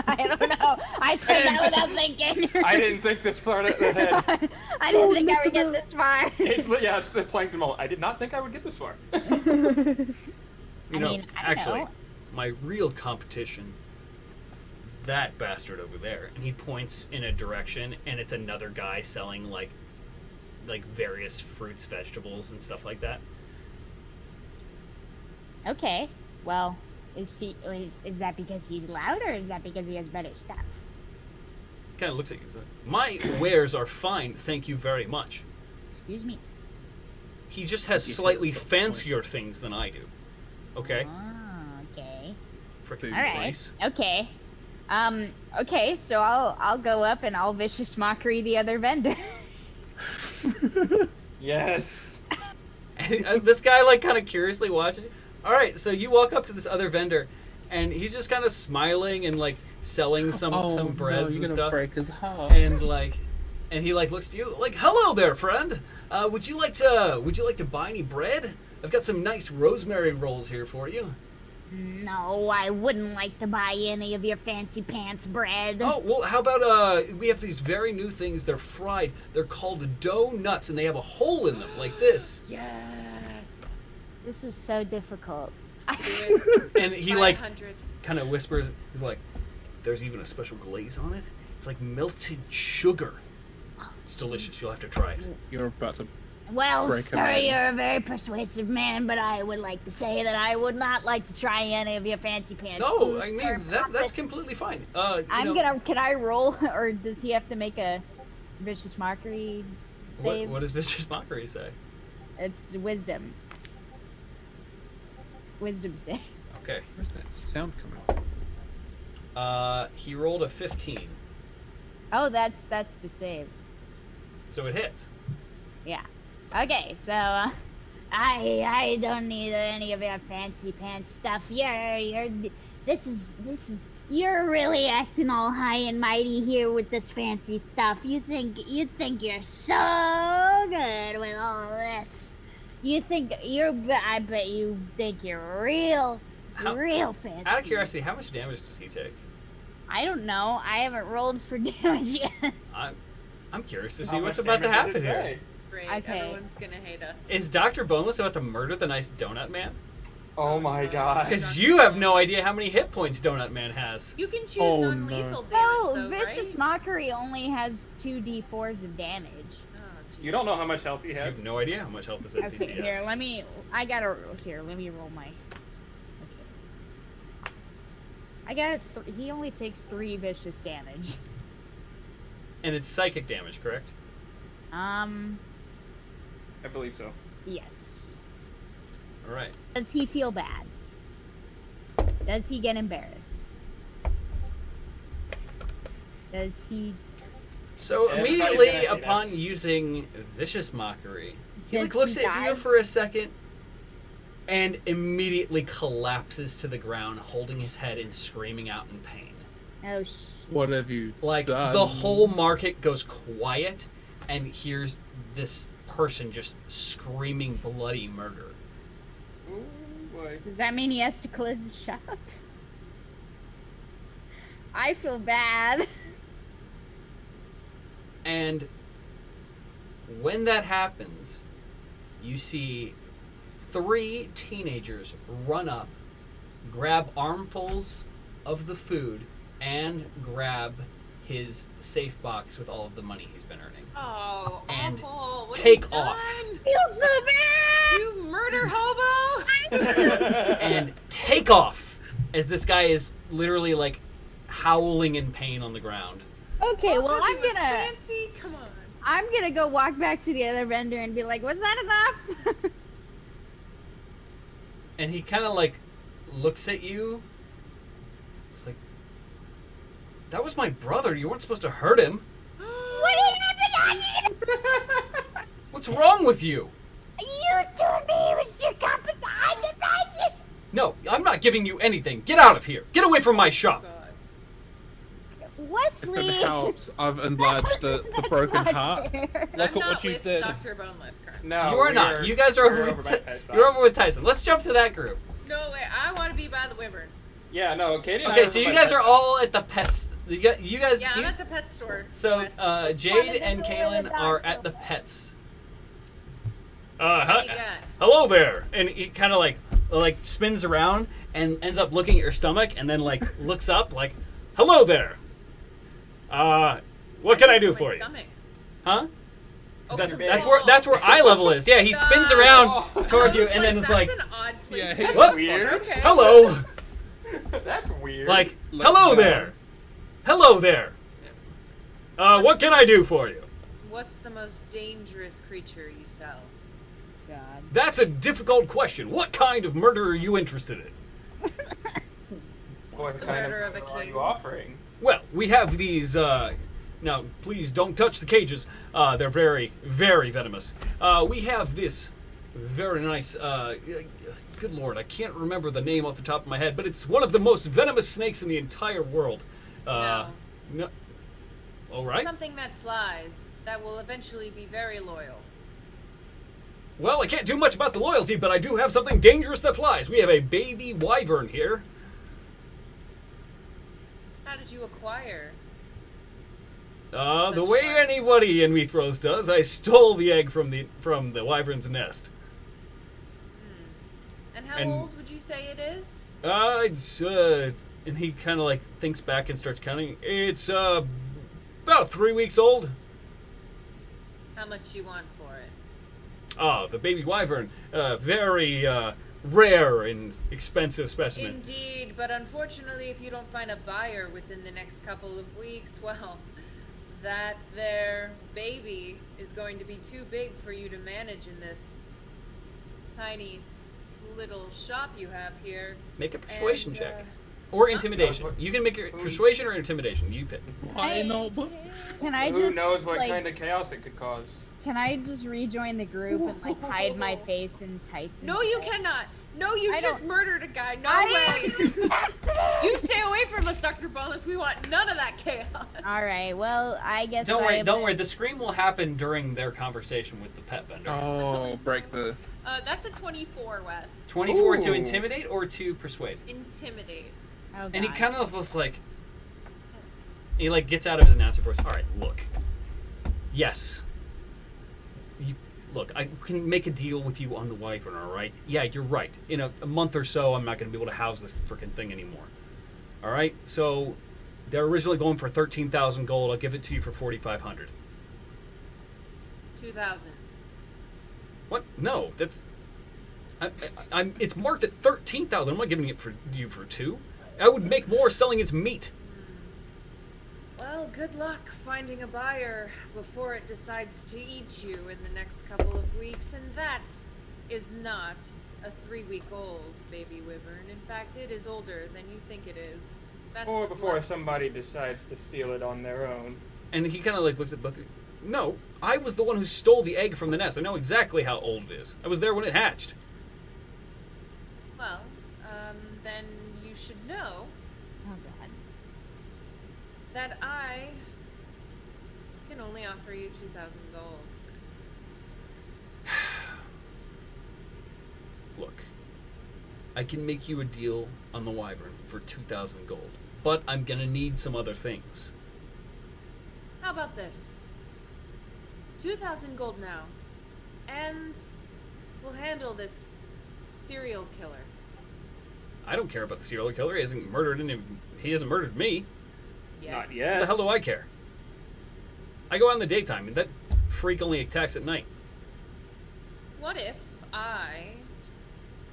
I don't know. I said that without thinking. I didn't think this far ahead. I didn't think I would get this far. It's the plankton mole. I did not think I would get this far. You know, I don't actually, know. my real competition is that bastard over there. And he points in a direction, and it's another guy selling like various fruits, vegetables, and stuff like that. Okay. Well, is that because he's loud, or is that because he has better stuff? Kind of looks at you. He's like, my wares are fine, thank you very much. Excuse me. He just has You slightly hit some fancier things than I do. Okay? Oh, okay. Freaking All right. price. Okay. Okay. So I'll go up and I'll vicious mockery the other vendor. Yes. And this guy like kind of curiously watches you. All right, so you walk up to this other vendor, and he's just kind of smiling and like selling some breads you're and gonna stuff. break his heart. And he like looks to you like, "Hello there, friend. Would you like to buy any bread? I've got some nice rosemary rolls here for you." No, I wouldn't like to buy any of your fancy pants bread. Oh, well, how about we have these very new things. They're fried. They're called dough nuts, and they have a hole in them like this. Yes. This is so difficult. And he like 500. kind of whispers. He's like, "There's even a special glaze on it. It's like melted sugar. It's delicious. You'll have to try it." You're about to. Well, Break a sir, man. you're a very persuasive man, but I would like to say that I would not like to try any of your fancy pants. No, food I or mean that's breakfast. completely fine. Can I roll, or does he have to make a vicious mockery save? What does Vicious Mockery say? It's wisdom. Wisdom save. Okay. Where's that sound coming from? He rolled a 15, Oh, that's the save. so it hits. Yeah. Okay, so I don't need any of your fancy pants stuff. You're really acting all high and mighty here with this fancy stuff. You think you're so good with all this. I bet you think you're real fancy. Out of curiosity, how much damage does he take? I don't know. I haven't rolled for damage yet. I'm curious to How see what's much about to damage does happen it here. take? Great. Okay. Everyone's gonna hate us. Is Dr. Boneless about to murder the nice donut man? Oh my god. Because you have no idea how many hit points Donut Man has. You can choose Oh, non-lethal damage, Oh, though, Vicious right? Mockery only has 2d4s of damage. Oh, geez. You don't know how much health he You has. have no idea how much health this NPC Okay, has. here, let me roll my... Okay. He only takes 3 vicious damage. And it's psychic damage, correct? I believe so. Yes. All right. Does he feel bad? Does he get embarrassed? Does he... So Everybody's immediately gonna hate upon us. using Vicious Mockery, he Does looks he at die? you for a second and immediately collapses to the ground, holding his head and screaming out in pain. Oh, What have you Like, done? the whole market goes quiet, and here's this person just screaming bloody murder. Ooh, boy. Does that mean he has to close his shop? I feel bad. And when that happens, you see 3 teenagers run up, grab armfuls of the food, and grab his safe box with all of the money he's been earning. Oh, And awful. What take have you off. done? Feel so bad. You murder hobo! And take off as this guy is literally like howling in pain on the ground. Okay, well, 'Cause he I'm was gonna fancy? Come on. go walk back to the other vendor and be like, was that enough? And he kind of like looks at you. It's like, that was my brother. You weren't supposed to hurt him. What happened? What's wrong with you? You told me it was your company. No, I'm not giving you anything. Get out of here. Get away from my shop. God. If Wesley. it helps, I've enlarged the broken heart. Look I'm at not what you with did. Dr. Boneless currently. No, You are not. You guys are we're over over with. by Pest You're Stop. over with Tyson. Let's jump to that group. No way, I want to be by the wyvern. Yeah, no, Katie and I Okay, are so over you by guys Pest are Stop. all at the pets. You guys. Yeah, I'm you- at the pet store. so Wes. Jade and Kaylin are at the pets. What do you got? Hello there. And he kind of like spins around and ends up looking at your stomach and then like looks up like, hello there. What can I do My for you? stomach. Huh? Oh, That's, your that's ball. where eye level is. Yeah, he spins God. around toward you I was and then it's that's like, an odd place. Yeah, to he's put What? weird. Okay. hello. That's weird. Like, Let's hello go. there. Hello there. What can I do for you? What's the most dangerous creature you sell? God. That's a difficult question. What kind of murder are you interested in? what The kind murder of a are king. you offering? Well, we have these, now, please don't touch the cages. They're very, very venomous. We have this very nice, good lord, I can't remember the name off the top of my head, but it's one of the most venomous snakes in the entire world. No. No. All right. Something that flies, that will eventually be very loyal. Well, I can't do much about the loyalty, but I do have something dangerous that flies. We have a baby wyvern here. How did you acquire? The Such way fun. anybody in Mithros does, I stole the egg from the wyvern's nest. And how And- old would you say it is? It's and he kind of like thinks back and starts counting. It's about 3 weeks old. How much you want for it? The baby wyvern, very rare and expensive specimen. Indeed, but unfortunately, if you don't find a buyer within the next couple of weeks, well, that there baby is going to be too big for you to manage in this tiny little shop you have here. Make a persuasion And, check or intimidation. You can make it persuasion or intimidation. You pick. Why not? Can I Who just knows what like, kind of chaos it could cause? can I just rejoin the group and like hide my face in Tyson? No, you cannot. No, you I just don't- murdered a guy. No I way. accident. You stay away from us, Dr. Bonus. We want none of that chaos. All right. Well, I guess. Don't worry, I'm- don't worry. The scream will happen during their conversation with the pet vendor. Oh, break the. That's a 24, Wes. 24 to Ooh. intimidate or to persuade? Intimidate. Oh, And he God. kind of looks like he like gets out of his announcer voice. All right, look. Yes. look, I can make a deal with you on the wyvern, all right? Yeah, you're right. In a month or so, I'm not going to be able to house this freaking thing anymore. All right? So they're originally going for 13,000 gold. I'll give it to you for 4,500. 2,000. What? No, that's... it's marked at 13,000. I'm not giving it for you for 2. I would make more selling its meat. Well, good luck finding a buyer before it decides to eat you in the next couple of weeks, and that is not a 3-week-old baby wyvern. In fact, it is older than you think it is. Best Or of before luck. somebody decides to steal it on their own. And he kind of like looks at both of you. No, I was the one who stole the egg from the nest. I know exactly how old it is. I was there when it hatched. Well, then you should know Oh god. that I can only offer you 2,000 gold. Look, I can make you a deal on the wyvern for 2,000 gold, but I'm gonna need some other things. How about this? 2,000 gold now, and we'll handle this serial killer. I don't care about the serial killer. He hasn't murdered me. Yet. Not What yet. the hell do I care? I go out in the daytime, and that freak only attacks at night. What if I...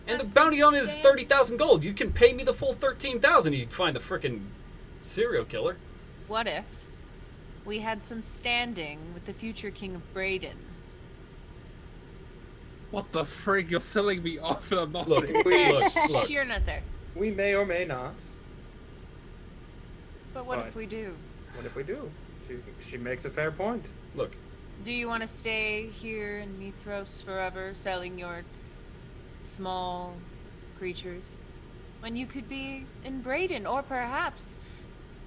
And the That's bounty on it is stand- 30,000 gold. You can pay me the full 13,000. You find the frickin' serial killer. What if we had some standing with the future king of Braden? What the frig? You're selling me off and I'm not. Look, look. You're not there. We may or may not. But what Fine. if we do? What if we do? She makes a fair point. Look, Do you want to stay here in Mithros forever, selling your small creatures? When you could be in Braden, or perhaps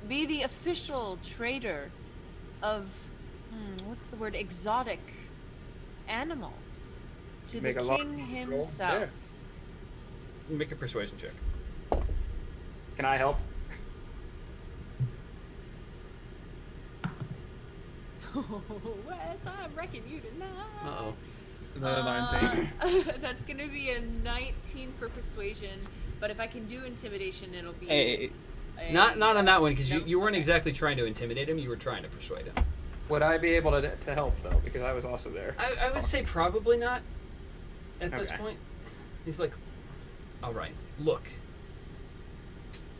be the official trader of, what's the word, exotic animals to the Make a lot of king people himself. make a persuasion check. Can I help? Wes, I'm wrecking you tonight. Uh-oh. Another 19. That's gonna be a 19 for persuasion, but if I can do intimidation, it'll be Hey, Not on that one, because Nope. you weren't Okay. exactly trying to intimidate him. You were trying to persuade him. Would I be able to help though? Because I was also there. I would say probably not at this Okay. point. He's like, all right, look.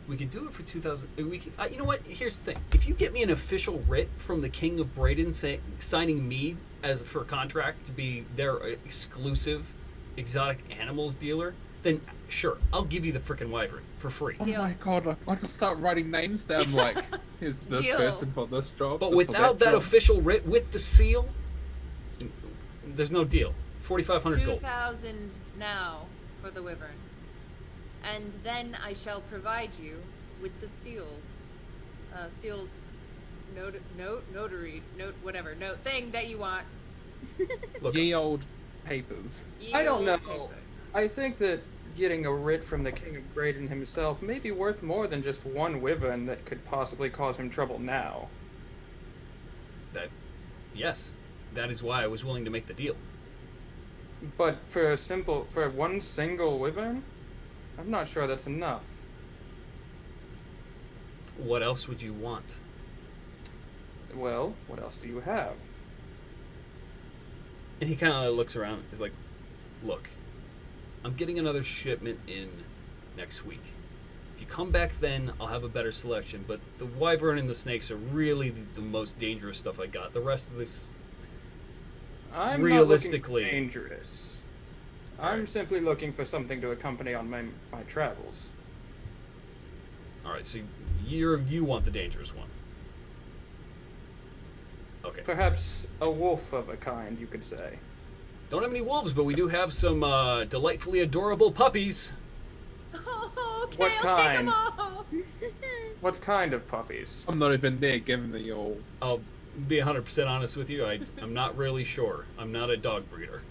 We could do it for 2,000. We could, you know what? Here's the thing. If you get me an official writ from the King of Braden signing me as for a contract to be their exclusive exotic animals dealer, then sure, I'll give you the frickin' wyvern for free. Oh Deal. my god, I want to start writing names down like, is this Deal. person for this job? But this for without that job? official writ with the seal, there's no deal. 4,500 gold. 2,000 now for the wyvern, and then I shall provide you with the sealed notary thing that you want. Look, Ye old papers. I don't Yield know. papers. I think that getting a writ from the King of Braden himself may be worth more than just one wyvern that could possibly cause him trouble now. yes, that is why I was willing to make the deal. But for one single wyvern, I'm not sure that's enough. What else would you want? Well, what else do you have? And he kind of looks around. He's like, look, I'm getting another shipment in next week. If you come back then, I'll have a better selection. But the wyvern and the snakes are really the most dangerous stuff I got. The rest of this, I'm Realistically- not looking dangerous. I'm simply looking for something to accompany on my travels. all right, so you want the dangerous one. Okay. Perhaps a wolf of a kind, you could say. Don't have any wolves, but we do have some delightfully adorable puppies. Okay, What I'll take them kind? all. What kind of puppies? I'm not even there given that you're... I'll be 100% honest with you. I'm not really sure. I'm not a dog breeder.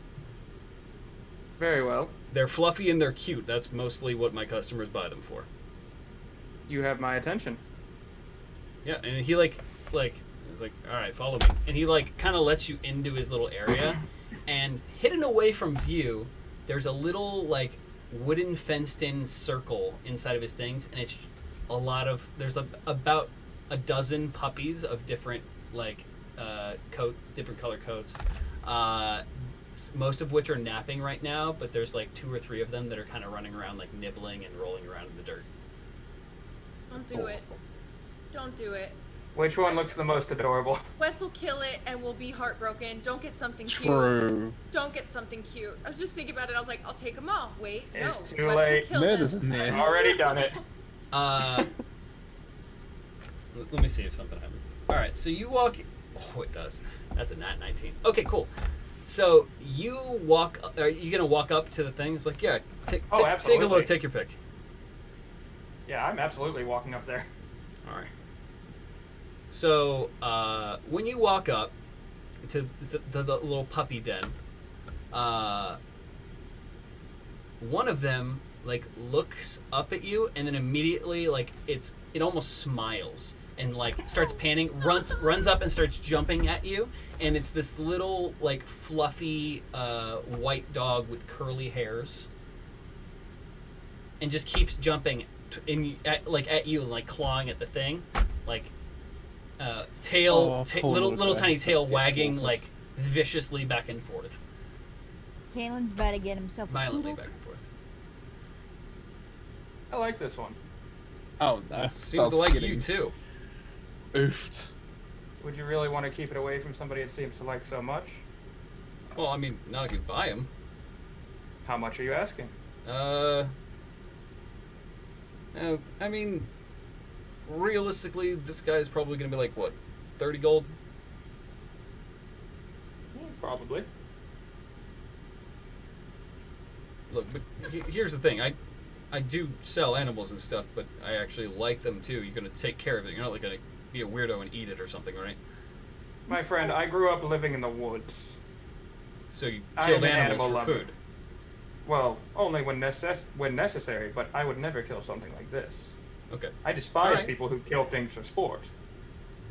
Very well. They're fluffy and they're cute. That's mostly what my customers buy them for. You have my attention. Yeah, and he he's like, all right, follow me. And he kind of lets you into his little area, and hidden away from view, there's a little like wooden fenced-in circle inside of his things, and it's there's about a dozen puppies of different like different color coats. Most of which are napping right now, but there's like 2 or 3 of them that are kind of running around like nibbling and rolling around in the dirt. Don't do it. Don't do it. Which one looks the most adorable? Wes will kill it and we'll be heartbroken. Don't get something cute. True. Don't get something cute. I was just thinking about it. I was like, I'll take them all. Wait, It's no. too Wes late. will kill Murder's them. in there. I've already done it. Let me see if something happens. All right, so you walk. Oh, it does. That's a nat 19. Okay, cool. So you walk. Are you gonna walk up to the things? Like, yeah, take a absolutely. look. Take your pick. Yeah, I'm absolutely walking up there. All right. So when you walk up to the little puppy den, one of them like looks up at you and then immediately like it almost smiles and like starts panning, runs up and starts jumping at you, and it's this little like fluffy white dog with curly hairs, and just keeps jumping at you and like clawing at the thing, like little tiny tail wagging like viciously back and forth. Kalen's about to get himself Violently back and forth. I like this one. Oh, that Seems to like you too. Oofed. Would you really want to keep it away from somebody it seems to like so much? Well, I mean, not if you buy him. How much are you asking? I mean, realistically, this guy's probably gonna be like, what, 30 gold? Probably. Look, but here's the thing. I do sell animals and stuff, but I actually like them too. You're gonna take care of it. You're not like gonna be a weirdo and eat it or something, right? My friend, I grew up living in the woods. So you I'm killed an animals animal for lover. food. Well, only when necessary, but I would never kill something like this. Okay. I despise Alright. people who kill things for sport.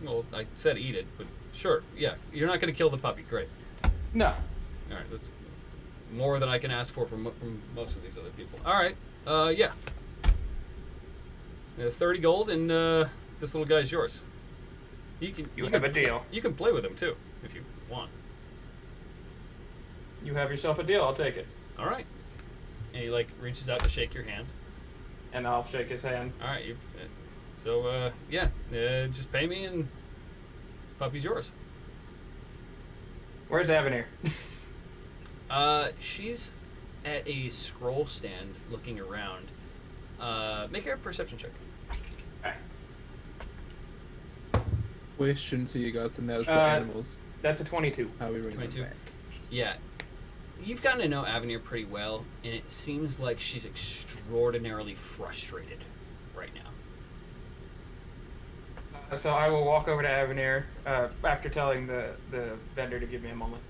Well, I said eat it, but sure. Yeah, you're not gonna kill the puppy. Great. No. All right, that's more than I can ask for from most of these other people. All right, yeah. 30 gold, and this little guy's yours. You have a deal. You can play with him too, if you want. You have yourself a deal, I'll take it. All right. And he like reaches out to shake your hand. And I'll shake his hand. All right, just pay me and puppy's yours. Where's Avenir? She's at a scroll stand looking around. Make her a perception check. Alright. Question to you guys, and that is for animals. That's a 22. How are we bringing 22? them back? Yeah. You've gotten to know Avenir pretty well, and it seems like she's extraordinarily frustrated right now. So I will walk over to Avenir after telling the vendor to give me a moment.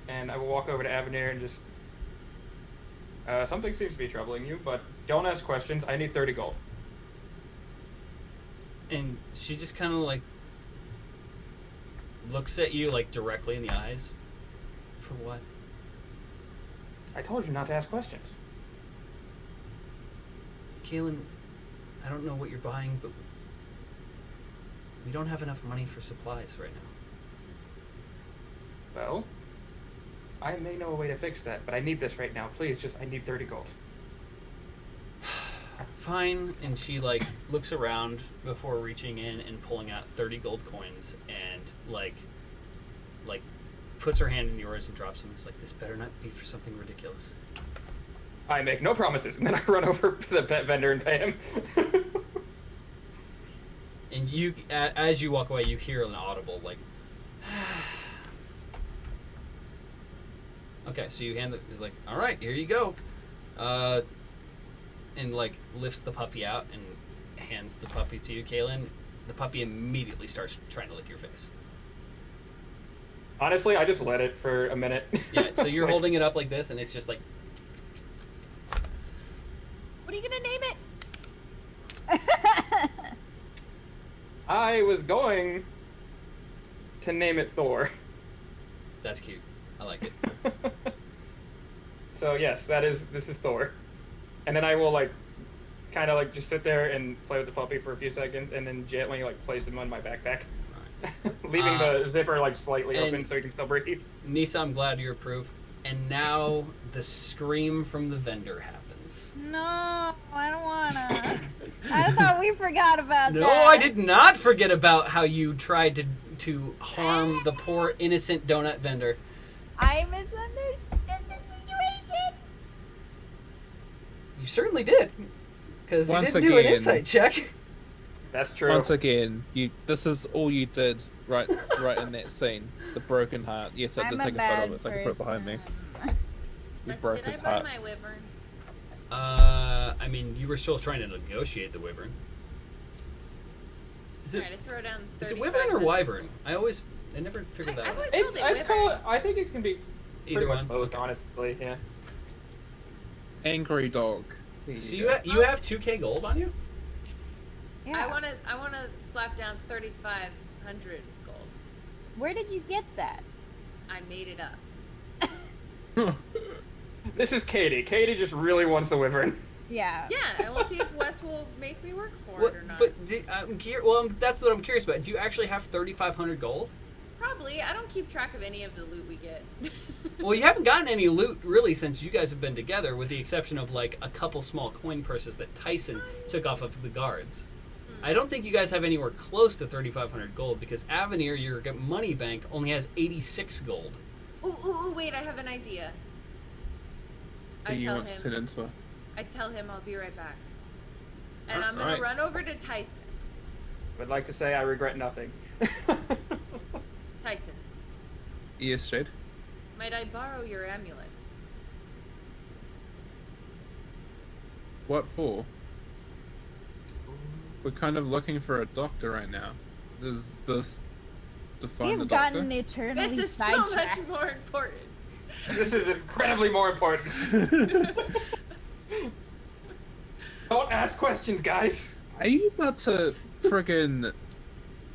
And I will walk over to Avenir and just... something seems to be troubling you, but don't ask questions. I need 30 gold. And she just kind of like looks at you like directly in the eyes. For what? I told you not to ask questions. Kaelin, I don't know what you're buying, but we don't have enough money for supplies right now. Well, I may know a way to fix that, but I need this right now. Please, I need 30 gold. Fine. And she like looks around before reaching in and pulling out 30 gold coins and like puts her hand in yours and drops them. It's like, this better not be for something ridiculous. I make no promises, and then I run over to the pet vendor and pay him. And you, as you walk away, you hear an audible like. Okay, so you hand it. It's like, all right, here you go, and like lifts the puppy out and hands the puppy to you, Kaelin. The puppy immediately starts trying to lick your face. Honestly, I just let it for a minute. Yeah, so you're holding it up like this, and it's just like. What are you gonna name it? I was going to name it Thor. That's cute. I like it. So yes, this is Thor, and then I will like, kind of like just sit there and play with the puppy for a few seconds, and then gently like place him on my backpack, leaving the zipper like slightly open so he can still breathe. Nisa, I'm glad you approve. And now the scream from the vendor happens. No, I don't wanna. I thought we forgot about that. No, I did not forget about how you tried to harm the poor innocent donut vendor. I misunderstood the situation. You certainly did, because you Once didn't do an again. insight check. That's true. Once again, this is all you did right in that scene. The broken heart. Yes, I did take a photo of it, so I can put it behind me. You broke Did his I buy heart. my wyvern? I mean, you were still trying to negotiate the wyvern. Is it, Alright, I throw down. is it wyvern or wyvern? I never figured that I've out. always called it wyvern. I think it can be Either pretty one. much both, honestly. Yeah. Angry dog. There So go. you have 2K gold on you? Yeah. I wanna slap down 3,500 gold. Where did you get that? I made it up. This is Katie. Katie just really wants the wyvern. Yeah. Yeah, and we'll see if Wes will make me work for What, it or not. but that's what I'm curious about. Do you actually have 3,500 gold? Probably. I don't keep track of any of the loot we get. Well, you haven't gotten any loot really since you guys have been together, with the exception of like a couple small coin purses that Tyson took off of the guards. I don't think you guys have anywhere close to 3,500 gold because Avenir, your money bank, only has 86 gold. Ooh, wait, I have an idea. Do you want to turn into a... I tell him I'll be right back. And I'm Alright. gonna run over to Tyson. Would like to say I regret nothing. Tyson, Yes, Jade? might I borrow your amulet? What for? We're kind of looking for a doctor right now. Is this to find the You've doctor? gotten eternally This is so sidetracked. much more important. This is incredibly more important. Don't ask questions, guys. Are you about to friggin...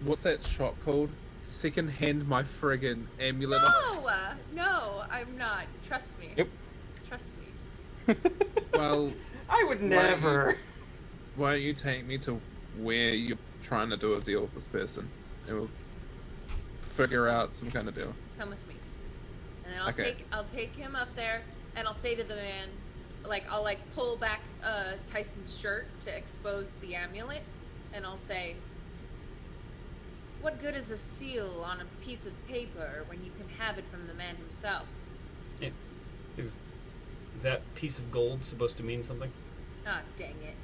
What's that shop called? Second hand my friggin' amulet off? No, I'm not. Trust me. Yep. Trust me. Well, I would never. why don't you take me to where you're trying to do a deal with this person? And we'll figure out some kind of deal. Come with me. And then Okay. I'll take him up there and I'll say to the man, I'll pull back Tyson's shirt to expose the amulet, and I'll say, what good is a seal on a piece of paper when you can have it from the man himself? Is that piece of gold supposed to mean something? Ah, dang it.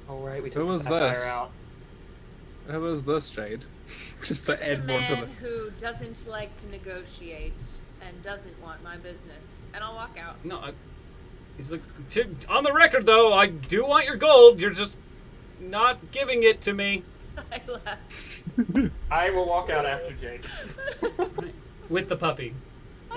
All right, we Who took the was sapphire this? out. Who is this, Jade? Just Just to a add more to man the... who doesn't like to negotiate and doesn't want my business. And I'll walk out. No, he's like, on the record though, I do want your gold. You're just not giving it to me. I laugh. I will walk out after Jade. With the puppy.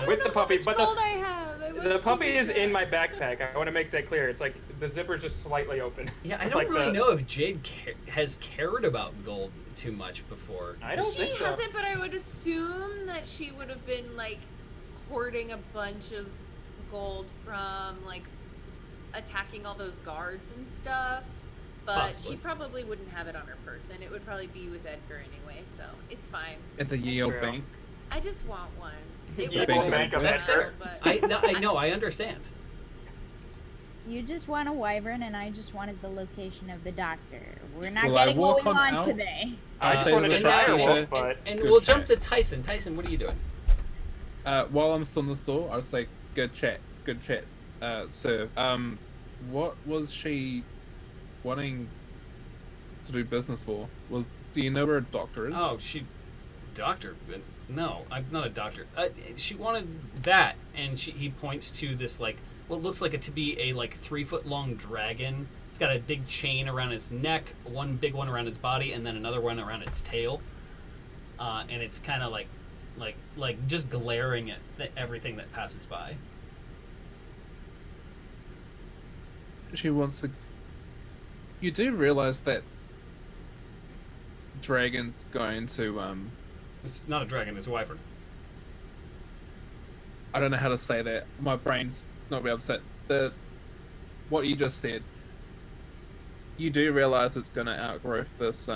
With the puppy, but Gold I have. I the wasn't puppy keeping is in track. my backpack. I want to make that clear. It's like the zipper's just slightly open. Yeah, I It's don't like really the- know if Jade has cared about gold too much before. I don't She think so. hasn't, but I would assume that she would have been hoarding a bunch of gold from attacking all those guards and stuff. But Possibly. she probably wouldn't have it on her person. It would probably be with Edgar anyway, so it's fine. At the Yale True. Bank. I just want one. It Yeah, was Bank a Bank of That's Edgar. but I know, I understand. You just want a wyvern, and I just wanted the location of the doctor. We're not Will I getting walk what we on want out? today. I just say wanted the to shopkeeper- try a wolf, and but and Good we'll jump chat. to Tyson. Tyson, what are you doing? While I'm still in the store, I was like, good chat, sir. What was she wanting to do business for? Do you know where a doctor is? Oh, doctor? No, I'm not a doctor. She wanted that, and he points to this what looks like it to be a 3-foot long dragon. It's got a big chain around its neck, one big one around its body, and then another one around its tail. And it's kind of like just glaring at everything that passes by. She wants to... You do realize that dragon's going to, It's not a dragon, it's a wyvern. I don't know how to say that. My brain's not be upset. What you just said. You do realize it's going to outgrow this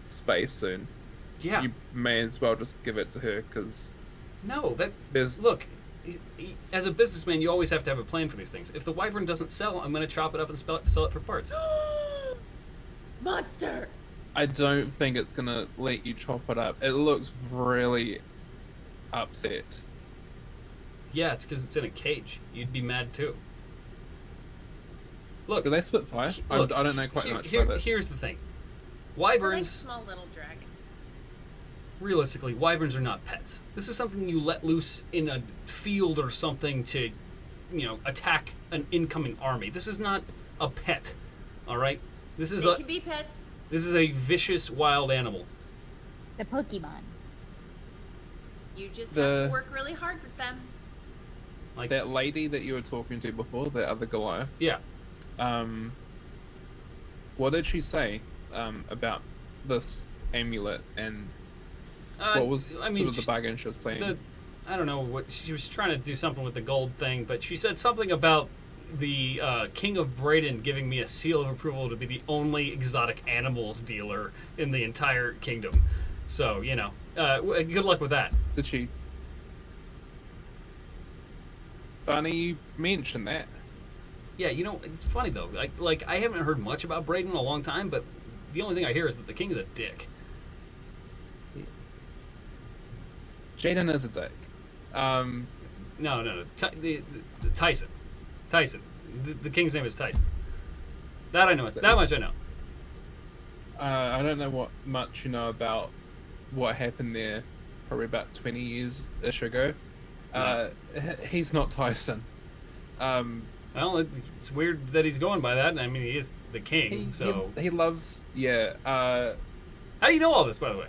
space soon. Yeah. You may as well just give it to her because No, there's look. As a businessman, you always have to have a plan for these things. If the wyvern doesn't sell, I'm going to chop it up and sell it for parts. Monster! I don't think it's going to let you chop it up. It looks really upset. Yeah, it's because it's in a cage. You'd be mad too. Look, Do they spit fire? look, I don't know quite much about it. Here's the thing. They're like Wyverns, small little dragons. realistically, wyverns are not pets. This is something you let loose in a field or something to, attack an incoming army. This is not a pet, all right? This is They can be pets. This is a vicious wild animal. The Pokemon. You just have The- to work really hard with them. Like That lady that you were talking to before, the other Goliath, yeah. what did she say about this amulet and what was sort of the bargain she was playing? I don't know what she was trying to do something with the gold thing, but she said something about the King of Braden giving me a seal of approval to be the only exotic animals dealer in the entire kingdom. So good luck with that. Did she? Funny you mentioned that. Yeah, it's funny though. Like I haven't heard much about Braden in a long time, but the only thing I hear is that the king is a dick. Jaden is a dick. No. Tyson. The king's name is Tyson. That I know. That much I know. I don't know what much you know about what happened there probably about 20 years-ish ago. He's not Tyson. Well, it's weird that he's going by that. I mean, he is the king, so... He loves... Yeah, How do you know all this, by the way?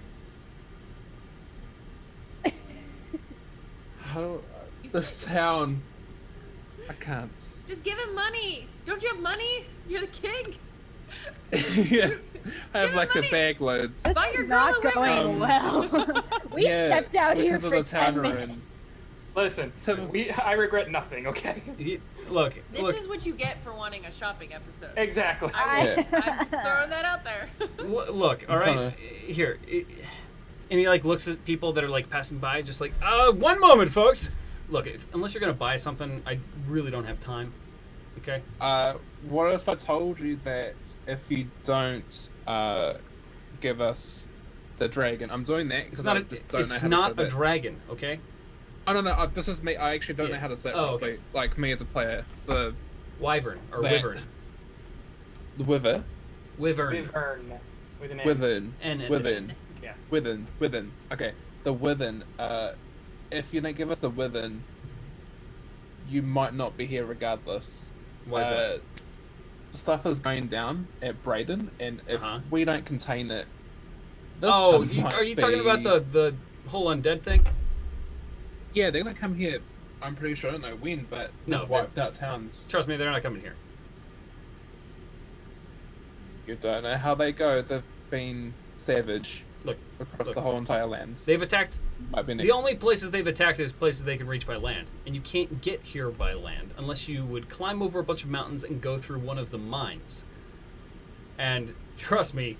this town... I can't... Just give him money. Don't you have money? You're the king. Yeah, I have him like the money. bag loads. This Buy is your girl not a going well. We Yeah, stepped out here because for of the town 10 we're in. minutes. Listen, I regret nothing. Okay. Look, This is what you get for wanting a shopping episode. Exactly. Yeah. I'm just throwing that out there. look. All I'm right, here. And he looks at people that are passing by, just one moment, folks. Look, unless you're gonna buy something, I really don't have time. Okay. What if I told you that if you don't give us the dragon, I'm doing that because I just don't know how to say not a that. dragon, okay? I don't know. This is me. I actually don't know how to say it properly. Okay. Like me as a player, the Wyvern or That- wyvern. wither, Wyvern. Wyvern. With an N. within, N. within, Yeah. within. Okay, the within. If you don't give us the within, you might not be here regardless. Why is that? Stuff is going down at Braden, and if Uh-huh. we don't contain it, this Oh, time might are you talking about be- the whole undead thing? Yeah, they're gonna come here. I'm pretty sure. I don't know when, but No, they've wiped out towns. Trust me, they're not coming here. You don't know how they go. They've been savage. Look, across look. the whole entire lands. They've attacked. Might be The next. only places they've attacked is places they can reach by land, and you can't get here by land unless you would climb over a bunch of mountains and go through one of the mines. And trust me,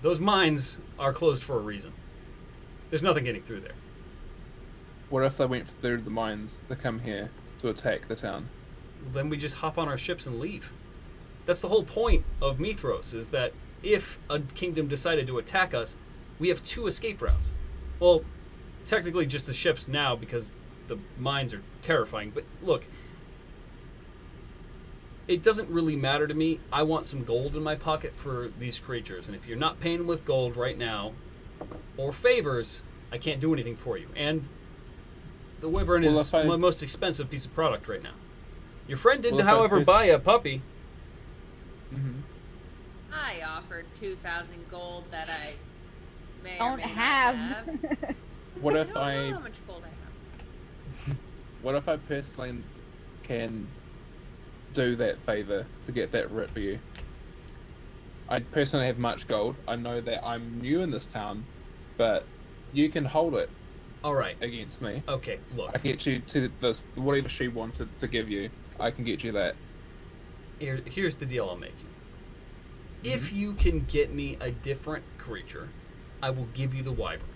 those mines are closed for a reason. There's nothing getting through there. What if they went through the mines to come here to attack the town? Then we just hop on our ships and leave. That's the whole point of Mithros, is that if a kingdom decided to attack us, we have two escape routes. Well, technically just the ships now because the mines are terrifying. But look, it doesn't really matter to me. I want some gold in my pocket for these creatures. And if you're not paying with gold right now, or favors, I can't do anything for you. And the Wyvern Well, is if I- my most expensive piece of product right now. Your friend did, Well, if I however, pers- buy a puppy. Mm-hmm. I offered 2,000 gold that I may or Don't may not have. What I if don't know I? how much gold I have. What if I personally can do that favor to get that writ for you? I personally have much gold. I know that I'm new in this town, but you can hold it All right. against me. Okay, look. I can get you to this whatever she wanted to give you. I can get you that. Here's the deal I'll make. If you can get me a different creature, I will give you the wyvern.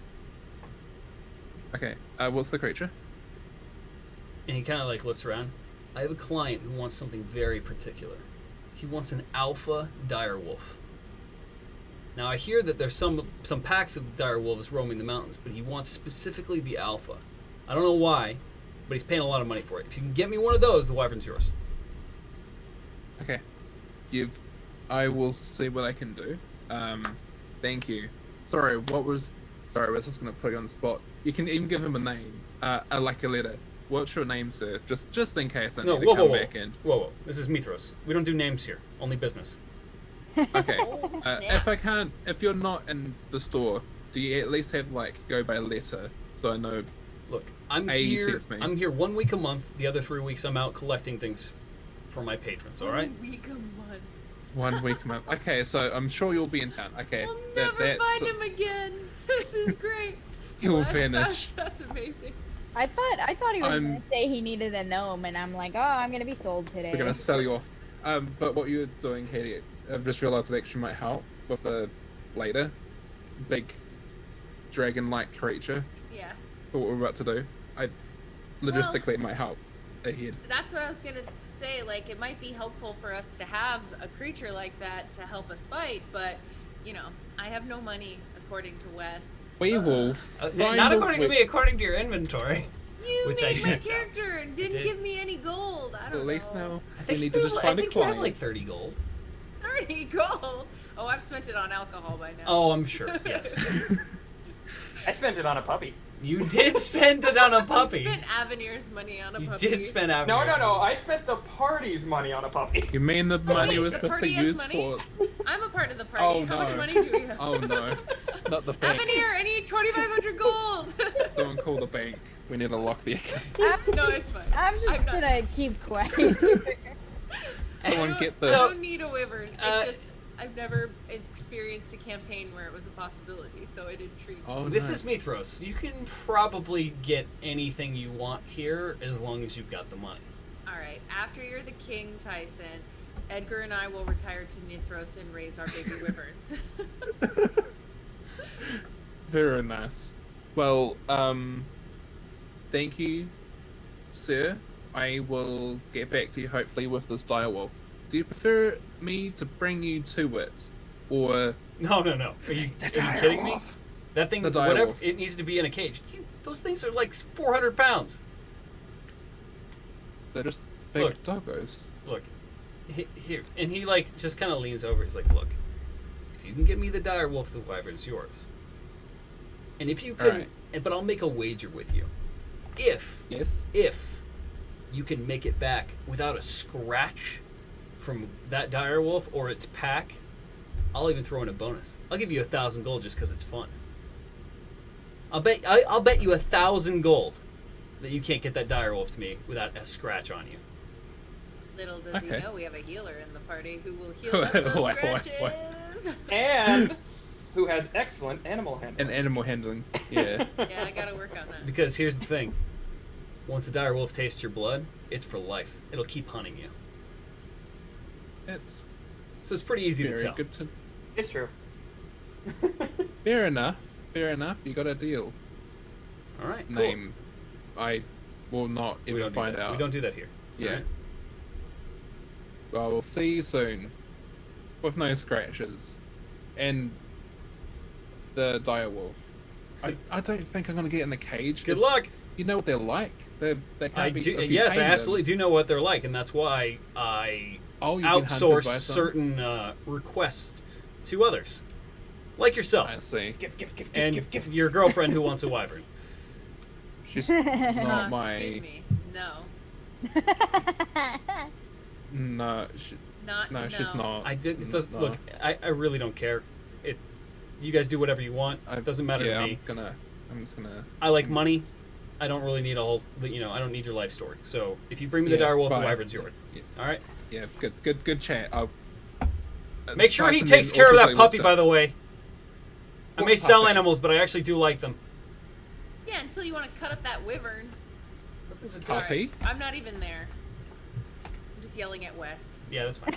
Okay. What's the creature? And he kind of like looks around. I have a client who wants something very particular. He wants an alpha direwolf. Now I hear that there's some packs of direwolves roaming the mountains, but he wants specifically the alpha. I don't know why, but he's paying a lot of money for it. If you can get me one of those, the wyvern's yours. Okay. I will see what I can do. Thank you. Sorry, I was just gonna put you on the spot. You can even give him a name, like a letter. What's your name, sir? Just in case I need to come back in. Whoa. This is Mithros. We don't do names here. Only business. Okay. Oh, snap. If you're not in the store, do you at least have go by letter so I know? Look, I'm A here. suits me. I'm here 1 week a month. The other 3 weeks, I'm out collecting things for my patrons. All right. 1 week a month. 1 week a month. Okay, so I'm sure you'll be in town. Okay. We'll never find him again. This is great. He'll Well, vanish. That's amazing. I thought he was gonna say he needed a gnome, and I'm like, oh, I'm gonna be sold today. We're gonna sell you off. But what you're doing, Katie, I've just realised it actually might help with the later big dragon-like creature. Yeah. For what we're about to do. Logistically, it might help ahead. That's what I was gonna say. Like, it might be helpful for us to have a creature like that to help us fight, but I have no money, according to Wes. We will find not according to me, according to your inventory. You Which made I my did. character and didn't did. give me any gold. I don't know. At least now I we think need to just I find a think you have client. like 30 gold. 30 gold. Oh, I've spent it on alcohol by now. Oh, I'm sure. Yes. I spent it on a puppy. You did spend it on a I puppy. spent Avenir's money on a You puppy. did spend out. No. I spent the party's money on a puppy. You mean the money wait, was the supposed to party has use money? for? I'm a part of the party. Oh, How much no. money do we have? Oh no, not the bank. Avenir, I need 2,500 gold. Someone call the bank. We need to lock the account. No, it's fine. I'm just not- gonna keep quiet. Someone get the. I don't need a wyvern. I've never experienced a campaign where it was a possibility, so it intrigued me. Oh, This nice. is Mithros. You can probably get anything you want here as long as you've got the money. All right. After you're the king, Tyson, Edgar and I will retire to Nithros and raise our baby wyverns. Very nice. Well, thank you, sir. I will get back to you hopefully with this direwolf. Do you prefer me to bring you to it, or No. Are you kidding me? That thing, The whatever, direwolf. it needs to be in a cage. Those things are like 400 pounds. they're just big Look. doggos? Look, here, and he like just kind of leans over. He's like, "Look, if you can get me the direwolf, the wyvern's yours. And if you can, Alright. but I'll make a wager with you. If Yes. you can make it back without a scratch from that direwolf or its pack, I'll even throw in a bonus. I'll give you 1,000 gold just because it's fun. I'll bet you 1,000 gold that you can't get that direwolf to me without a scratch on you. Little does he Okay. know we have a healer in the party who will heal up those What? scratches. And who has excellent animal handling. And animal handling. Yeah. Yeah, I gotta work on that. Because here's the thing. Once a direwolf tastes your blood, it's for life. It'll keep hunting you. It's So it's pretty easy to very tell. good to. It's true. Fair enough. Fair enough. You got a deal. All right, cool. Name. I will not We even don't do find that. out. We don't do that here. Yeah. Alright? Well, we'll see you soon. With no scratches. And the direwolf. I don't think I'm gonna get in the cage. Good luck. You know what they're like. They can't I be. do, if you yes, I tame them- absolutely do know what they're like, and that's why I Oh, you've been hunted outsource by some? certain requests to others, like yourself, I see. and your girlfriend who wants a wyvern. She's not Excuse my. me. No. No, Not. she's not. I did. It does No. look. I really don't care. It. You guys do whatever you want. It doesn't matter yeah, to me. I'm just gonna. I like money. I don't really need a whole. I don't need your life story. So if you bring me the Yeah, direwolf, the fine. wyvern's yours. Yeah, All right. yeah, good chat. I'll. Make sure he Tyson takes then care of that ultimately puppy, looks by at- the way. I What may sell puppy? animals, but I actually do like them. Yeah, until you want to cut up that wyvern. Puppy? Right, I'm not even there. I'm just yelling at Wes. Yeah, that's fine.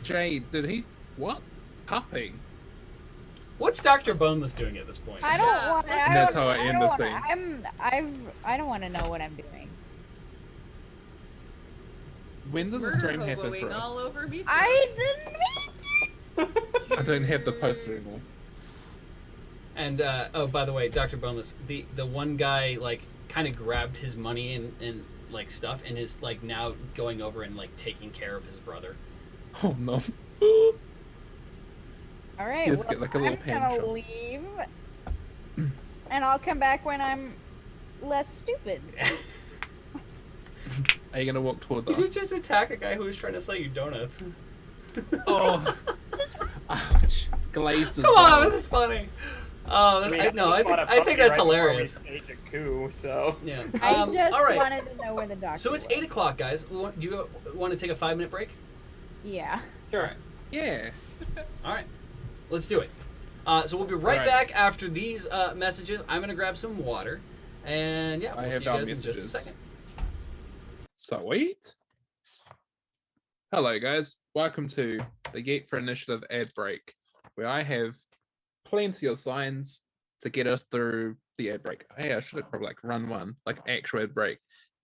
Jade, did he? What? Puppy? What's Dr. Boneless doing at this point? I don't want. And that's how I end the scene. I don't want to know what I'm doing. When does the stream happen for us? All over me. I didn't mean to. I don't have the poster anymore. And oh, by the way, Dr. Boneless, the one guy like kind of grabbed his money and like stuff and is like now going over and like taking care of his brother. Oh no. All right, Just get, like, a little I'm pen gonna shop. leave, and I'll come back when I'm less stupid. Are you gonna walk towards You us? just attack a guy who was trying to sell you donuts. Oh. Ouch. Glazed as Come well. on, that's funny. Oh, that's, I think that's hilarious. Agent Coup, so. Yeah. I just all right. wanted to know where the doctor. So it's was. 8 o'clock, guys. Do you want to take a 5-minute break? Yeah. Sure. Yeah. All right. Let's do it. So we'll be right back after these messages. I'm going to grab some water. And yeah, we'll see you guys in just a second. Sweet. Hello, guys. Welcome to the Yeet for Initiative ad break, where I have plenty of signs to get us through the ad break. Hey, I should have probably like run one, like actual ad break.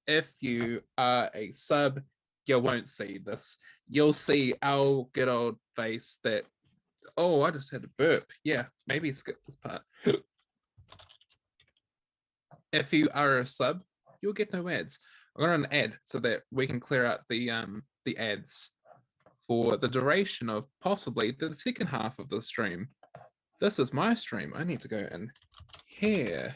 If you are a sub, you won't see this. You'll see our good old face that, oh, I just had a burp. Yeah, maybe skip this part. If you are a sub, you'll get no ads. I'm going to run an ad so that we can clear out the ads for the duration of possibly the second half of the stream. This is my stream. I need to go in here.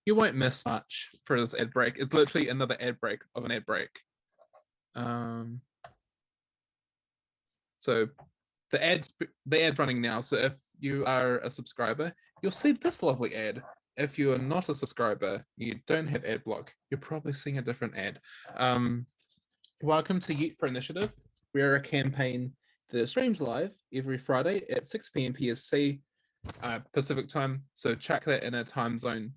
You won't miss much for this ad break. It's literally another ad break of an ad break. So the ad's running now. So if you are a subscriber, you'll see this lovely ad. If you are not a subscriber, you don't have ad block, you're probably seeing a different ad. Welcome to Yeet for Initiative. We are a campaign that streams live every Friday at 6 p.m. PST, Pacific time. So check that in a time zone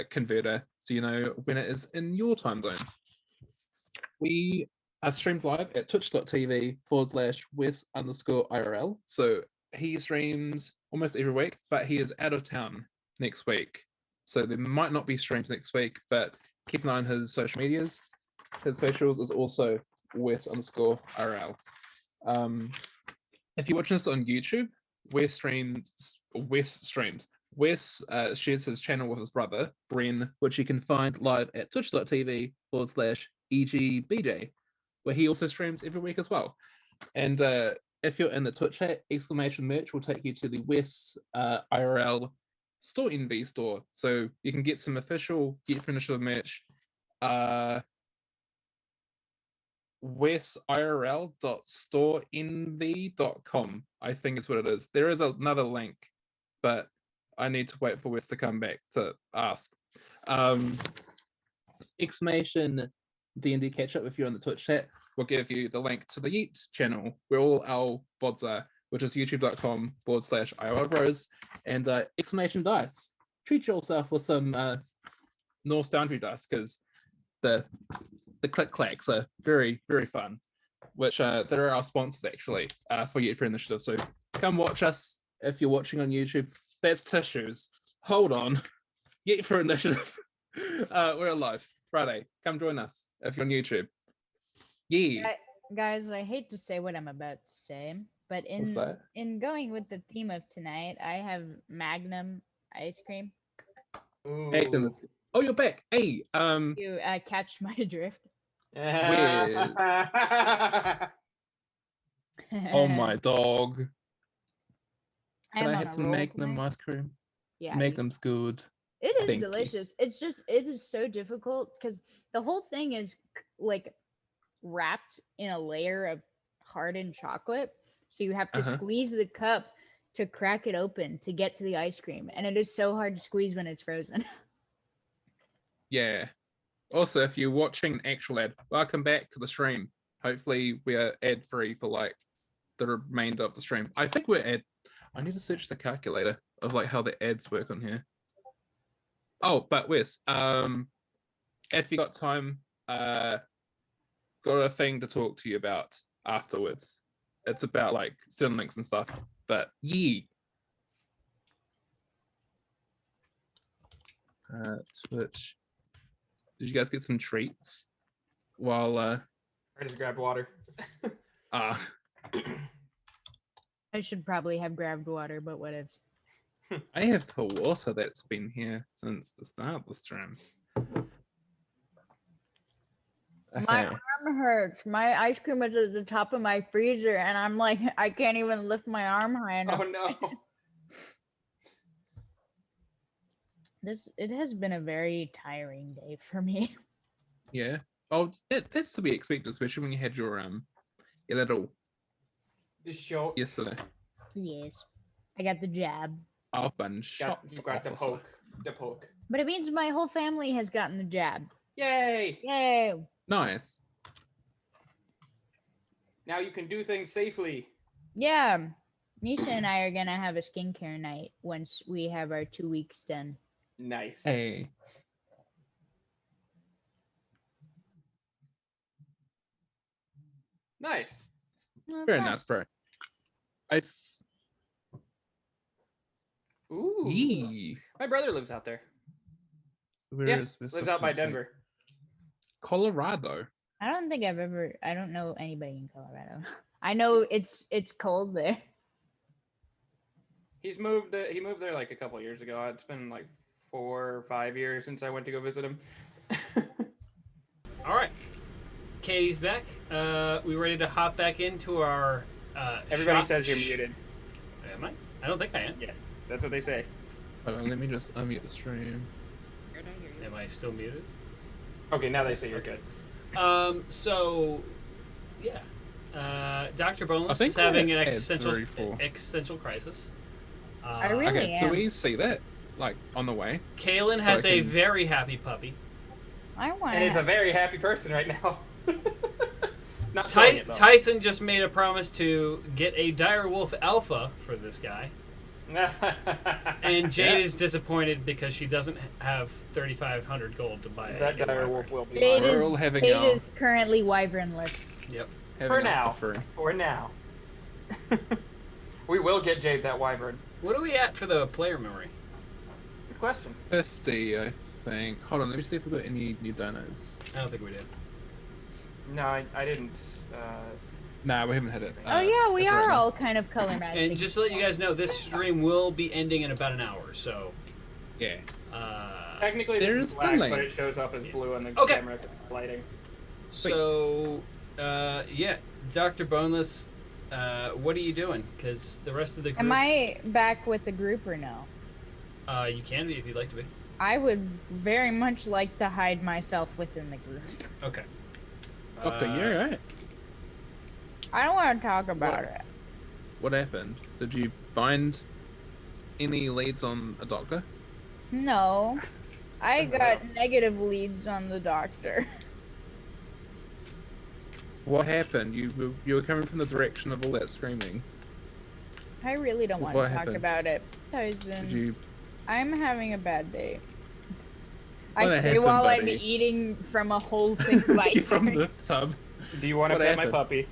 converter so you know when it is in your time zone. We are streamed live at twitch.tv/Wes_IRL. So he streams almost every week, but he is out of town next week. So there might not be streams next week, but keep an eye on his social medias. His socials is also Wes_IRL. If you're watching this on YouTube, Wes shares his channel with his brother, Bren, which you can find live at twitch.tv/EGBJ, where he also streams every week as well. And if you're in the Twitch chat, !merch will take you to the Wes IRL Store NV store. So you can get some official Yeet for Initiative merch. wesirl.storenv.com, I think is what it is. There is another link, but I need to wait for Wes to come back to ask. Exclamation D&D catch up if you're in the Twitch chat will give you the link to the Yeet channel where all our VODs are, which is youtube.com/IRLbros, and exclamation dice. Treat yourself with some Norse Foundry dice because the click clacks are very, very fun, which they're our sponsors actually for Yeet for Initiative. So come watch us if you're watching on YouTube. That's tissues. Hold on. Yeet for Initiative. We're alive. Friday. Come join us if you're on YouTube. Yeah. Guys, I hate to say what I'm about to say, but in going with the theme of tonight, I have Magnum ice cream. Magnum. Oh, you're back. Hey, You catch my drift. Oh my dog. Can I on have a some roll Magnum tonight. ice cream? Yeah. Magnum's good. It is Thank you. delicious. It's just, it is so difficult because the whole thing is like wrapped in a layer of hardened chocolate. So you have to squeeze the cup to crack it open to get to the ice cream. And it is so hard to squeeze when it's frozen. Yeah. Also, if you're watching an actual ad, welcome back to the stream. Hopefully we are ad-free for like the remainder of the stream. I think we're I need to search the calculator. of like how the ads work on here. Oh, but Wes, if you got time, got a thing to talk to you about afterwards. It's about like certain links and stuff. But Twitch. Did you guys get some treats while I just grabbed water. I should probably have grabbed water, but what if? I have the water that's been here since the start of the stream. Okay. My arm hurts. My ice cream is at the top of my freezer, and I'm like, I can't even lift my arm high enough. Oh no. It has been a very tiring day for me. Yeah. Oh, that's to be expected, especially when you had your little This show. yesterday. Yes, I got the jab. I've been shot. Got the poke. The poke. But it means my whole family has gotten the jab. Yay! Yay! Nice. Now you can do things safely. Yeah. Nisha and I are gonna have a skincare night once we have our 2 weeks done. Nice. Hey. Nice. Very nice, bro. Ooh. Yee. My brother lives out there. Where Yeah, is lives out by Denver. Colorado. I don't know anybody in Colorado. I know it's cold there. He moved there like a couple years ago. It's been like 4 or 5 years since I went to go visit him. All right, Katie's back. We ready to hop back into our Everybody shop? says you're muted. Am I? I don't think I am. Yeah, that's what they say. Hold on, let me just unmute the stream. Am I still muted? Okay, now they say you're good. So, yeah. Dr. Boneless is I having an had existential crisis. I really Okay, am. do we see that? Like, on the way? Kaylin So has I a can- very happy puppy. I want And is a to. very happy person right now. Not showing it, though. Tyson just made a promise to get a direwolf alpha for this guy. And Jade is disappointed because she doesn't have 3,500 gold to buy it. That direwolf will be Jade mine. is, We're all having Jade our- is currently wyvernless. Yep. For Having our now. suffering. For now. We will get Jade that wyvern. What are we at for the player memory? Good question. 50, I think. Hold on, let me see if we've got any new donos. I don't think we did. No, I didn't. Nah, we haven't hit it. Oh yeah, we that's right are now. all kind of color matching. And just to let you guys know, this stream will be ending in about an hour, so... Yeah. Technically, There this is is the black, link. but it shows up as blue on the Okay. camera lighting. So, yeah, Dr. Boneless, what are you doing? Because the rest of the group... Am I back with the group or no? You can be if you'd like to be. I would very much like to hide myself within the group. Okay. Okay, you're right. I don't want to talk about it. What happened? Did you find any leads on a doctor? No. I got negative leads on the doctor. What happened? You were coming from the direction of all that screaming. I really don't want What to talk happened? about it. Tyson, Did you? I'm having a bad day. I What say happened, while I'm buddy? eating from a whole thing of ice From cream. the tub. Do you want to What pet my happened? puppy?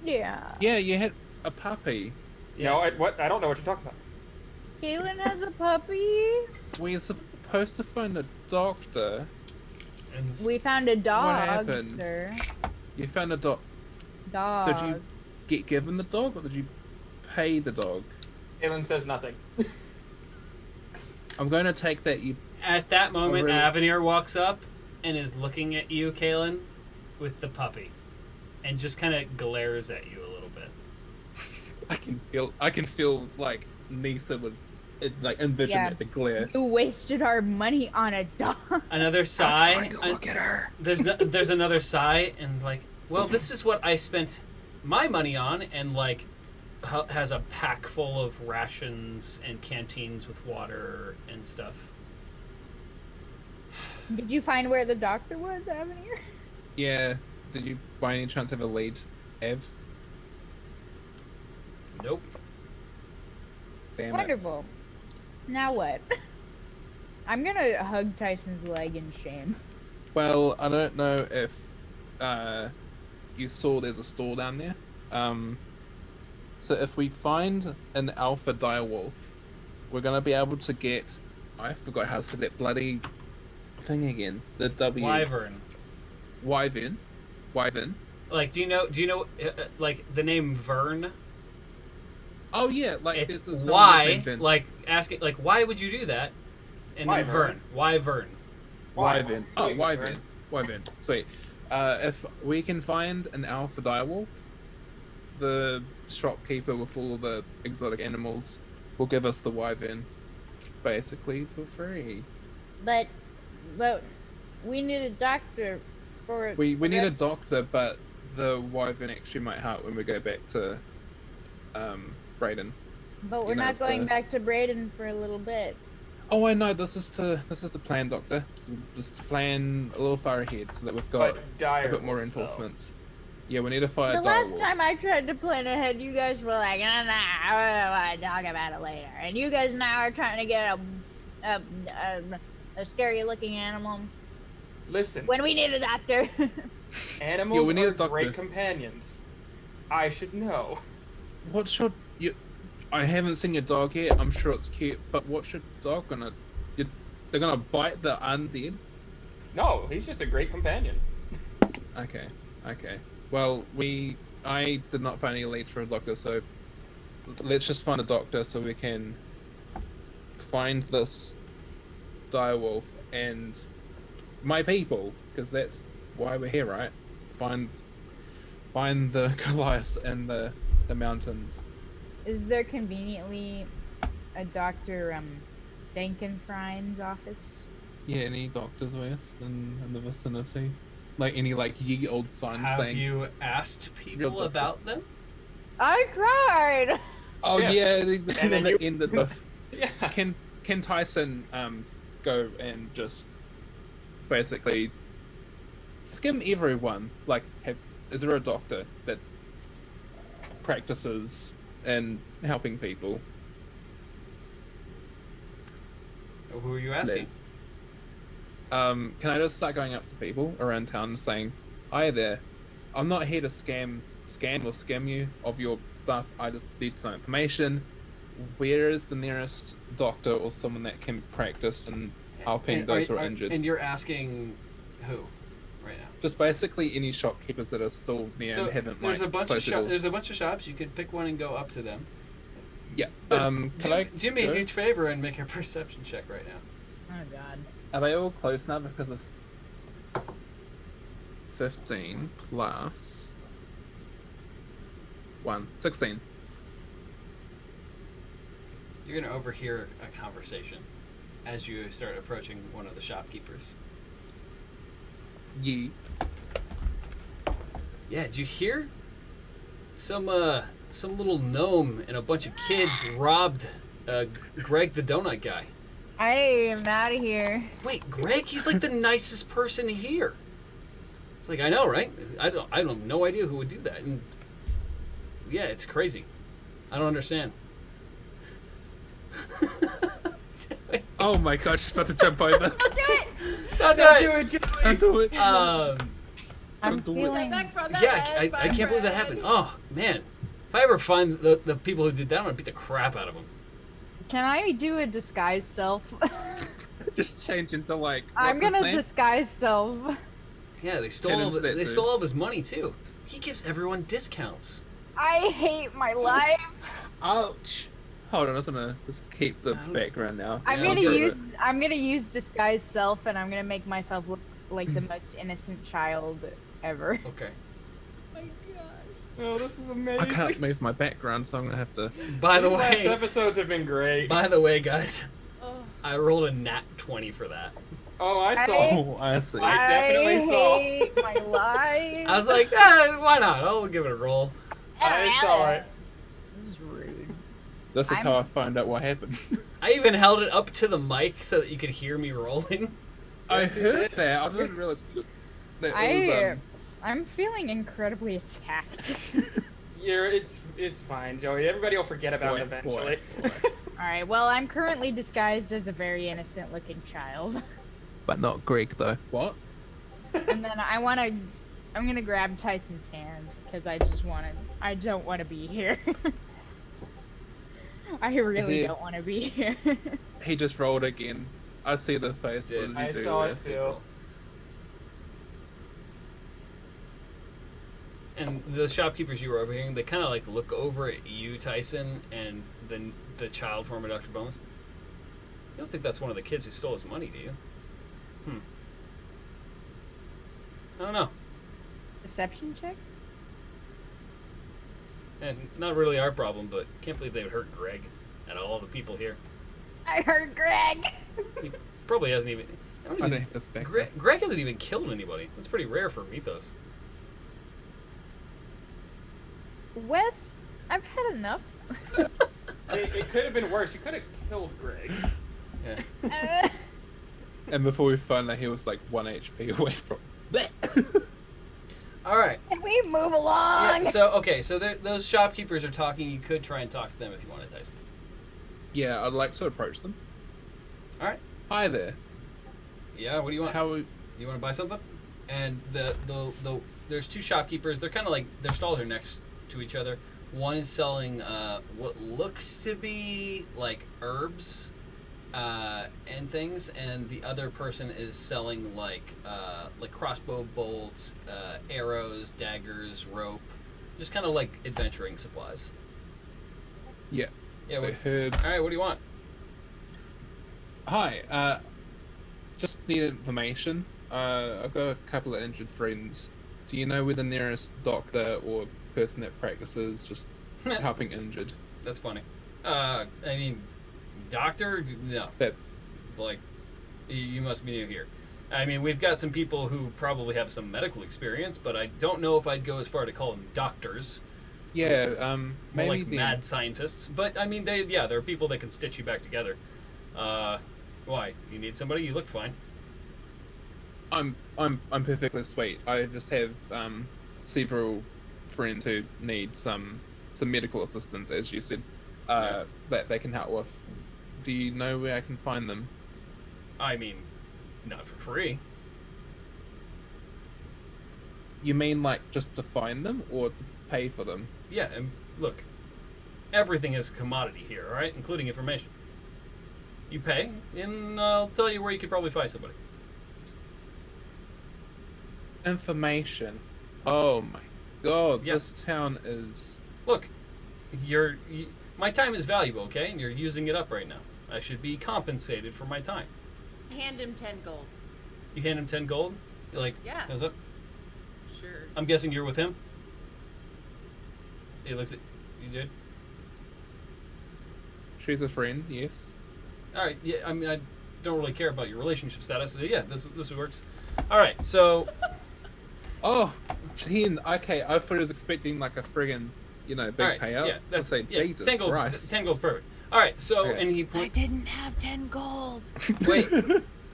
Yeah. Yeah, you had a puppy. No, what? I don't know what you're talking about. Kaylin has a puppy. We're supposed to find a doctor. And We found a dog, happened? sir. You found a dog. Dog. Did you get given the dog, or did you pay the dog? Kaylin says nothing. I'm going to take that you. at that moment, really- Avenir walks up and is looking at you, Kaylin, with the puppy. And just kind of glares at you a little bit. I can feel like Nisa would like envision Yeah. it, the glare. You wasted our money on a dog. Another sigh. I'm going to look at her. There's another sigh, and like, well, this is what I spent my money on, and like, has a pack full of rations and canteens with water and stuff. Did you find where the doctor was, Avenir? Yeah. Did you by any chance have a lead, Ev? Nope. Damn Wonderful. Now what? I'm gonna hug Tyson's leg in shame. Well, I don't know if you saw there's a store down there. So if we find an alpha direwolf, we're gonna be able to get. I forgot how to say that bloody thing again. The W. Wyvern. Wyvern. Wyvern. Like, do you know, like the name Vern? Oh yeah, like It's a why, Vern. like asking, like why would you do that? And then Vern. Why Vern? Wyvern. Oh, Wait, Wyvern. Vern. Wyvern. Sweet. If we can find an alpha direwolf, the shopkeeper with all the exotic animals will give us the Wyvern, basically for free. But we need a doctor for. We need a doctor, but the Wyvern actually might help when we go back to Brayden. But we're you know, not going the- back to Brayden for a little bit. Oh, I know. This is the plan, Doctor. Just to plan a little far ahead so that we've got But a bit more direwolf, reinforcements. Yeah, we need to fight The a last direwolf. time I tried to plan ahead, you guys were like, I'll talk about it later. And you guys now are trying to get a scary looking animal Listen, when we need a doctor. animals Yeah, we need are a doctor. great companions. I should know. What's your I haven't seen your dog yet. I'm sure it's cute, but what's your dog gonna? They're gonna bite the undead. No, he's just a great companion. Okay. Well, I did not find any leads for a doctor, so let's just find a doctor so we can find this direwolf and my people, because that's why we're here, right? Find the Goliaths and the mountains. Is there conveniently a Dr. Stankenfrien's office? Yeah, any doctors west in the vicinity? Like any ye old sign Have saying. you asked Real people doctor. about them? I tried. Oh Yes. yeah, And then you- ended with. Yeah. Can Tyson go and just basically skim everyone? Like, is there a doctor that practices in helping people? Who are you asking? Liz? Can I just start going up to people around town and saying, "Hi there, I'm not here to scam or scam you of your stuff. I just need some information. Where is the nearest doctor or someone that can practice in helping those who are injured?" And you're asking who right now? Just basically any shopkeepers that are still near So and haven't there's a bunch of closed their doors. there's a bunch of shops. You could pick one and go up to them. Yeah. Do, do me a go? huge favor and make a perception check right now. Oh God. Are they all close now because of 15 plus 1? 16. You're gonna overhear a conversation as you start approaching one of the shopkeepers. Yeet. Yeah, did you hear? Some little gnome and a bunch of kids robbed Greg the donut guy. I am out of here. Wait, Greg? He's like the nicest person here. It's like, I know, right? I have no idea who would do that. And yeah, it's crazy. I don't understand. Oh my gosh, she's about to jump over. Don't do it. Don't do it. Joey. Don't do it. I'm Don't do it. feeling. Back from that Yeah, head, I my can't believe that friend. happened. Oh, man. If I ever find the people who did that, I'm going to beat the crap out of them. Can I do a disguise self? Just change into I'm what's his gonna name? disguise self. Yeah, they stole Turn all into that they too. stole all of his money, too. He gives everyone discounts. I hate my life. Ouch. Hold on, I'm just gonna keep the I don't- background now. I'm Yeah, gonna okay. use disguise self, and I'm gonna make myself look like the most innocent child ever. Okay. Oh my gosh. Oh, this is amazing. I can't move my background, so I'm gonna have to. By the These last way, episodes have been great. guys, Oh. I rolled a nat 20 for that. Oh, I saw. Oh, I see. I definitely saw. hate my life. I was like, why not? I'll give it a roll. I saw it. This is rude. This is I'm- how I found out what happened. I even held it up to the mic so that you could hear me rolling. I Yes, you heard did. that. I didn't realize that it was. I'm feeling incredibly attacked. It's fine, Joey. Everybody will forget about it Boy, eventually. boy. Alright, well, I'm currently disguised as a very innocent-looking child. But not Greg, though. What? And then I'm gonna grab Tyson's hand, because I don't want to be here. I really don't want to be here. He just rolled again. I see the face. What did you I do, saw it Wes? too. And the shopkeepers you were overhearing, they kind of like look over at you, Tyson, and then the child former Dr. Bones. You don't think that's one of the kids who stole his money, do you? I don't know. Deception check? And not really our problem, but can't believe they would hurt Greg and all the people here. I heard Greg! He probably hasn't even. I think the back. Greg hasn't even killed anybody. That's pretty rare for Mythos. Wes, I've had enough. It could have been worse. You could have killed Greg. Yeah. And before we found out, he was like 1 HP away from. All right. Can we move along? Yeah, so those shopkeepers are talking. You could try and talk to them if you wanted, Tyson. Yeah, I'd like to approach them. All right. Hi there. Yeah. What do you want? How? You want to buy something? And there's two shopkeepers. They're kind of like their stalls are next to each other. One is selling what looks to be like herbs and things, and the other person is selling like crossbow bolts, arrows, daggers, rope, just kind of like adventuring supplies. Yeah. Yeah. So herbs. All right. What do you want? Hi. Just need information. I've got a couple of injured friends. Do you know where the nearest doctor or person that practices just helping injured? That's funny. I mean, doctor? No. That. Like, you must be new here. I mean, we've got some people who probably have some medical experience, but I don't know if I'd go as far to call them doctors. Yeah. More Maybe like the mad scientists. But I mean, there are people that can stitch you back together. Why? You need somebody? You look fine. I'm perfectly sweet. I just have several friends who need some medical assistance, as you said, that they can help with. Do you know where I can find them? I mean, not for free. You mean like just to find them or to pay for them? Yeah, and look, everything is commodity here, all right, including information. You pay, and I'll tell you where you could probably find somebody. Information. Oh my god, Yeah. this town is... Look, my time is valuable, okay? And you're using it up right now. I should be compensated for my time. Hand him 10 gold. You hand him 10 gold? You're like, Yeah. How's up? Sure. I'm guessing you're with him? He looks at you, dude. She's a friend, yes. Alright, yeah, I mean, I don't really care about your relationship status. So yeah, this works. Alright, so... Oh, 10. Okay, I thought I was expecting like a friggin', big Alright, payout. yeah, Let's say, Jesus 10 gold, Christ. 10 gold's perfect. Alright, so, Okay. and he I didn't have 10 gold. Wait,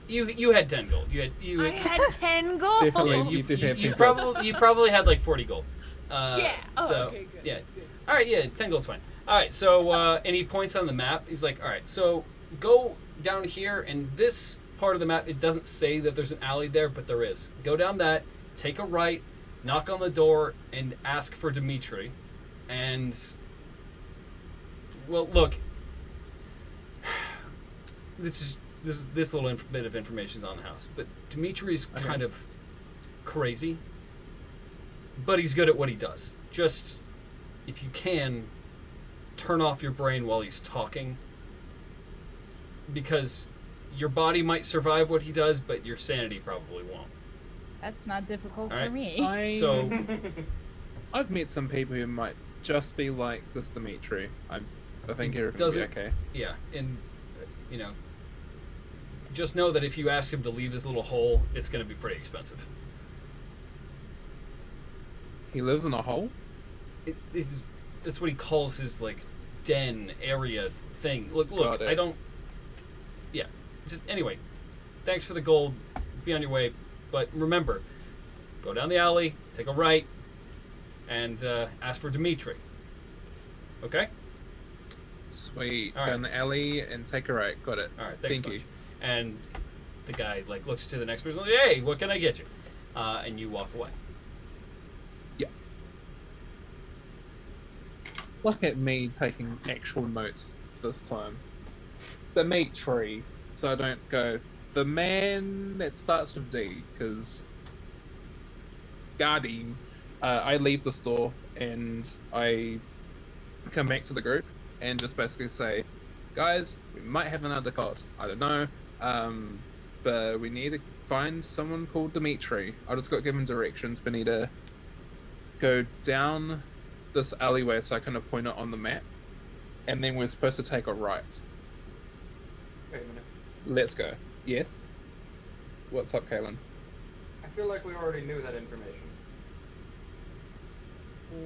you had 10 gold. I had 10 gold. Definitely. You did have 10 gold. You probably had like 40 gold. Yeah. Oh, so, okay, good. Yeah. Good. All right, yeah, 10 gold's fine. All right, so, and he points on the map. He's like, all right, so go down here, and this part of the map, it doesn't say that there's an alley there, but there is. Go down that, take a right, knock on the door, and ask for Dimitri. And, well, look, this little bit of information's on the house, but Dimitri's kind of crazy, but he's good at what he does. Just, if you can, turn off your brain while he's talking, because your body might survive what he does, but your sanity probably won't. That's not difficult All for right. me. So, I've met some people who might just be like this Dimitri. I think everything will be Doesn't- okay. yeah, and, just know that if you ask him to leave his little hole, it's going to be pretty expensive. He lives in a hole? That's what he calls his, den area thing. Look, Got it. I don't... Yeah. Just, anyway, thanks for the gold. Be on your way. But remember, go down the alley, take a right, and ask for Dimitri. Okay? Sweet. All right. Down the alley and take a right. Got it. All right, thanks Thank you. much. And the guy like looks to the next person, like, hey, what can I get you? And you walk away. Yeah. Look at me taking actual notes this time. Dimitri, so I don't go the man that starts with D, because Guardian. I leave the store and I come back to the group and just basically say, guys, we might have an undercut. I don't know, but we need to find someone called Dimitri. I just got given directions. We need to go down this alleyway, so I kind of point it on the map, and then we're supposed to take a right. Wait a minute. Let's go. Yes? What's up, Kaylin? I feel like we already knew that information.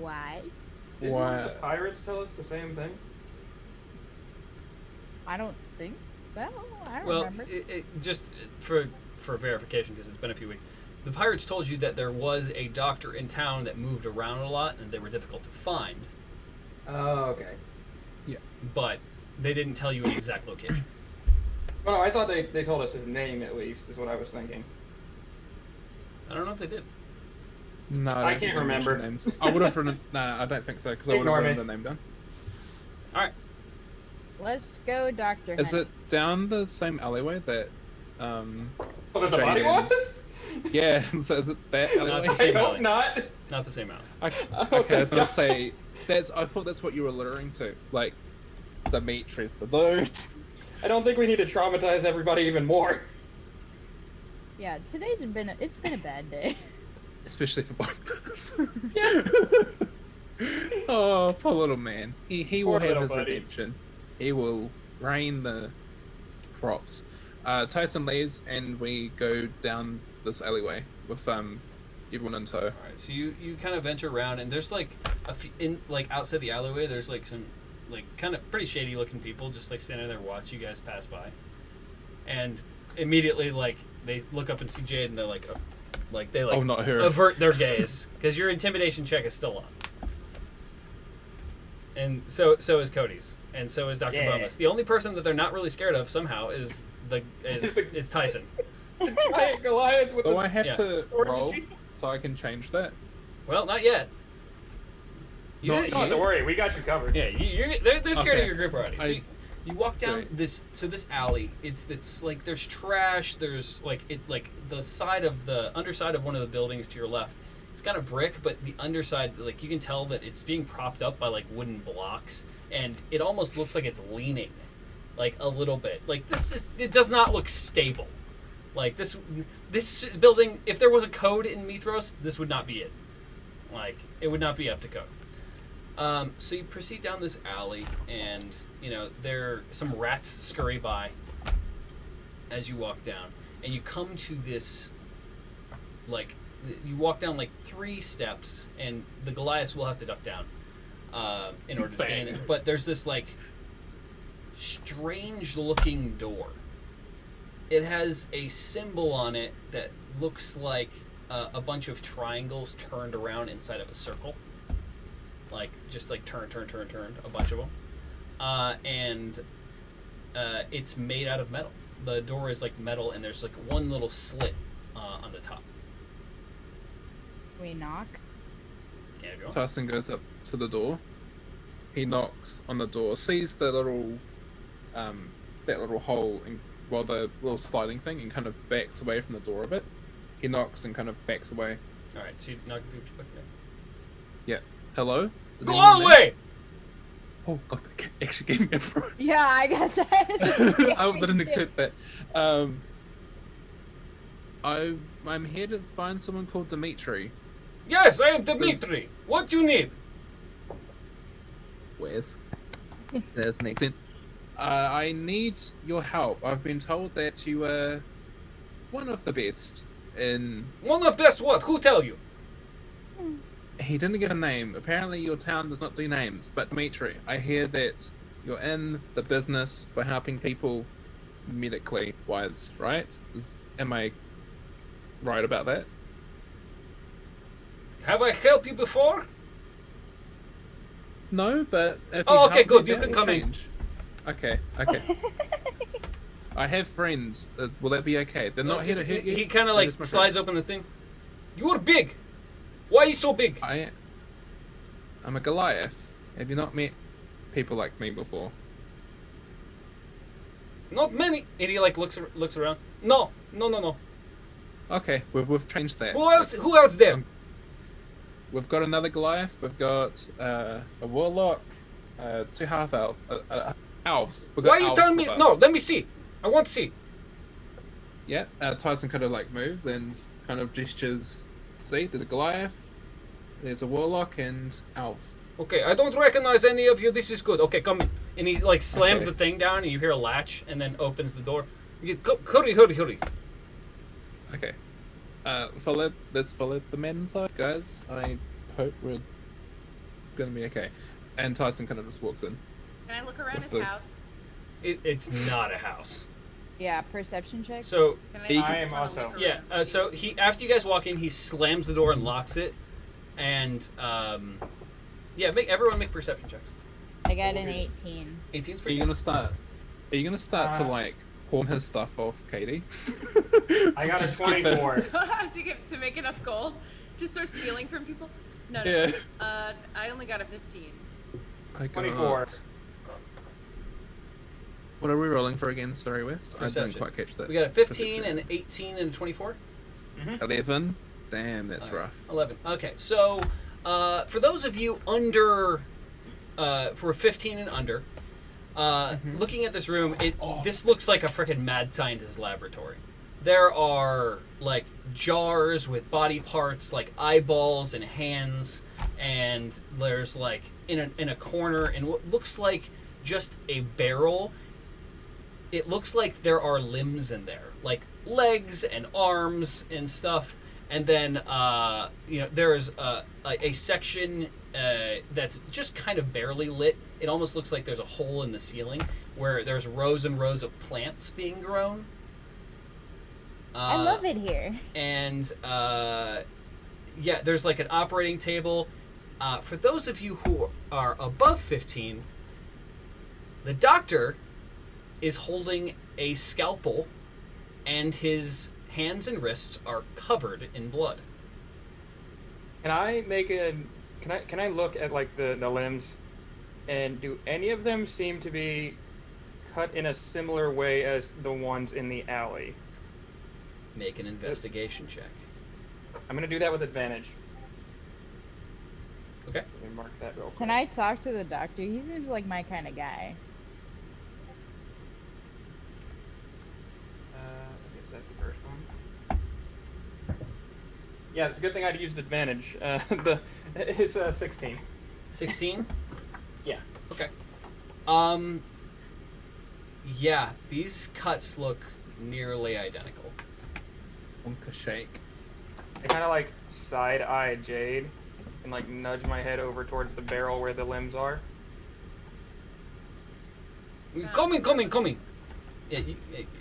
Why? Didn't Why? the pirates tell us the same thing? I don't think so. I don't Well, remember. just for verification, because it's been a few weeks, the pirates told you that there was a doctor in town that moved around a lot and they were difficult to find, Oh, okay. but they didn't tell you an exact location. Well, no, I thought they told us his name at least, is what I was thinking. I don't know if they did. No, I don't can't think they mentioned remember. Names. I would have written. Nah, I don't think so, because I would have Ignore written me. the name down. Let's go, Dr. Is Honey. it down the same alleyway that? Oh, that the Jade body and- was? Yeah. So is it that alleyway? the I same hope alley. not. Not the same alley. Okay, I was gonna say that's. I thought that's what you were alluring to, like Dimitri's the dude. I don't think we need to traumatize everybody even more. Yeah, it's been a bad day. Especially for both of us. Yeah. Oh, poor little man. He will Poor have little his buddy. redemption. He will rain the crops. Tyson leaves, and we go down this alleyway with everyone in tow. All right, so you kind of venture around, and there's like outside the alleyway, there's like some like kind of pretty shady looking people just like standing there watch you guys pass by, and immediately like they look up and see Jade, and they're like, oh, like they like Oh, not her. avert their gaze because your intimidation check is still on. And so is Cody's, and so is Dr. Yeah. Bomus. The only person that they're not really scared of somehow is Tyson. Giant Goliath with Do the I have Yeah. to sword roll machine. so I can change that? Well, not yet. You Not didn't- You don't have to worry, we got you covered. Yeah, they're scared Okay. of your group already. So I- you walk down Great. this alley. It's like there's trash. There's like the underside of one of the buildings to your left. It's kind of brick, but the underside, like you can tell that it's being propped up by like wooden blocks, and it almost looks like it's leaning, like a little bit. Like it does not look stable. Like this building, if there was a code in Mithros, this would not be it. Like it would not be up to code. So you proceed down this alley, and there some rats scurry by as you walk down, and you come to this you walk down like 3 steps, and the Goliaths will have to duck down in order to gain it. But there's this like strange looking door. It has a symbol on it that looks like a bunch of triangles turned around inside of a circle. Like just like turn, a bunch of them, and it's made out of metal. The door is like metal, and there's like one little slit on the top. We knock. Yeah, go on. Tyson goes up to the door. He knocks on the door, sees the little hole, the little sliding thing, and kind of backs away from the door a bit. He knocks and kind of backs away. All right, so you knock through. Okay. Yeah. Hello? Is Go anyone all the there? way. Oh god, that actually gave me a fright. Yeah, I guess I didn't expect that. I'm here to find someone called Dimitri. Yes, I am Dimitri. What do you need? Where's? That doesn't make sense. I need your help. I've been told that you are one of the best in... One of best what? Who tell you? He didn't give a name. Apparently your town does not do names. But Dimitri, I hear that you're in the business for helping people medically wise, right? Am I right about that? Have I helped you before? No, but if Oh, you okay, help good. me, You that can will come in. change. Okay. I have friends. Will that be okay? They're not here to hurt you. He kind of They're like just my slides friends. open the thing. You're big. Why are you so big? I'm a Goliath. Have you not met people like me before? Not many. And he like looks around. No. Okay, we've changed that. Who else there? We've got another Goliath. We've got a warlock, 2 half elves. We've got Why are you elves telling me? with us. No, let me see. I want to see. Yeah, Tyson kind of like moves and kind of gestures. See, there's a Goliath, there's a warlock, and elves. Okay, I don't recognize any of you. This is good. Okay, come in. And he like slams Okay. the thing down, and you hear a latch, and then opens the door. Hurry. Okay. Let's follow the man inside, guys. I hope we're gonna be okay. And Tyson kind of just walks in. Can I look around With his the- house? It's not a house. Yeah, perception check. So Can He- I I just am wanna also. look yeah, around? so he after you guys walk in, he slams the door and locks it, and yeah, everyone make perception checks. I got Oh, an goodness. 18. 18's Are pretty you good. gonna start? Are you gonna start to Uh, like pawn his stuff off, Katie? I got a Just get the- 24. to make enough gold, just start stealing from people. No. Yeah. I only got a 15. I got 24. What are we rolling for again? Sorry, Wes. I Perception. didn't quite catch that. We got a 15, Perception. an 18, and a 24. 11. Damn, that's All right, rough. 11. Okay, so for those of you under, for 15 and under, looking at this room, this looks like a freaking mad scientist laboratory. There are like jars with body parts, like eyeballs and hands, and there's like in a corner, in what looks like just a barrel. It looks like there are limbs in there, like legs and arms and stuff. And then, there's a section that's just kind of barely lit. It almost looks like there's a hole in the ceiling where there's rows and rows of plants being grown. I love it here. And, there's like an operating table. For those of you who are above 15, the doctor is holding a scalpel, and his hands and wrists are covered in blood. Can I make a? Can I look at like the limbs, and do any of them seem to be cut in a similar way as the ones in the alley? Make an investigation check. I'm gonna do that with advantage. Okay. Let me mark that real quick. Can I talk to the doctor? He seems like my kind of guy. I guess that's the first one. Yeah, it's a good thing I'd used advantage. It's 16. 16? Yeah. Okay. Yeah, these cuts look nearly identical. Wonka shake. I kind of like side eye Jade and like nudge my head over towards the barrel where the limbs are. Come in. Yeah,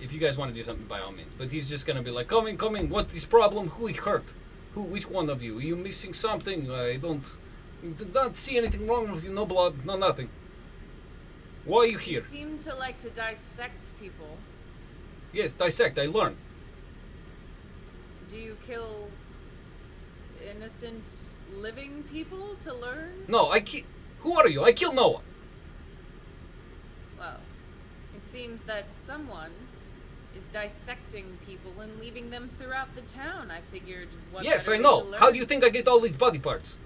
if you guys want to do something, by all means. But he's just gonna be like, come in. What is problem? Who he hurt? Which one of you? Are you missing something? I don't see anything wrong with you. No blood, no nothing. Why are you You here? seem to like to dissect people. Yes, dissect. I learn. Do you kill innocent living people to learn? No, who are you? I kill no one. Well, it seems that someone is dissecting people and leaving them throughout the town. I figured. What Yes, better I way know. to learn? How do you think I get all these body parts?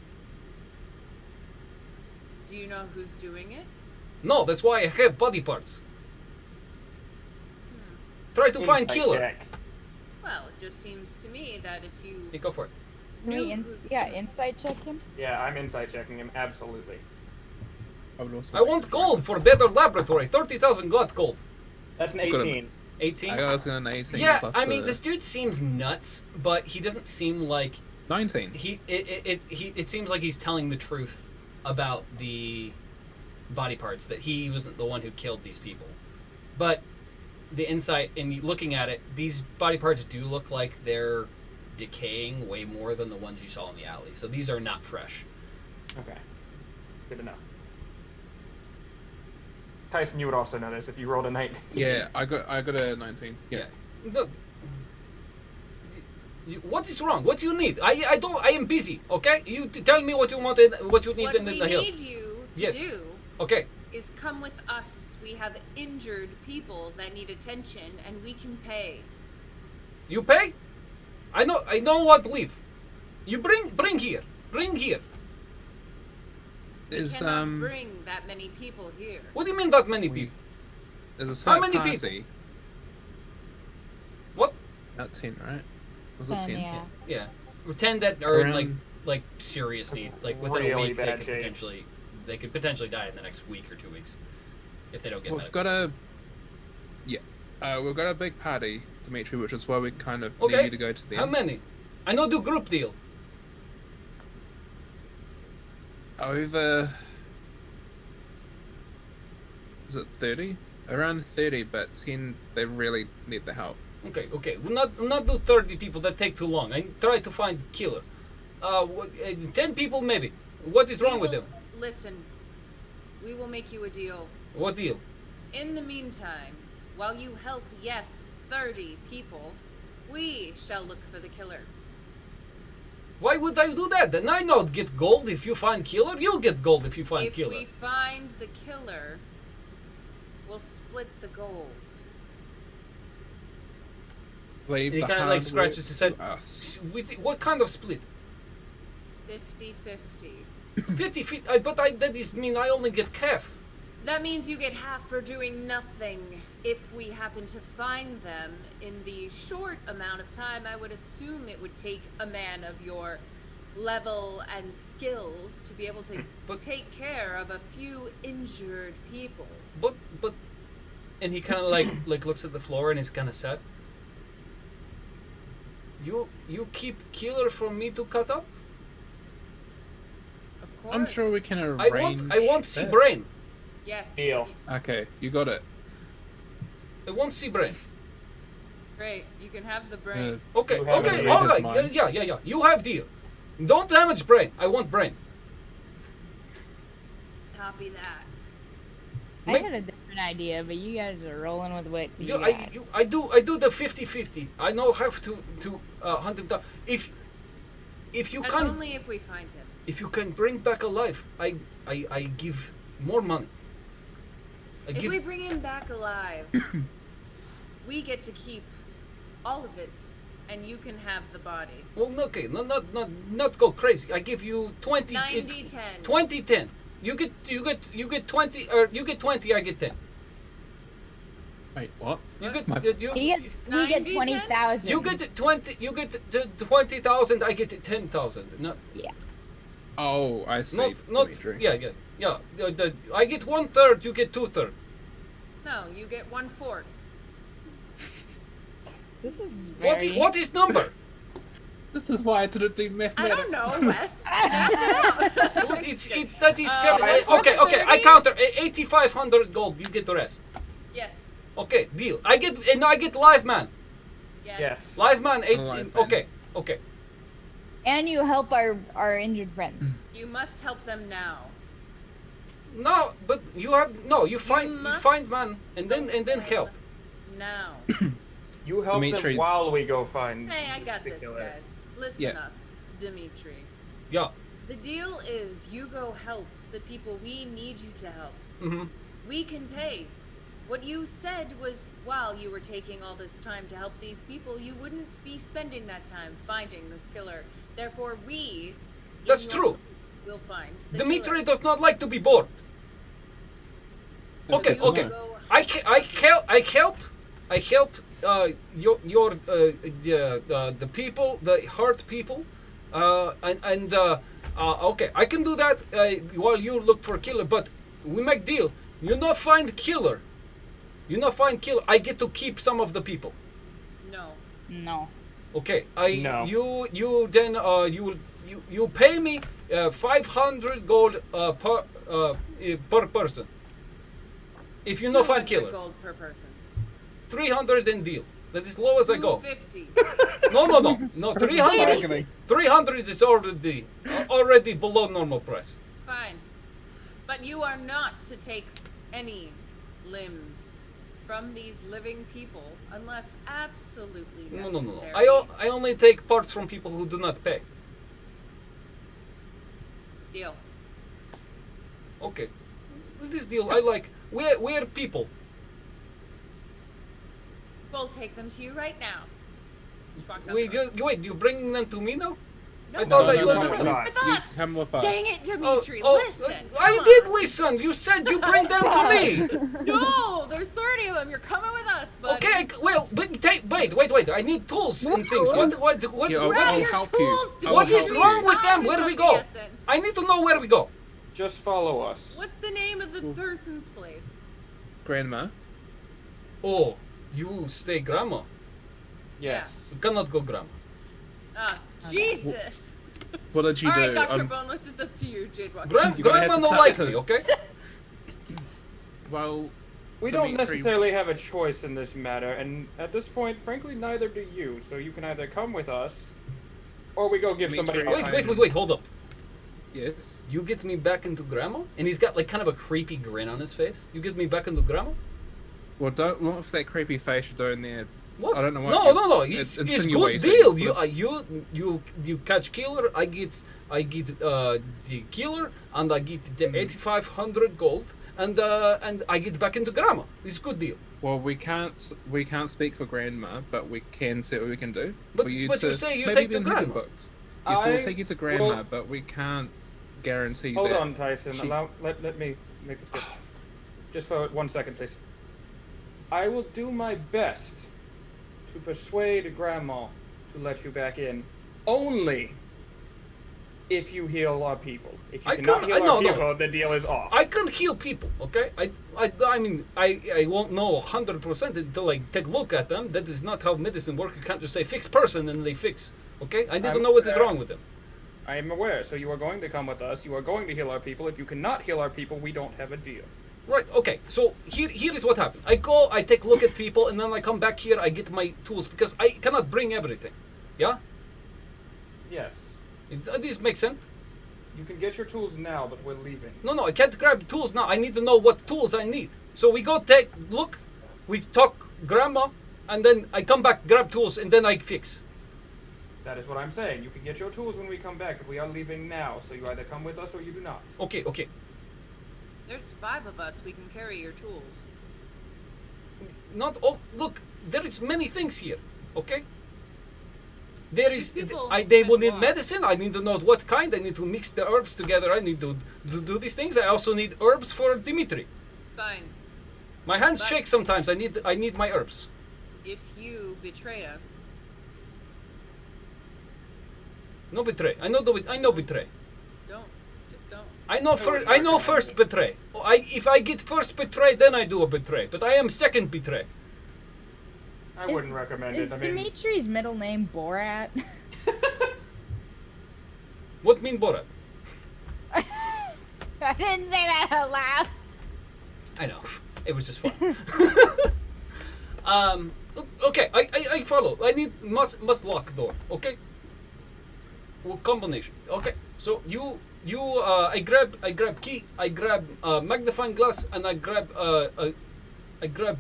Do you know who's doing it? No, that's why I have body parts. Try to find Insight killer. check. Well, it just seems to me that if you Yeah, go for it. Can we knew insight check him? Yeah, I'm insight checking him absolutely. I would also. I want gold for better laboratory. 30,000 gold. That's an Could've- 18. 18? I was gonna 18 Yeah, plus, I mean, this dude seems nuts, but he doesn't seem like 19. it seems like he's telling the truth about the body parts, that he wasn't the one who killed these people. But the insight in looking at it, these body parts do look like they're decaying way more than the ones you saw in the alley. So these are not fresh. Okay. Good to know. Tyson, you would also know this if you rolled a 19. Yeah, I got a 19. Yeah. Look, what is wrong? What do you need? I don't. I am busy. Okay, you tell me what you wanted, what you need What in we the hill. need you to Yes. do Okay. is come with us. We have injured people that need attention, and we can pay. You pay? I don't want to leave. You bring here. Bring here. We Is cannot bring that many people here. What do you mean that many people? there's a How slight many party. people? What? About 10, right? Was it 10? Yeah. Yeah. 10 that are Around- like serious need. Like within a Really week bad they could potentially die in the next week or 2 weeks if they don't get We've medical. got we've got a big party, Dimitri, which is why we kind of Okay. need you to go to them. How many? I know do group deal. Over. Is it 30? Around 30, but 10 they really need the help. Okay. We'll not do 30 people. That take too long. I try to find killer. 10 people maybe. What is wrong with them? Listen, we will make you a deal. What deal? In the meantime, while you help, yes, 30 people, we shall look for the killer. Why would I do that? Then I not get gold if you find killer. You'll get gold if you find If killer. we find the killer, we'll split the gold. Leave He the kind of hard like scratches work his head. to us. What kind of split? 50-50. 50 feet. That is mean I only get half. That means you get half for doing nothing. If we happen to find them in the short amount of time, I would assume it would take a man of your level and skills to be able to take care of a few injured people. But and he kind of like looks at the floor and is kind of sad. You keep killer from me to cut up? Of course. I'm sure we can arrange. I want see that. brain. Yes. Deal. Okay, you got it. I want see brain. Great. You can have the brain. Okay, You have okay, it in all his right. mind. Yeah. You have deal. Don't damage brain. I want brain. Copy that. I Make- had a different idea, but you guys are rolling with what you got. I do the 50-50. I know how to hunt him down. If you That's can only if we find him. if you can bring back alive, I give more money. I If give we bring him back alive, we get to keep all of it, and you can have the body. well okay, not go crazy. I give you 20 90-10. 20-10. You get 20 or you get 20, I get 10. Wait, what? You get My- He gets 90, 20,000. you get 20, you get 20,000, I get 10,000. No, Oh, I see. not Dimitri. yeah. I get 1/3, you get 2/3. No, you get 1/4. This is very... What is number? This is why I didn't do I mathematics. don't know, Wes. Math it out. Well, that is seven. I- Okay, I 30? counter 8,500 gold. You get the rest. Yes. Okay, deal. I get live man. Yes. Live man. Live man. Okay. And you help our injured friends. You must help them now. No, but you find must man and then help. Now. You help Dimitri. them while we go find. Hey, I got the this, killer. guys. Listen Yeah. up, Dimitri. Yeah. The deal is you go help the people we need you to help. Mm-hmm. We can pay. What you said was while you were taking all this time to help these people, you wouldn't be spending that time finding this killer. Therefore, we. in That's your true. time, will find the Dimitri killer. does not like to be bored. That's Okay, good to okay. know. Go I help the people, the hurt people, okay, I can do that while you look for killer. But we make deal. You not find killer. I get to keep some of the people. No. No. Okay, No. you then you pay me 500 gold per person. If you not find 200 killer, gold per person. 300 and deal. That is low as I go. 250. No, 300. 300 is already below normal price. Fine. But you are not to take any limbs from these living people unless absolutely No, necessary. I only take parts from people who do not pay. Deal. Okay. This deal, I like. We're people. We'll take them to you right now. She walks out Wait, the door. wait, you bringing them to me now? No, I thought no, I no, go no, to no, them. no. with You us. come with us. Dang it, Dimitri, listen. I come did on. listen. You said you bring them to me. No, there's 30 of them. You're coming with us, buddy. Okay, well, but wait. I need tools and things. What Yeah, I'll Grab your help you. tools, I will what is help wrong you. with them? Time Where is do we of go? the essence. I need to know where we go. Just follow us. What's the name of the person's place? Grandma. Oh, you stay grandma. Yes. You cannot go grandma. Ah, Jesus. What did you All do? right, Dr. Boneless, it's up to you, Jade Watson. You're gonna Grandma have to no start like to- me, okay? Well, We don't Dimitri- necessarily have a choice in this matter, and at this point, frankly, neither do you. So you can either come with us, or we go give somebody Dimitri- else. Wait, hold up. yes. You get me back into grandma? And he's got like kind of a creepy grin on his face. You get me back into grandma? Well, don't look for that creepy face you're doing there. What? I don't know what No, you- no. it's It's good insinuating. deal. You catch killer. I get the killer, and I get the 8,500 gold, and I get back into grandma. It's good deal. Well, we can't speak for grandma, but we can see what we can do. But- for you but to, you say you maybe take even the hidden grandma. books. Yes, we'll I take you to grandma, will- but we can't guarantee Hold that. on, Tyson. she- Let me make this good. Just for 1 second, please. I will do my best to persuade Grandma to let you back in, only if you heal our people. If you I cannot can't- heal no, our no. people, the deal is off. I can heal people, okay? I mean, I won't know 100% until I take a look at them. That is not how medicine works. You can't just say fix person and they fix, okay? I need to know what is wrong with them. I am aware. So you are going to come with us. You are going to heal our people. If you cannot heal our people, we don't have a deal. Right, okay, so here is what happened. I go, I take a look at people, and then I come back here, I get my tools, because I cannot bring everything. Yeah? Yes. This makes sense? You can get your tools now, but we're leaving. No, I can't grab tools now. I need to know what tools I need. So we go take look, we talk grandma, and then I come back, grab tools, and then I fix. That is what I'm saying. You can get your tools when we come back, but we are leaving now. So you either come with us or you do not. Okay. There's 5 of us. We can carry your tools. Not all. Look, there is many things here. Okay. There is. These people They will might need walk. medicine. I need to know what kind. I need to mix the herbs together. I need to do these things. I also need herbs for Dimitri. Fine. My hands But- shake sometimes. I need my herbs. If you betray us, No betray. I know betray. don't. Just don't. I know first betray. If I get first betray, then I do a betray. But I am second betray. I wouldn't recommend Is it. I mean, Dimitri's middle name Borat? What mean Borat? I didn't say that out loud. I know. It was just fun. Okay, I follow. I need must lock door. Okay. Well, combination. Okay. So I grab key. I grab magnifying glass, and I grab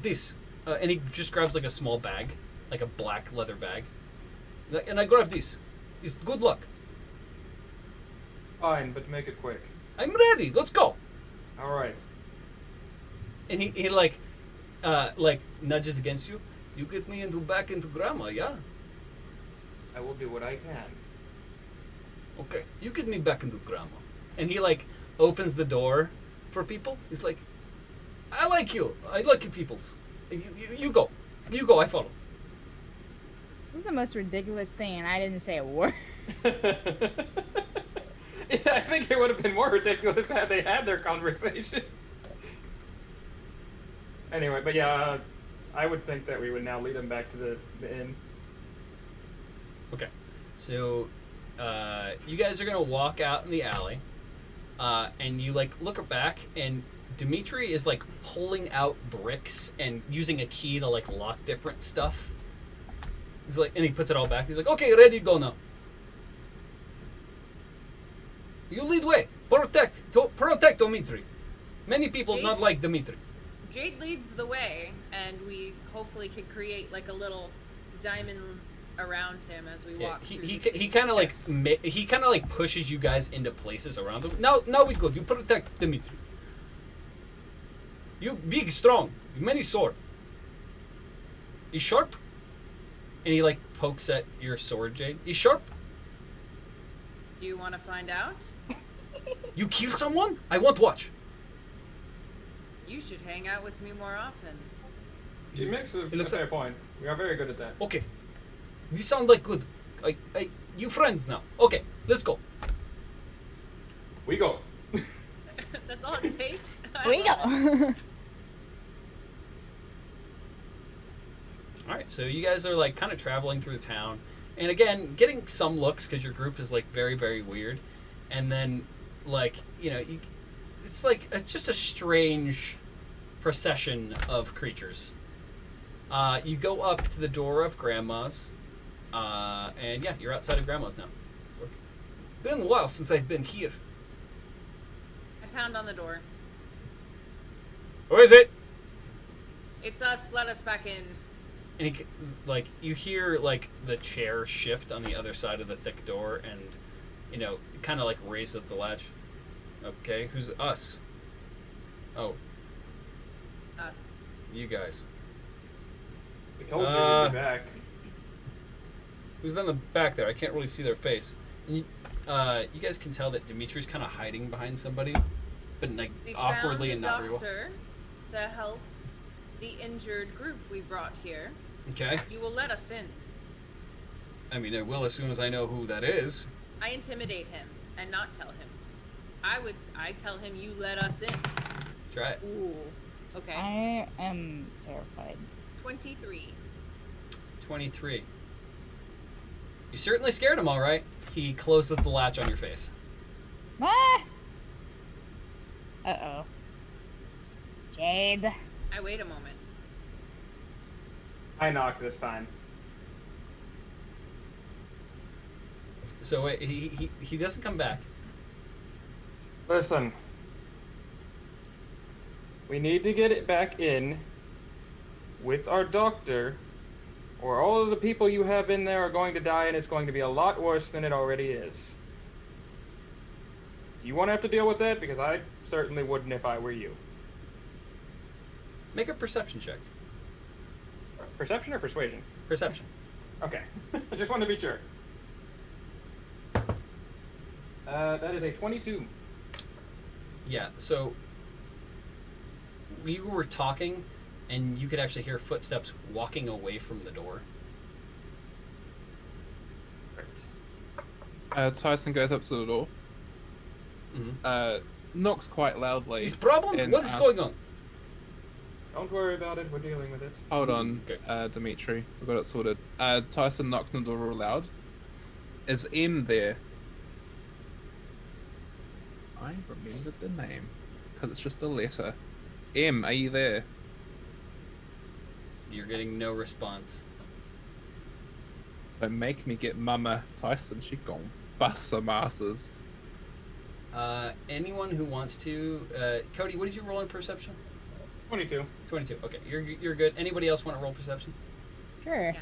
this. And he just grabs like a small bag, like a black leather bag. And I grab this. It's good luck. fine, but make it quick. I'm ready. Let's go. All right. And he like nudges against you. You get me back into grandma, yeah? I will do what I can. Okay. You get me back into grandma. And he like opens the door for people. He's like, I like you. I like you peoples. You go. You go, I follow. This is the most ridiculous thing, and I didn't say a word. Yeah, I think it would have been more ridiculous had they had their conversation. Anyway, but yeah, I would think that we would now lead them back to the inn. Okay. So you guys are gonna walk out in the alley, and you like look back, and Dimitri is like pulling out bricks and using a key to like lock different stuff. He's like, and he puts it all back. He's like, okay, ready to go now. You lead way. Protect Dimitri. Many people Jade? not like Dimitri. Jade leads the way, and we hopefully can create like a little diamond around him as we walk. He kind of like he kind of like pushes you guys into places around him. Now we good. You protect Dimitri. You big, strong, many sword. He's sharp. And he like pokes at your sword, Jade. He's sharp. You want to find out? You kill someone? I won't watch. You should hang out with me more often. She makes a fair point. We are very good at that. Okay. We sound like good. You friends now. Okay, let's go. We go. That's all it takes. We go. All right, so you guys are like kind of traveling through town, and again, getting some looks because your group is like very, very weird, and then like it's like just a strange procession of creatures. You go up to the door of Grandma's, and yeah, you're outside of Grandma's now. It's like been a while since I've been here. I pound on the door. Who is it? It's us. Let us back in. And he, like, you hear like the chair shift on the other side of the thick door, and kind of like raise up the latch. Okay, who's us? Oh, Us. you guys. We told you we'd be back. Who's on the back there? I can't really see their face. And you guys can tell that Dimitri's kind of hiding behind somebody, but like We awkwardly found and a not very well. doctor to help the injured group we brought here. Okay. You will let us in. I mean, I will as soon as I know who that is. I intimidate him and not tell him. I tell him you let us in. Try it. Ooh. Okay. I am terrified. 23. 23. You certainly scared him, all right. He closes the latch on your face. Ah! Uh-oh. Jade. I wait a moment. I knock this time. So wait, he doesn't come back. Listen. We need to get it back in with our doctor, or all of the people you have in there are going to die, and it's going to be a lot worse than it already is. Do you want to have to deal with that? Because I certainly wouldn't if I were you. Make a perception check. Perception or persuasion? Perception. Okay. I just wanted to be sure. That is a 22. Yeah, so we were talking, and you could actually hear footsteps walking away from the door. Tyson goes up to the door, knocks quite loudly. His problem? What's going on? Don't worry about it. We're dealing with it. Hold on, Okay. Dimitri. We've got it sorted. Tyson knocks on the door real loud. Is M there? I remembered the name because it's just a letter. M, are you there? You're getting no response. Don't make me get Mama Tyson. She gon' bust some asses. Anyone who wants to... Cody, what did you roll in perception? 22. 22. Okay, you're good. Anybody else want to roll perception? Sure. Yeah.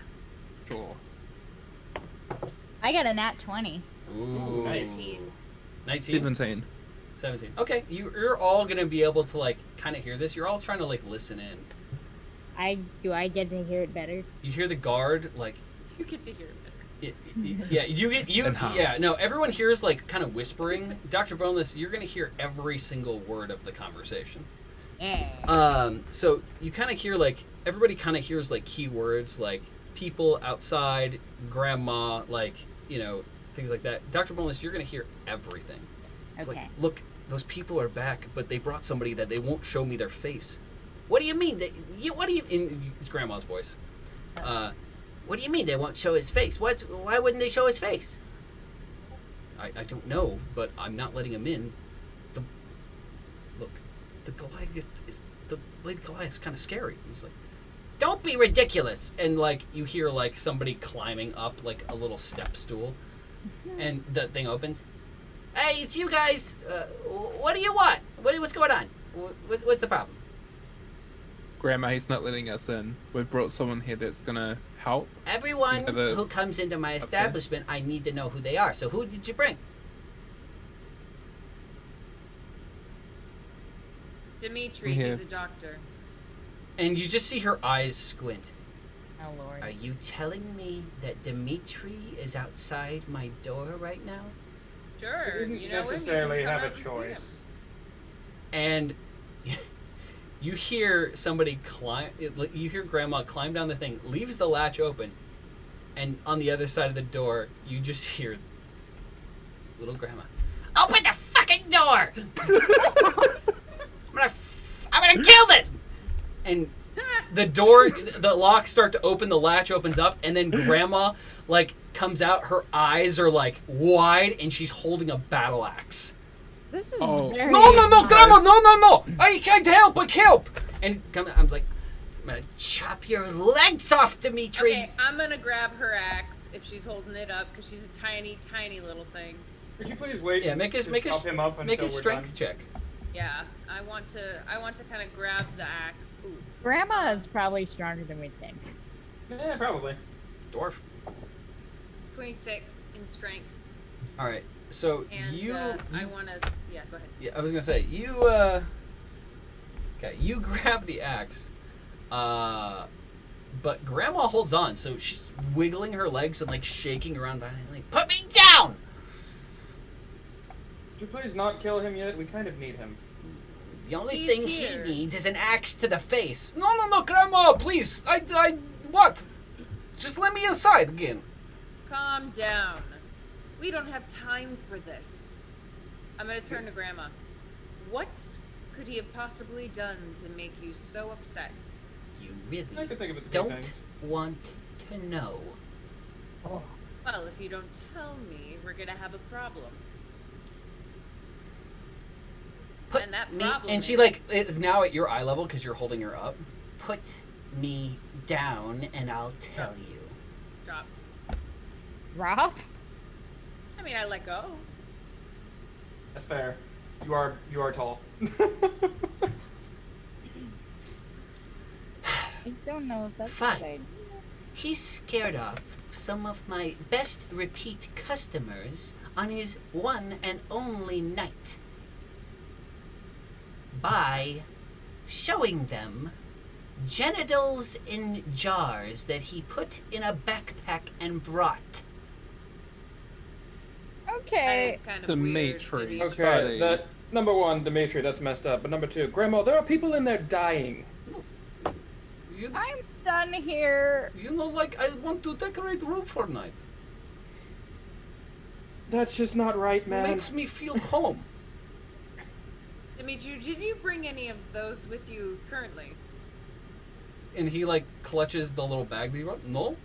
Sure. I got a nat 20. Ooh. 19. 19? 17. 17. Okay, you're all going to be able to, like, kind of hear this. You're all trying to, like, listen in. Do I get to hear it better? You hear the guard, like... You get to hear it better. Yeah, Enhance. yeah, no, everyone hears, like, kind of whispering. Dr. Boneless, you're going to hear every single word of the conversation. Yeah. So you kind of hear, like, everybody kind of hears, like, keywords, like, people outside, grandma, like, things like that. Dr. Boneless, you're going to hear everything. It's Okay. like, look, those people are back, but they brought somebody that they won't show me their face. What do you mean? What do you... In it's Grandma's voice. What do you mean they won't show his face? Why wouldn't they show his face? I don't know, but I'm not letting him in. The Goliath is... The Lady Goliath's kind of scary. He's like, don't be ridiculous! And, like, you hear, like, somebody climbing up, like, a little step stool. And the thing opens. Hey, it's you guys! What do you want? What's going on? What's the problem? Grandma, he's not letting us in. We've brought someone here that's gonna help. Everyone You know, who comes into my establishment, I need to know who they are. So who did you bring? Dimitri, Yeah. he's a doctor. And you just see her eyes squint. Oh Lord. Are you telling me that Dimitri is outside my door right now? Sure, You didn't you know necessarily him, you can have come a out and see him. choice. And you hear somebody climb. You hear Grandma climb down the thing, leaves the latch open, and on the other side of the door, you just hear little Grandma. Open the fucking door! I'm gonna kill it! And the door, the locks start to open, the latch opens up, and then Grandma, like, comes out. Her eyes are, like, wide, and she's holding a battle axe. This is Oh. very. No, Grandma, no! I can't help! And I'm like, I'm gonna chop your legs off, Dimitri! Okay, I'm gonna grab her axe if she's holding it up because she's a tiny, tiny little thing. Could you please wait? yeah, make to help him up make until a we're strength done? check. Yeah, I want to kind of grab the axe. Ooh, Grandma is probably stronger than we think. Yeah, probably. Dwarf. 26 in strength, All right, so and I want to. Yeah, go ahead. Yeah, I was gonna say you. Okay, you grab the axe, but Grandma holds on, so she's wiggling her legs and like shaking around behind, like, Put me down! Could you please not kill him yet? We kind of need him. The only He's thing here. he needs is an axe to the face. No, Grandma, please, what? Just let me inside again. Calm down. We don't have time for this. I'm gonna turn to Grandma. What could he have possibly done to make you so upset? You I really could think of a few don't things. want to know. Oh. Well, if you don't tell me, we're gonna have a problem. Put And that me problem And she is- like is now at your eye level because you're holding her up. Put me down and I'll tell you. Drop. Rob? I mean, I let go. That's fair. You are tall. I don't know if that's Fine. a good idea. He's scared off some of my best repeat customers on his one and only night by showing them genitals in jars that he put in a backpack and brought. That Okay. is kind of Dimitri. weird. Okay. Okay, Buddy. that number one, Dimitri, that's messed up. But number two, Grandma, there are people in there dying. You, I'm done here. you know, like I want to decorate the room for night. That's just not right, It man. makes me feel home. Dimitri, did you bring any of those with you currently? And he like clutches the little bag that he brought. No.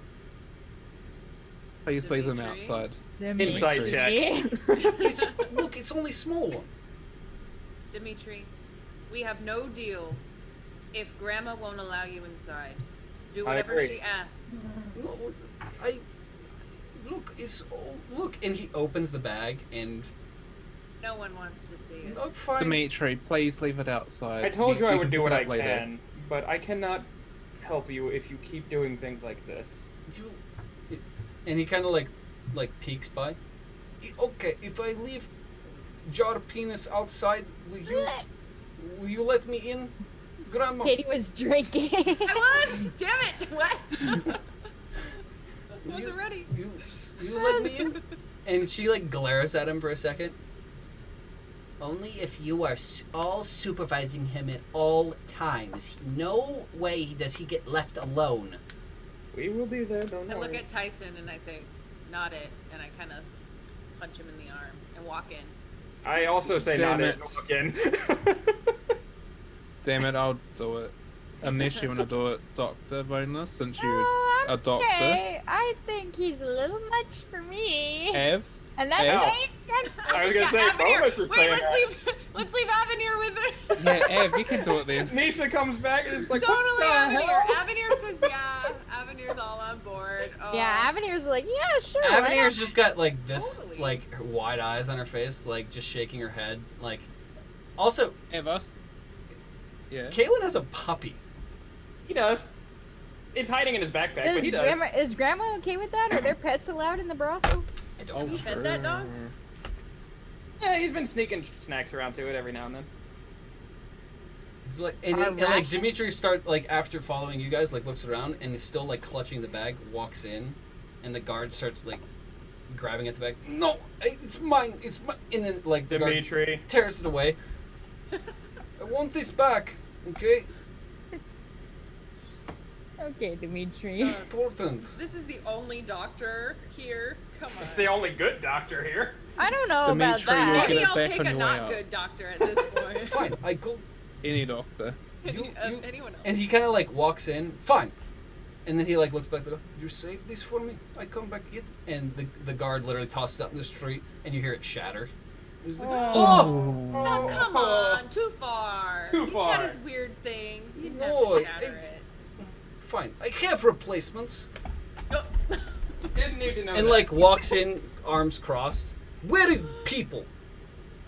Please leave them Dimitri? outside. Insight check. Look, it's only small one. Dimitri, we have no deal if Grandma won't allow you inside. Do I whatever agree. she asks. No, I look. It's all look, and he opens the bag, and No one wants to see it. I'm fine. Dimitri, please leave it outside. I told you I We would can do pick what it I up later. can, but I cannot help you if you keep doing things like this. And he kind of like peeks by. Okay, if I leave jar penis outside, will you let me in, Grandma? Katie was drinking. I was! Damn it, Wes! I wasn't You- ready. You let me in? And she like glares at him for a second. Only if you are all supervising him at all times. No way does he get left alone. We will be there, don't I worry. look at Tyson and I say, not it, and I kind of punch him in the arm and walk in. I also say Damn not it. it. Look in. Damn it, I'll do it. Unless you want to do it, Dr. Bonus, since you're Oh, a doctor. okay. I think he's a little much for me. Ev? And that's Ev? makes sense. I was gonna say, Avenir. Bonus is Wait, saying let's leave Avenir with her. Yeah, Ev, you can do it then. Nisa comes back and it's like, Totally what the Avenir. hell? Avenir says yeah. Avenir's all on board. Oh. Yeah, Avenir's like, yeah, sure. why Avenir's not? just got like this, Totally. like her wide eyes on her face, like just shaking her head. Like, also, Ev, us? Yeah. Caitlin has a puppy. He does. It's hiding in his backpack, but he does. Is Grandma okay with that? Are there pets allowed in the brothel? I don't Have know. you fed that dog? Yeah, he's been sneaking snacks around to it every now and then. It's like, and like Dimitri after following you guys, like looks around and is still like clutching the bag, walks in, and the guard starts like grabbing at the bag. No, it's mine. It's mine. And then like the Dimitri guard tears it away. I want this back. Okay. Okay, Dimitri. It's important. This is the only doctor here. Come on. It's the only good doctor here. I don't know about Dimitri, that. look at Maybe it I'll back take on a your way not out. good doctor at this point. Fine, I go. Any doctor. Anyone else? And he kind of like walks in. Fine. And then he like looks back to go, you saved this for me? I come back get it. And the guard literally tosses it out in the street and you hear it shatter. He's like, oh! Oh, come on, too far. Too He's far. got his weird things. You didn't No, have to shatter it. Fine, I have replacements. Didn't need to know And that. like walks in, arms crossed. Where is people?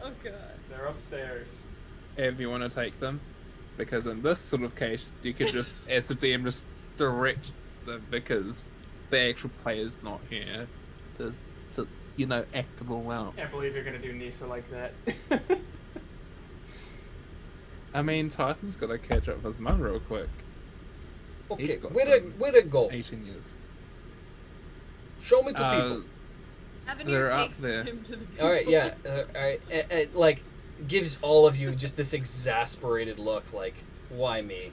Oh god. They're upstairs. If you want to take them, because in this sort of case, you could just, as the DM, just direct them because the actual player's not here to act it all out. Can't believe you're gonna do Nisa like that. I mean, Tyson's got to catch up with his mum real quick. Okay, He's got where to go? 18 years. Show me the people. Avenir They're up takes there. him to the All right, yeah, all right. Like gives all of you just this exasperated look, like, why me?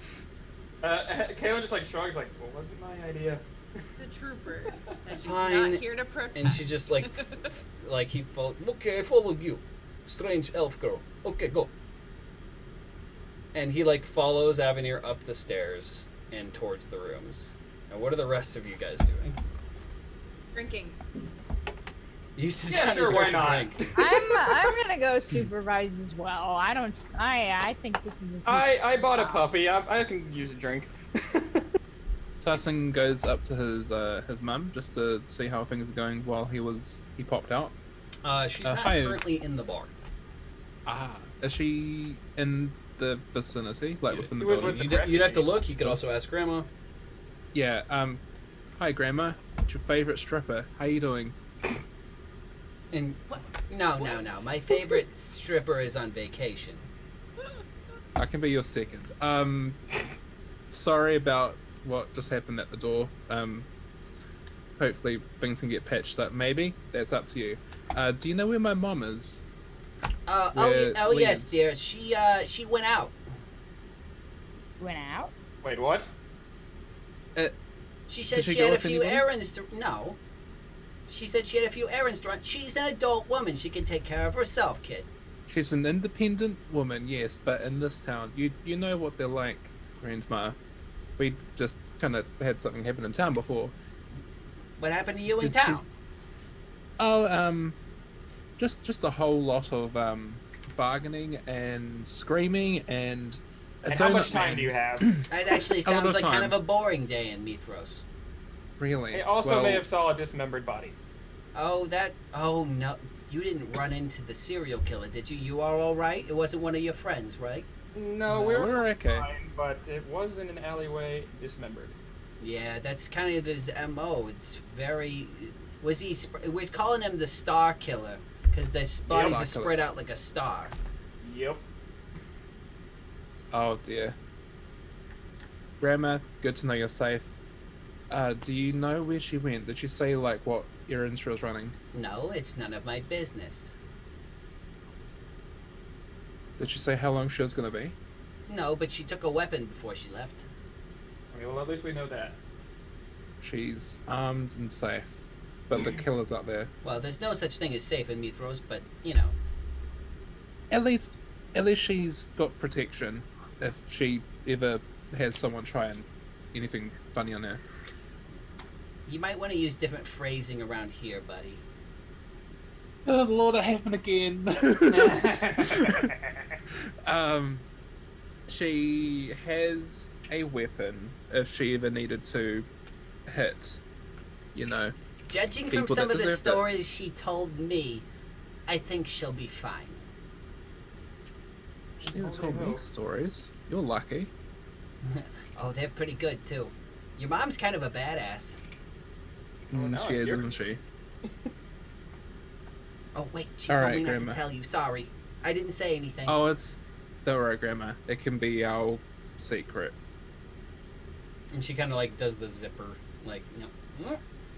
Kaylin just like shrugs, like, well, wasn't my idea. The trooper. And she's Fine. not here to protect. And she just like he followed. Okay, I followed you, strange elf girl. Okay, go. And he like follows Avenir up the stairs and towards the rooms. And what are the rest of you guys doing? Drinking. You sit Yeah, down sure, and start why to not? drink. I'm gonna go supervise as well. I think this is. I bought a puppy. I can use a drink. Tyson goes up to his mum just to see how things are going while he popped out. She's not hi. currently in the bar. Ah, is she in the vicinity, like within the With building? the You'd have to look. You could also ask Grandma. Yeah. Hi, Grandma. It's your favorite stripper. How you doing? And no. My favorite stripper is on vacation. I can be your second. Sorry about what just happened at the door. Hopefully things can get patched up. Maybe that's up to you. Do you know where my mom is? Where Yes, Liz- dear. She went out. Went out. Wait, what? She said Did she she go had a with few anybody? errands to. No. She said she had a few errands to run. She's an adult woman. She can take care of herself, kid. She's an independent woman, yes, but in this town, you know what they're like, Grandma. We just kind of had something happen in town before. What happened to you in Did she- town? Oh, just a whole lot of bargaining and screaming and. And how much time do you have? That actually A little sounds like kind time. of a boring day in Mithros. Really? It also Well, may have saw a dismembered body. Oh, no. You didn't run into the serial killer, did you? You are all right? It wasn't one of your friends, right? No, No, we're okay. fine, but it was in an alleyway, dismembered. Yeah, that's kind of his MO. It's very. We're calling him the Star Killer because the bodies are Star spread out like a star. Yep. Oh dear. Grandma, good to know you're safe. Do you know where she went? Did she say like what errands she was running? No, it's none of my business. Did she say how long she was gonna be? No, but she took a weapon before she left. I mean, well, at least we know that. She's armed and safe, but the killer's up there. Well, there's no such thing as safe in Mithros, but you know. At least she's got protection if she ever has someone try and anything funny on her. You might want to use different phrasing around here, buddy. Oh Lord, it happened again. She has a weapon if she ever needed to hit, Judging from people some that of the deserve it. stories she told me, I think she'll be fine. She never told me stories. You're lucky. Oh, they're pretty good too. Your mom's kind of a badass. no, She is, you're- isn't she? Oh wait, she All told right, me not Grandma. to tell you. Sorry, I didn't say anything. Oh, don't worry, Grandma. It can be our secret. And she kind of like does the zipper, like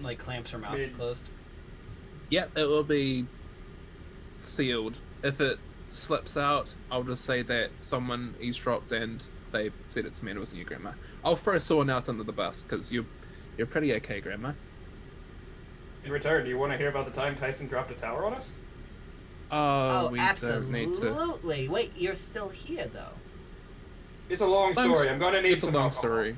like clamps her mouth Mid- closed. Yep, it will be sealed. If it slips out, I'll just say that someone eavesdropped and they said it to me and it wasn't you, Grandma. I'll throw someone else under the bus because you're pretty okay, Grandma. In return, do you want to hear about the time Tyson dropped a tower on us? Oh, Oh, we absolutely. don't need to. Wait, you're still here though. It's a long story. I'm gonna need It's a some long alcohol. story.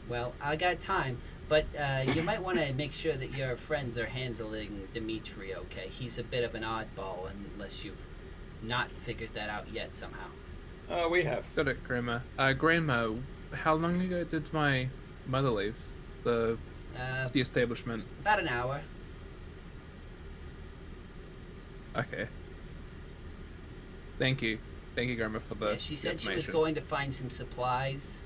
Well, I got time, but you might want to make sure that your friends are handling Dimitri okay. He's a bit of an oddball unless you've not figured that out yet somehow. We have. Got it, Grandma. Grandma, how long ago did my mother leave the establishment? About an hour. Okay. Thank you, Grandma, for the. Yeah, she said she was information. going to find some supplies.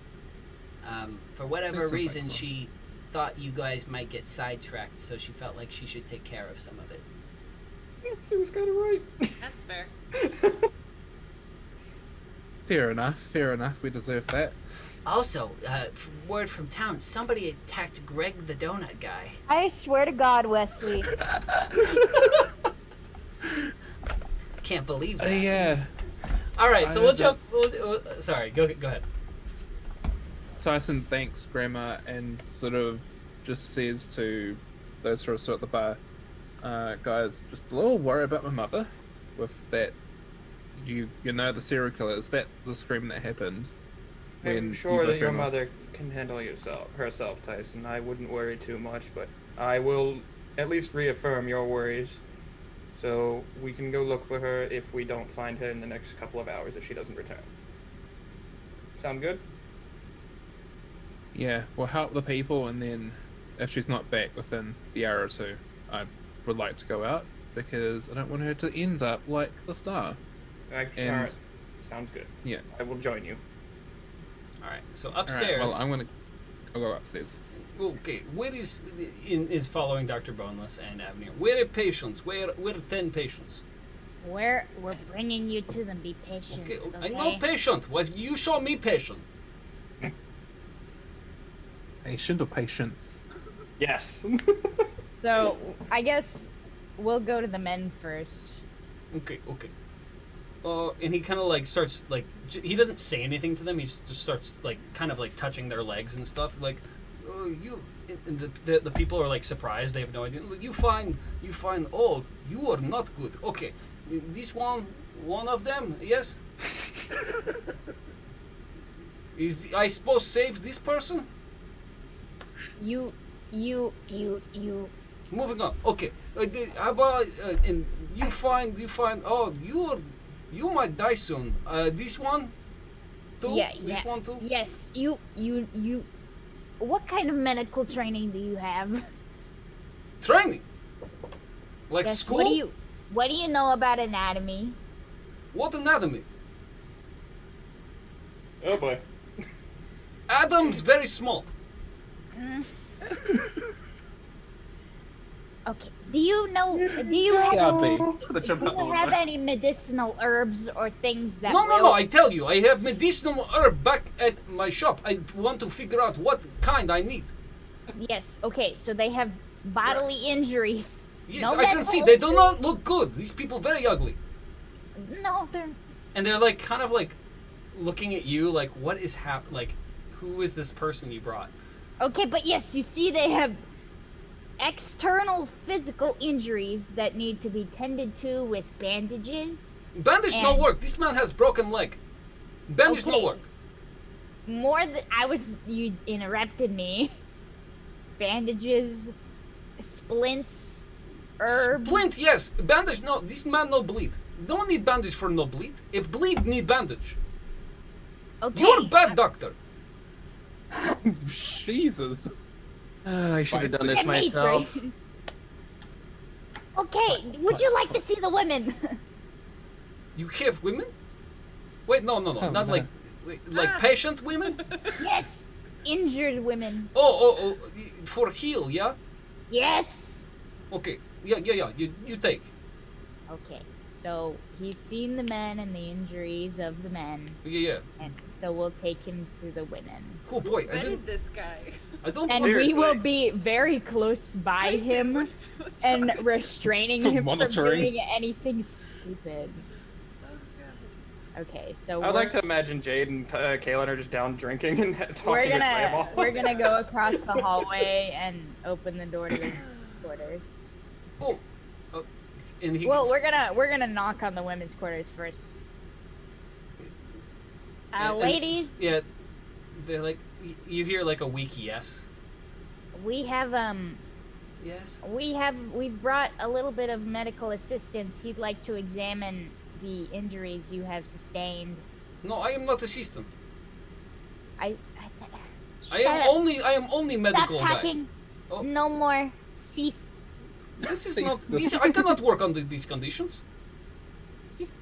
For whatever That sounds like reason, fun. she thought you guys might get sidetracked, so she felt like she should take care of some of it. She was kind of right. That's fair. Fair enough. We deserve that. Also, word from town, somebody attacked Greg the donut guy. I swear to God, Wesley. Can't believe that. Yeah. All right, so I we'll heard jump. Sorry, go ahead. Tyson thanks Grandma and sort of just says to those who are still at the bar, guys, just a little worried about my mother with that. You know the serial killer. Is that the scream that happened? I'm when sure you that your both ran off? mother can handle herself, Tyson. I wouldn't worry too much, but I will at least reaffirm your worries. So we can go look for her if we don't find her in the next couple of hours if she doesn't return. Sound good? Yeah, we'll help the people, and then if she's not back within the hour or two, I would like to go out because I don't want her to end up like the star. And Alright. Sounds good. yeah, I will join you. All right, so all right. upstairs. Well, I'll go upstairs. Okay, where is following Dr. Boneless and Avenir? Where are patients? Where are 10 patients? We're bringing you to them. Be patient. Okay, Okay. I know patient. Well, you show me patient. Patient or patience? Yes. So I guess we'll go to the men first. Okay. And he kind of like starts like he doesn't say anything to them. He just starts like kind of like touching their legs and stuff. Like, you. And the people are like surprised. They have no idea. You find. Oh, you are not good. Okay, this one of them. Yes. Is I supposed to save this person? You. Moving on. Okay. How about and you find? Oh, you might die soon. This one. Too. Yeah. This one too. Yes. You. What kind of medical training do you have? Training. Like Yes, school. What do you know about anatomy? What anatomy? Oh boy. Adam's very small. Okay. Do you know? Do you have? Yeah, B. It's gonna jump Do out the you have window. any medicinal herbs or things that? No. I tell you, I have medicinal herb back at my shop. I want to figure out what kind I need. Yes. Okay. So they have bodily injuries. Yes, No I can medical see they do injuries. not look good. These people very ugly, No, they're. and they're like kind of like looking at you like, what is Like, who is this person you brought? Okay, but yes, you see they have external physical injuries that need to be tended to with bandages. Bandage no And- work. This man has broken leg. Bandage no Okay. work. You interrupted me. Bandages, splints, herbs. Splint, yes. Bandage, no. This man no bleed. Don't need bandage for no bleed. If bleed, need bandage. Okay. You're a bad doctor. Jesus. I should have done this Dimitri. myself. Okay, would you like to see the women? You have women? Wait, no. Oh, Not no. like Like patient women? Yes, injured women. Oh, for heal, yeah? Yes. Okay, yeah, you take. Okay, so he's seen the men and the injuries of the men, Yeah. and so we'll take him to the women. Oh boy, I Vetted this guy. don't And want we will Seriously. be very close by Tyson, him what's and wrong? restraining him from Monitoring. doing anything stupid. Oh, God. Okay, so I would like to imagine Jade and Kaylin are just down drinking and talking to Grandma. we're gonna go across the hallway and open the door to the quarters. Oh, and he. Well, we're gonna knock on the women's quarters first. and- Ladies, Yeah, they're like you hear like a weak yes. we have Yes. we've brought a little bit of medical assistance. He'd like to examine the injuries you have sustained. No, I am not assistant. I I shut am up. only medical Stop guy. talking. Oh. No more. Cease. This is Cease not. the- I cannot work under these conditions. Just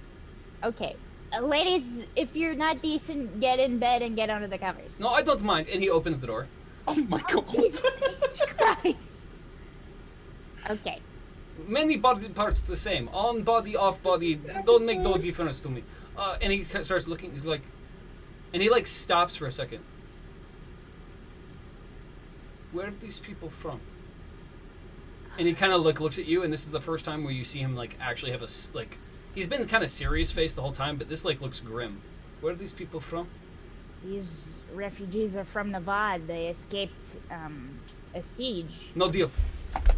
okay. Ladies, if you're not decent, get in bed and get under the covers. No, I don't mind. And he opens the door. Oh my god. Jesus Christ. Okay. Many body parts the same. On body, off body. Don't make no difference to me. And he starts looking. He's like, and he like stops for a second. Where are these people from? And he kind of like looks at you, and this is the first time where you see him like actually have like. He's been kind of serious face the whole time, but this like looks grim. Where are these people from? These refugees are from Nevada. They escaped a siege. No deal.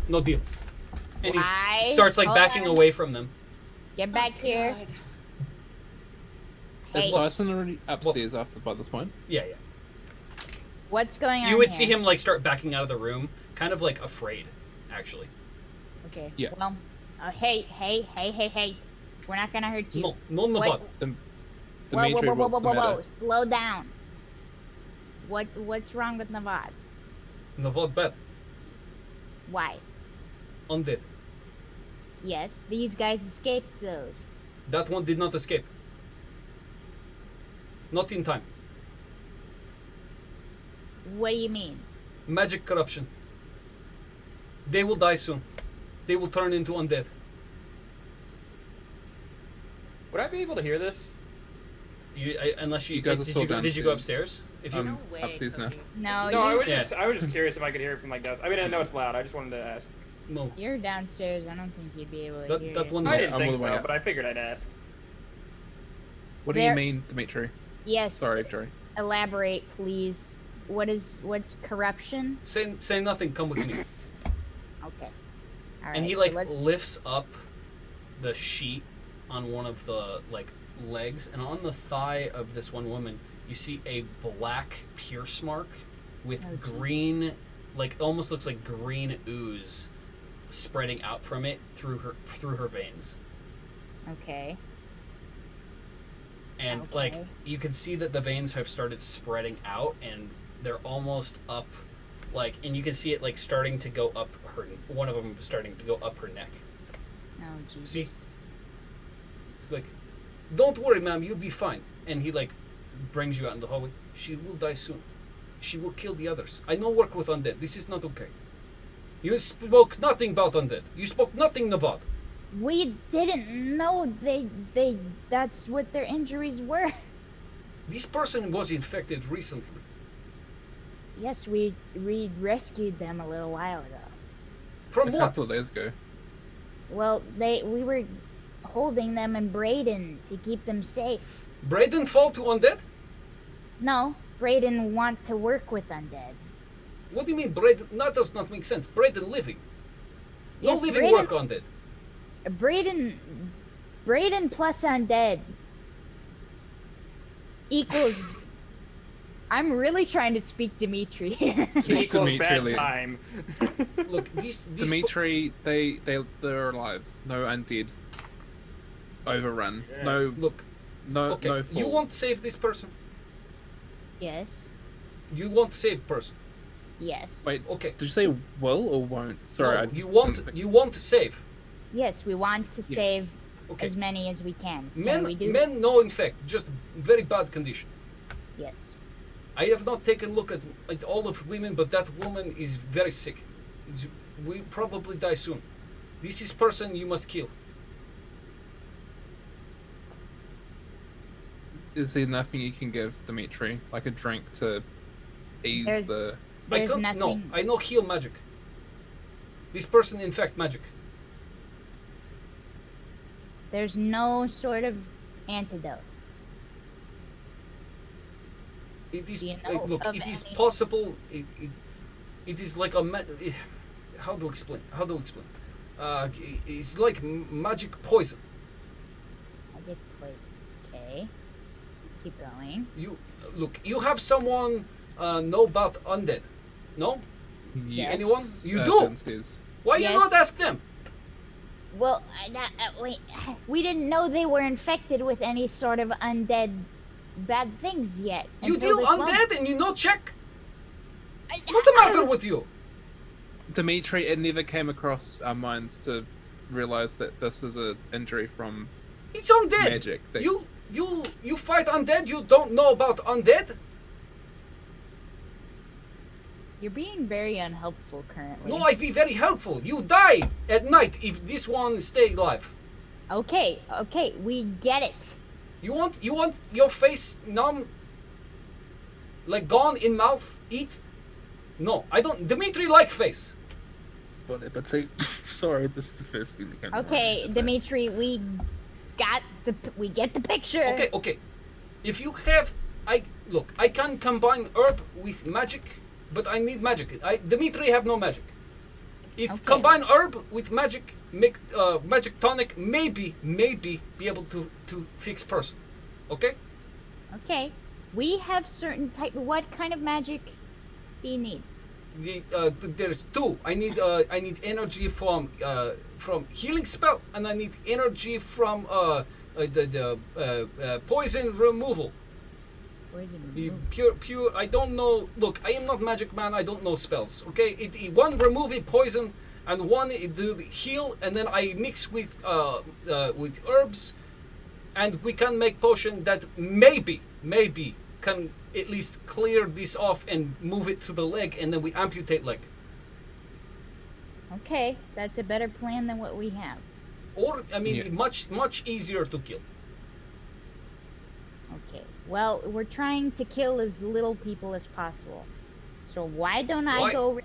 No deal. And Why? he starts like Hold backing on. away from them. Get back here. Is Hey, Tyson already upstairs after by this point? Yeah. what's going on You would here? see him like start backing out of the room, kind of like afraid, actually. Okay. Yeah. Well, hey. We're not gonna hurt you. No, What- Nevada. Dimitri, what's the matter? Slow down. What's wrong with Nevada? Nevada bad. Why? Undead. Yes, these guys escaped those. That one did not escape. Not in time. What do you mean? Magic corruption. They will die soon. They will turn into undead. Would I be able to hear this? Unless you, You guys are still did you go downstairs. upstairs? If you, No way. upstairs now. Cody. No, No, I you, was Yeah. I was just curious if I could hear it from like downstairs. I mean, I know it's loud. I just wanted to ask. no. you're downstairs. I don't think you'd be able to hear That it. one. I didn't I'm think all the way so, up. but I figured I'd ask. What do There- you mean, Dimitri? Yes. Sorry, Joey. Elaborate, please. What's corruption? Say nothing. Come with me. Okay. All right. And he so like let's- lifts up the sheet on one of the like legs, and on the thigh of this one woman, you see a black pierce mark with Oh, Jesus. green, like almost looks like green ooze spreading out from it through her veins. Okay. And like Okay. you can see that the veins have started spreading out, and they're almost up, like, and you can see it like starting to go up her. One of them starting to go up her neck. Oh Jesus. See? It's like, don't worry, ma'am, you'll be fine. And he like brings you out in the hallway. She will die soon. She will kill the others. I don't work with undead. This is not okay. You spoke nothing about undead. You spoke nothing about. We didn't know they that's what their injuries were. This person was infected recently. Yes, we rescued them a little while ago. From A what? couple of days ago. Well, we were holding them in Braden to keep them safe. Braden fall to undead? No, Braden want to work with undead. What do you mean, Braden? That does not make sense. Braden living. No Yes, living Braden- work undead. Braden plus undead equals. I'm really trying to speak Dimitri here. Equals Dimitri bad Lee. time. Look, these Dimitri, they're alive. No undead. Overrun. Yeah. No, look. no, Okay, no fault. you want to save this person? Yes. You want to save person? Yes. Wait, Okay. did you say will or won't? Sorry, No, I you just want didn't- you want to save. Yes, we want to save Okay. as many as we can. Can Men we do men no infect, just very bad condition. Yes. I have not taken a look at all of women, but that woman is very sick. We probably die soon. This is person you must kill. Is there nothing you can give Dimitri, like a drink to ease There's- the? There's No, nothing. I know heal magic. This person infect magic. There's no sort of antidote. It is Do you know look. of It is any- possible. It is like a how to explain? It's like magic poison. Magic poison. Okay. Keep going. You look. You have someone know about undead? No. Yes. Anyone? You do? Downstairs. Why Yes. you not ask them? Well, wait. We didn't know they were infected with any sort of undead bad things yet. You until deal this moment. undead and you no check. I- What the I- matter with you? Dimitri, it never came across our minds to realize that this is an injury from It's undead. magic. That You fight undead. You don't know about undead. You're being very unhelpful currently. No, I be very helpful. You die at night if this one stay alive. Okay, we get it. You want your face numb, like gone in mouth, eat? No, I don't. Dimitri like face. but see, sorry, this is the first thing that came to mind. Okay, Dimitri, we get the picture. Okay. If you have, I can combine herb with magic, but I need magic. Dimitri have no magic. If Okay. combine herb with magic, make magic tonic, maybe be able to fix person. Okay. Okay. We have certain type. What kind of magic do you need? There's two. I need energy from healing spell, and I need energy from the poison removal. Poison The removal. pure. I don't know. Look, I am not magic man. I don't know spells. Okay, one remove it poison, and one it do the heal, and then I mix with herbs, and we can make potion that maybe can at least clear this off and move it to the leg, and then we amputate leg. Okay, that's a better plan than what we have. Or I mean, Yeah. much easier to kill. Okay. Well, we're trying to kill as little people as possible. So why don't I Why? go,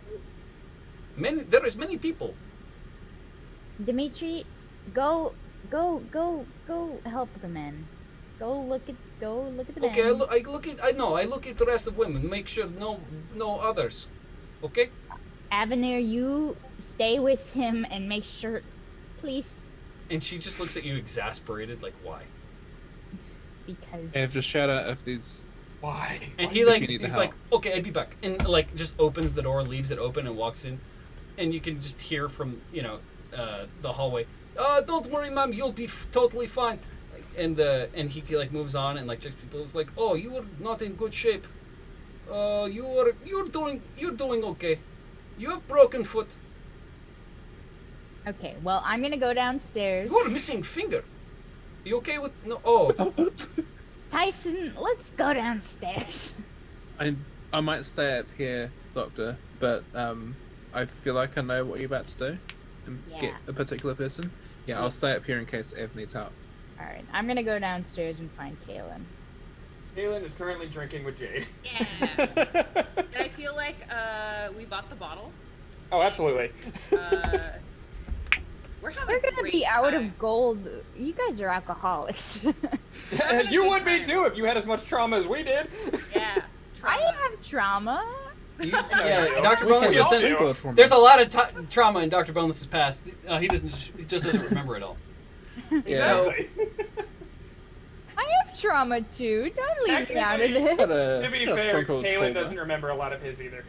There is many people. Dimitri? Go help the men. Go look at the Okay, men. I look at the rest of women. Make sure no others. Okay. Avenir, you stay with him and make sure, please, And she just looks at you exasperated, like why? because I have to shout out if there's Why? And he If like you need the he's help. like, okay, I'll be back, and like just opens the door, leaves it open, and walks in, and you can just hear from the hallway. Don't worry, ma'am, you'll be totally fine. And he like moves on and like checks people. It's like, oh, you are not in good shape. You're doing okay. You have broken foot. Okay, well, I'm gonna go downstairs. You are missing finger. You okay with no? Oh, Tyson, let's go downstairs. I might stay up here, Doctor, but I feel like I know what you're about to do and get Yeah. a particular person. Yeah, I'll stay up here in case Ev needs help. Alright, I'm gonna go downstairs and find Kaylin. Kaylin is currently drinking with Jade. Yeah. And I feel like we bought the bottle. Oh, absolutely. We're having We're a gonna great be out time. of gold. You guys are alcoholics. having a You good would be time. too if you had as much trauma as we did. Yeah. I Trauma. have trauma. yeah, Dr. We Bonus can just all said do. there's a lot of trauma in Dr. Bonus's past. He just doesn't remember it all. Exactly. I have trauma too. Don't leave me out of Technically, this. To be fair, Kaylin doesn't remember a lot of his either.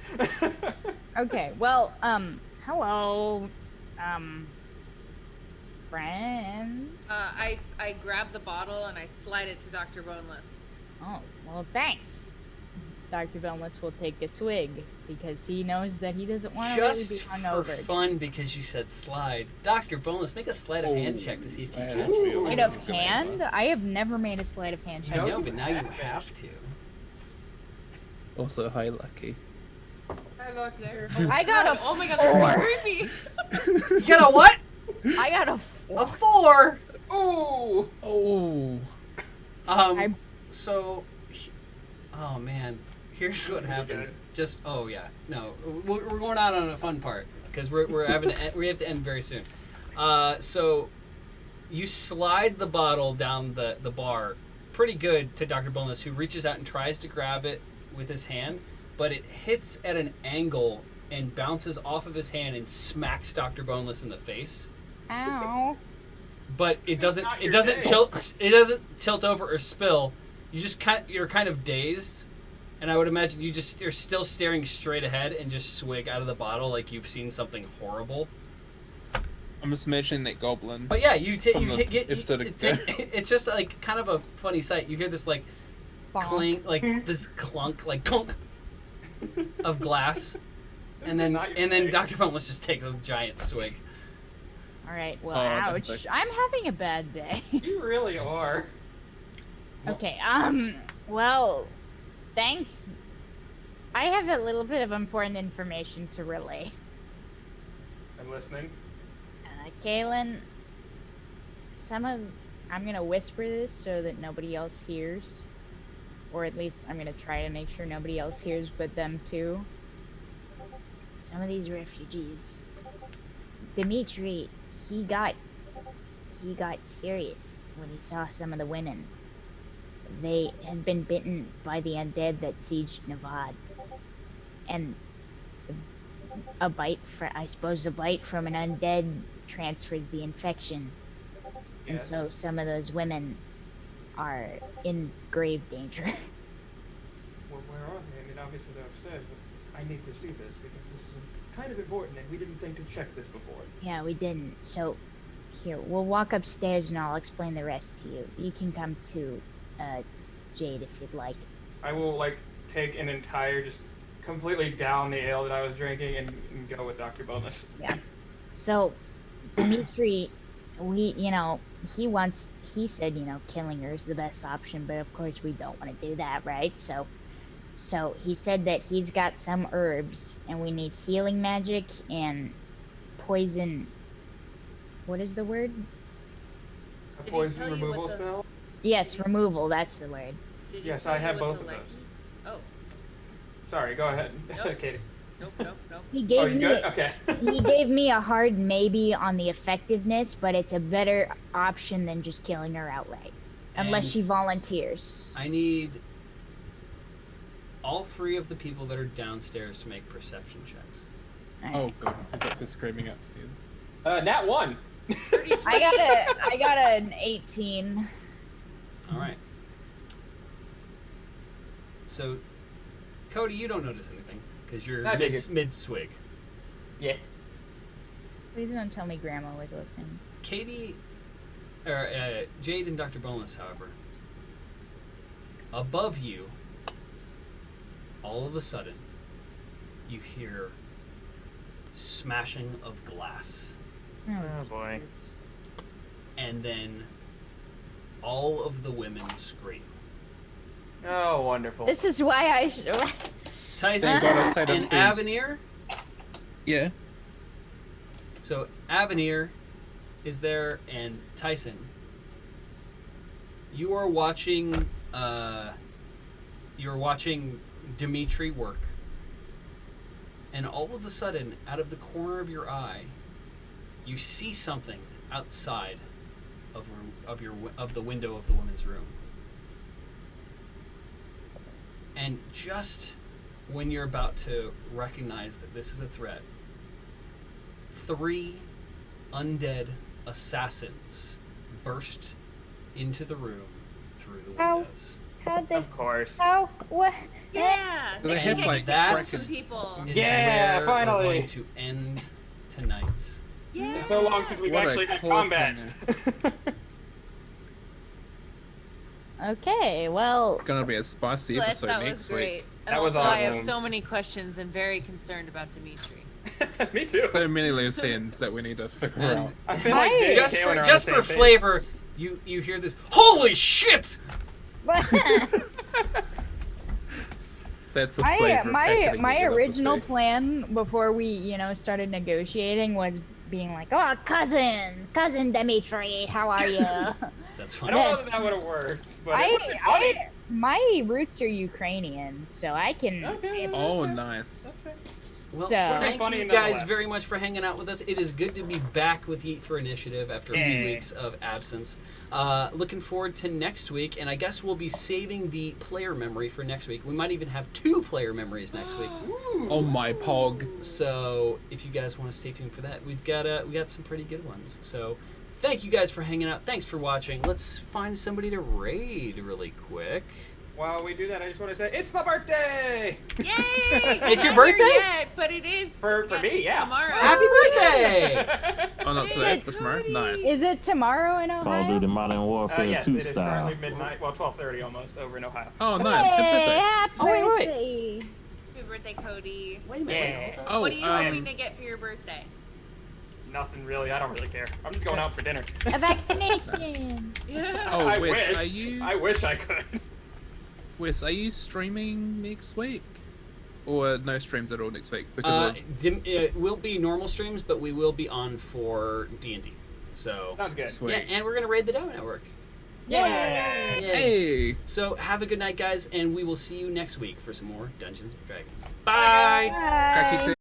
Okay, well, hello, friends. I grab the bottle and I slide it to Dr. Boneless. Oh, well, thanks. Dr. Boneless will take a swig because he knows that he doesn't want to really be Just for hungover. fun, because you said slide. Dr. Boneless, make a sleight of hand check to see if you man. catch Ooh. me. Sleight of hand? I have never made a sleight of hand check. I know, but now you have to. Also, hi, Lucky. I look there. I got a Oh my god, that's so creepy. You got a what? I got a A 4. Ooh. Oh. So, oh man, here's what happens. Oh yeah, no, we're going out on a fun part because we have to end very soon. So, you slide the bottle down the bar, pretty good to Dr. Boneless, who reaches out and tries to grab it with his hand, but it hits at an angle and bounces off of his hand and smacks Dr. Boneless in the face. Ow. But it doesn't tilt over or spill. You're kind of dazed, and I would imagine you're still staring straight ahead and just swig out of the bottle like you've seen something horrible. I'm just imagining that goblin. But yeah, it's just like kind of a funny sight. You hear this like clink, like this clunk, like clunk of glass, and then Dr. Boneless just takes a giant swig. All right. Well, ouch. Perfect. I'm having a bad day. You really are. Okay. Well, thanks. I have a little bit of important information to relay. I'm listening. Kaylin, I'm gonna whisper this so that nobody else hears, or at least I'm gonna try to make sure nobody else hears but them too. Some of these refugees, Dimitri, he got serious when he saw some of the women. They had been bitten by the undead that sieged Navad, and a bite from an undead transfers the infection. And so some of those women are in grave danger. Well, where are they? I mean, obviously they're upstairs, but I need to see this because this is kind of important and we didn't think to check this before. Yeah, we didn't. So, here, we'll walk upstairs and I'll explain the rest to you. You can come to Jade if you'd like. I will, take an entire, just completely down the ale that I was drinking and go with Dr. Bonus. Yeah. So, Dimitri, he said, killing her is the best option, but of course we don't want to do that, right? So he said that he's got some herbs, and we need healing magic and poison. What is the word? A poison removal spell? Yes, removal, that's the word. Yes, I have both of those. Oh. Sorry, go ahead, Nope. Katie. Nope. He gave me good? Okay. he gave me a hard maybe on the effectiveness, but it's a better option than just killing her outright. Unless she volunteers. I need all 3 of the people that are downstairs to make perception checks. Oh god, so got her screaming upstairs. Nat 1. I got an 18. All right. So, Cody, you don't notice anything because you're mid swig. Yeah. Please don't tell me Grandma was listening. Jade and Dr. Boneless, however, above you, all of a sudden, you hear smashing of glass. Oh boy. And then all of the women scream. Oh, wonderful. This is why I should. Tyson Thank God I stayed and upstairs. Avenir. Yeah. So Avenir is there, and Tyson. You are watching. You're watching Dimitri work, and all of a sudden, out of the corner of your eye, you see something outside of the window of the woman's room. And just when you're about to recognize that this is a threat, 3 undead assassins burst into the room through the windows. How'd they? Of course. How? What? Yeah. They Next have, week I like, get to that kill some people. Is Yeah, where finally. we're going to end tonight's. Yeah. It's so long since we've What a actually had combat. Okay, well. It's gonna be a spicy Bless, episode that was next great. week. And That was also, I have awesome. so many questions and very concerned about Dimitri. Me too. So many loose ends that we need to figure And out. I feel like Jay and just Kaylin for are on just the for same page. flavor, you hear this. Holy shit! That's the flavor of packeting my that you love to original see. plan before we started negotiating was being like, oh, cousin Dimitri, how are you? That's I funny. don't know that would have worked, but it would have been funny. My roots are Ukrainian, so I can. Okay. Oh, nice. That's fair. Well, So- thank Funny you guys nonetheless. very much for hanging out with us. It is good to be back with Yeet for Initiative after a few weeks of absence. Looking forward to next week, and I guess we'll be saving the player memory for next week. We might even have 2 player memories next week. Oh my pog. So if you guys want to stay tuned for that, we got some pretty good ones. So thank you guys for hanging out. Thanks for watching. Let's find somebody to raid really quick. While we do that, I just want to say it's my birthday. Yay! It's your Not here birthday? yet, but it is For me, yeah. tomorrow. Happy birthday! Oh, not today, but tomorrow. Nice. Is it tomorrow in Ohio? Call of Duty Modern Warfare Yes, 2 it is style. currently midnight. Well, 12:30 almost over in Ohio. Oh, nice. Good Hey, birthday. happy Oh, wait, wait. birthday. Happy birthday, Cody. Wait a minute. Yeah. Hold on. Oh, What are you hoping to get for your birthday? Nothing really. I don't really care. I'm just going out for dinner. A vaccination. Yeah. Oh, I Wes, wish. are you? I wish I could. Wes, are you streaming next week, or no streams at all next week? Because It will be normal streams, but we will be on for D&D. So Sounds good. Sweet. yeah, and we're gonna raid the Dow Network. Yay! Yay. Hey. So have a good night, guys, and we will see you next week for some more Dungeons and Dragons. Bye. Cracky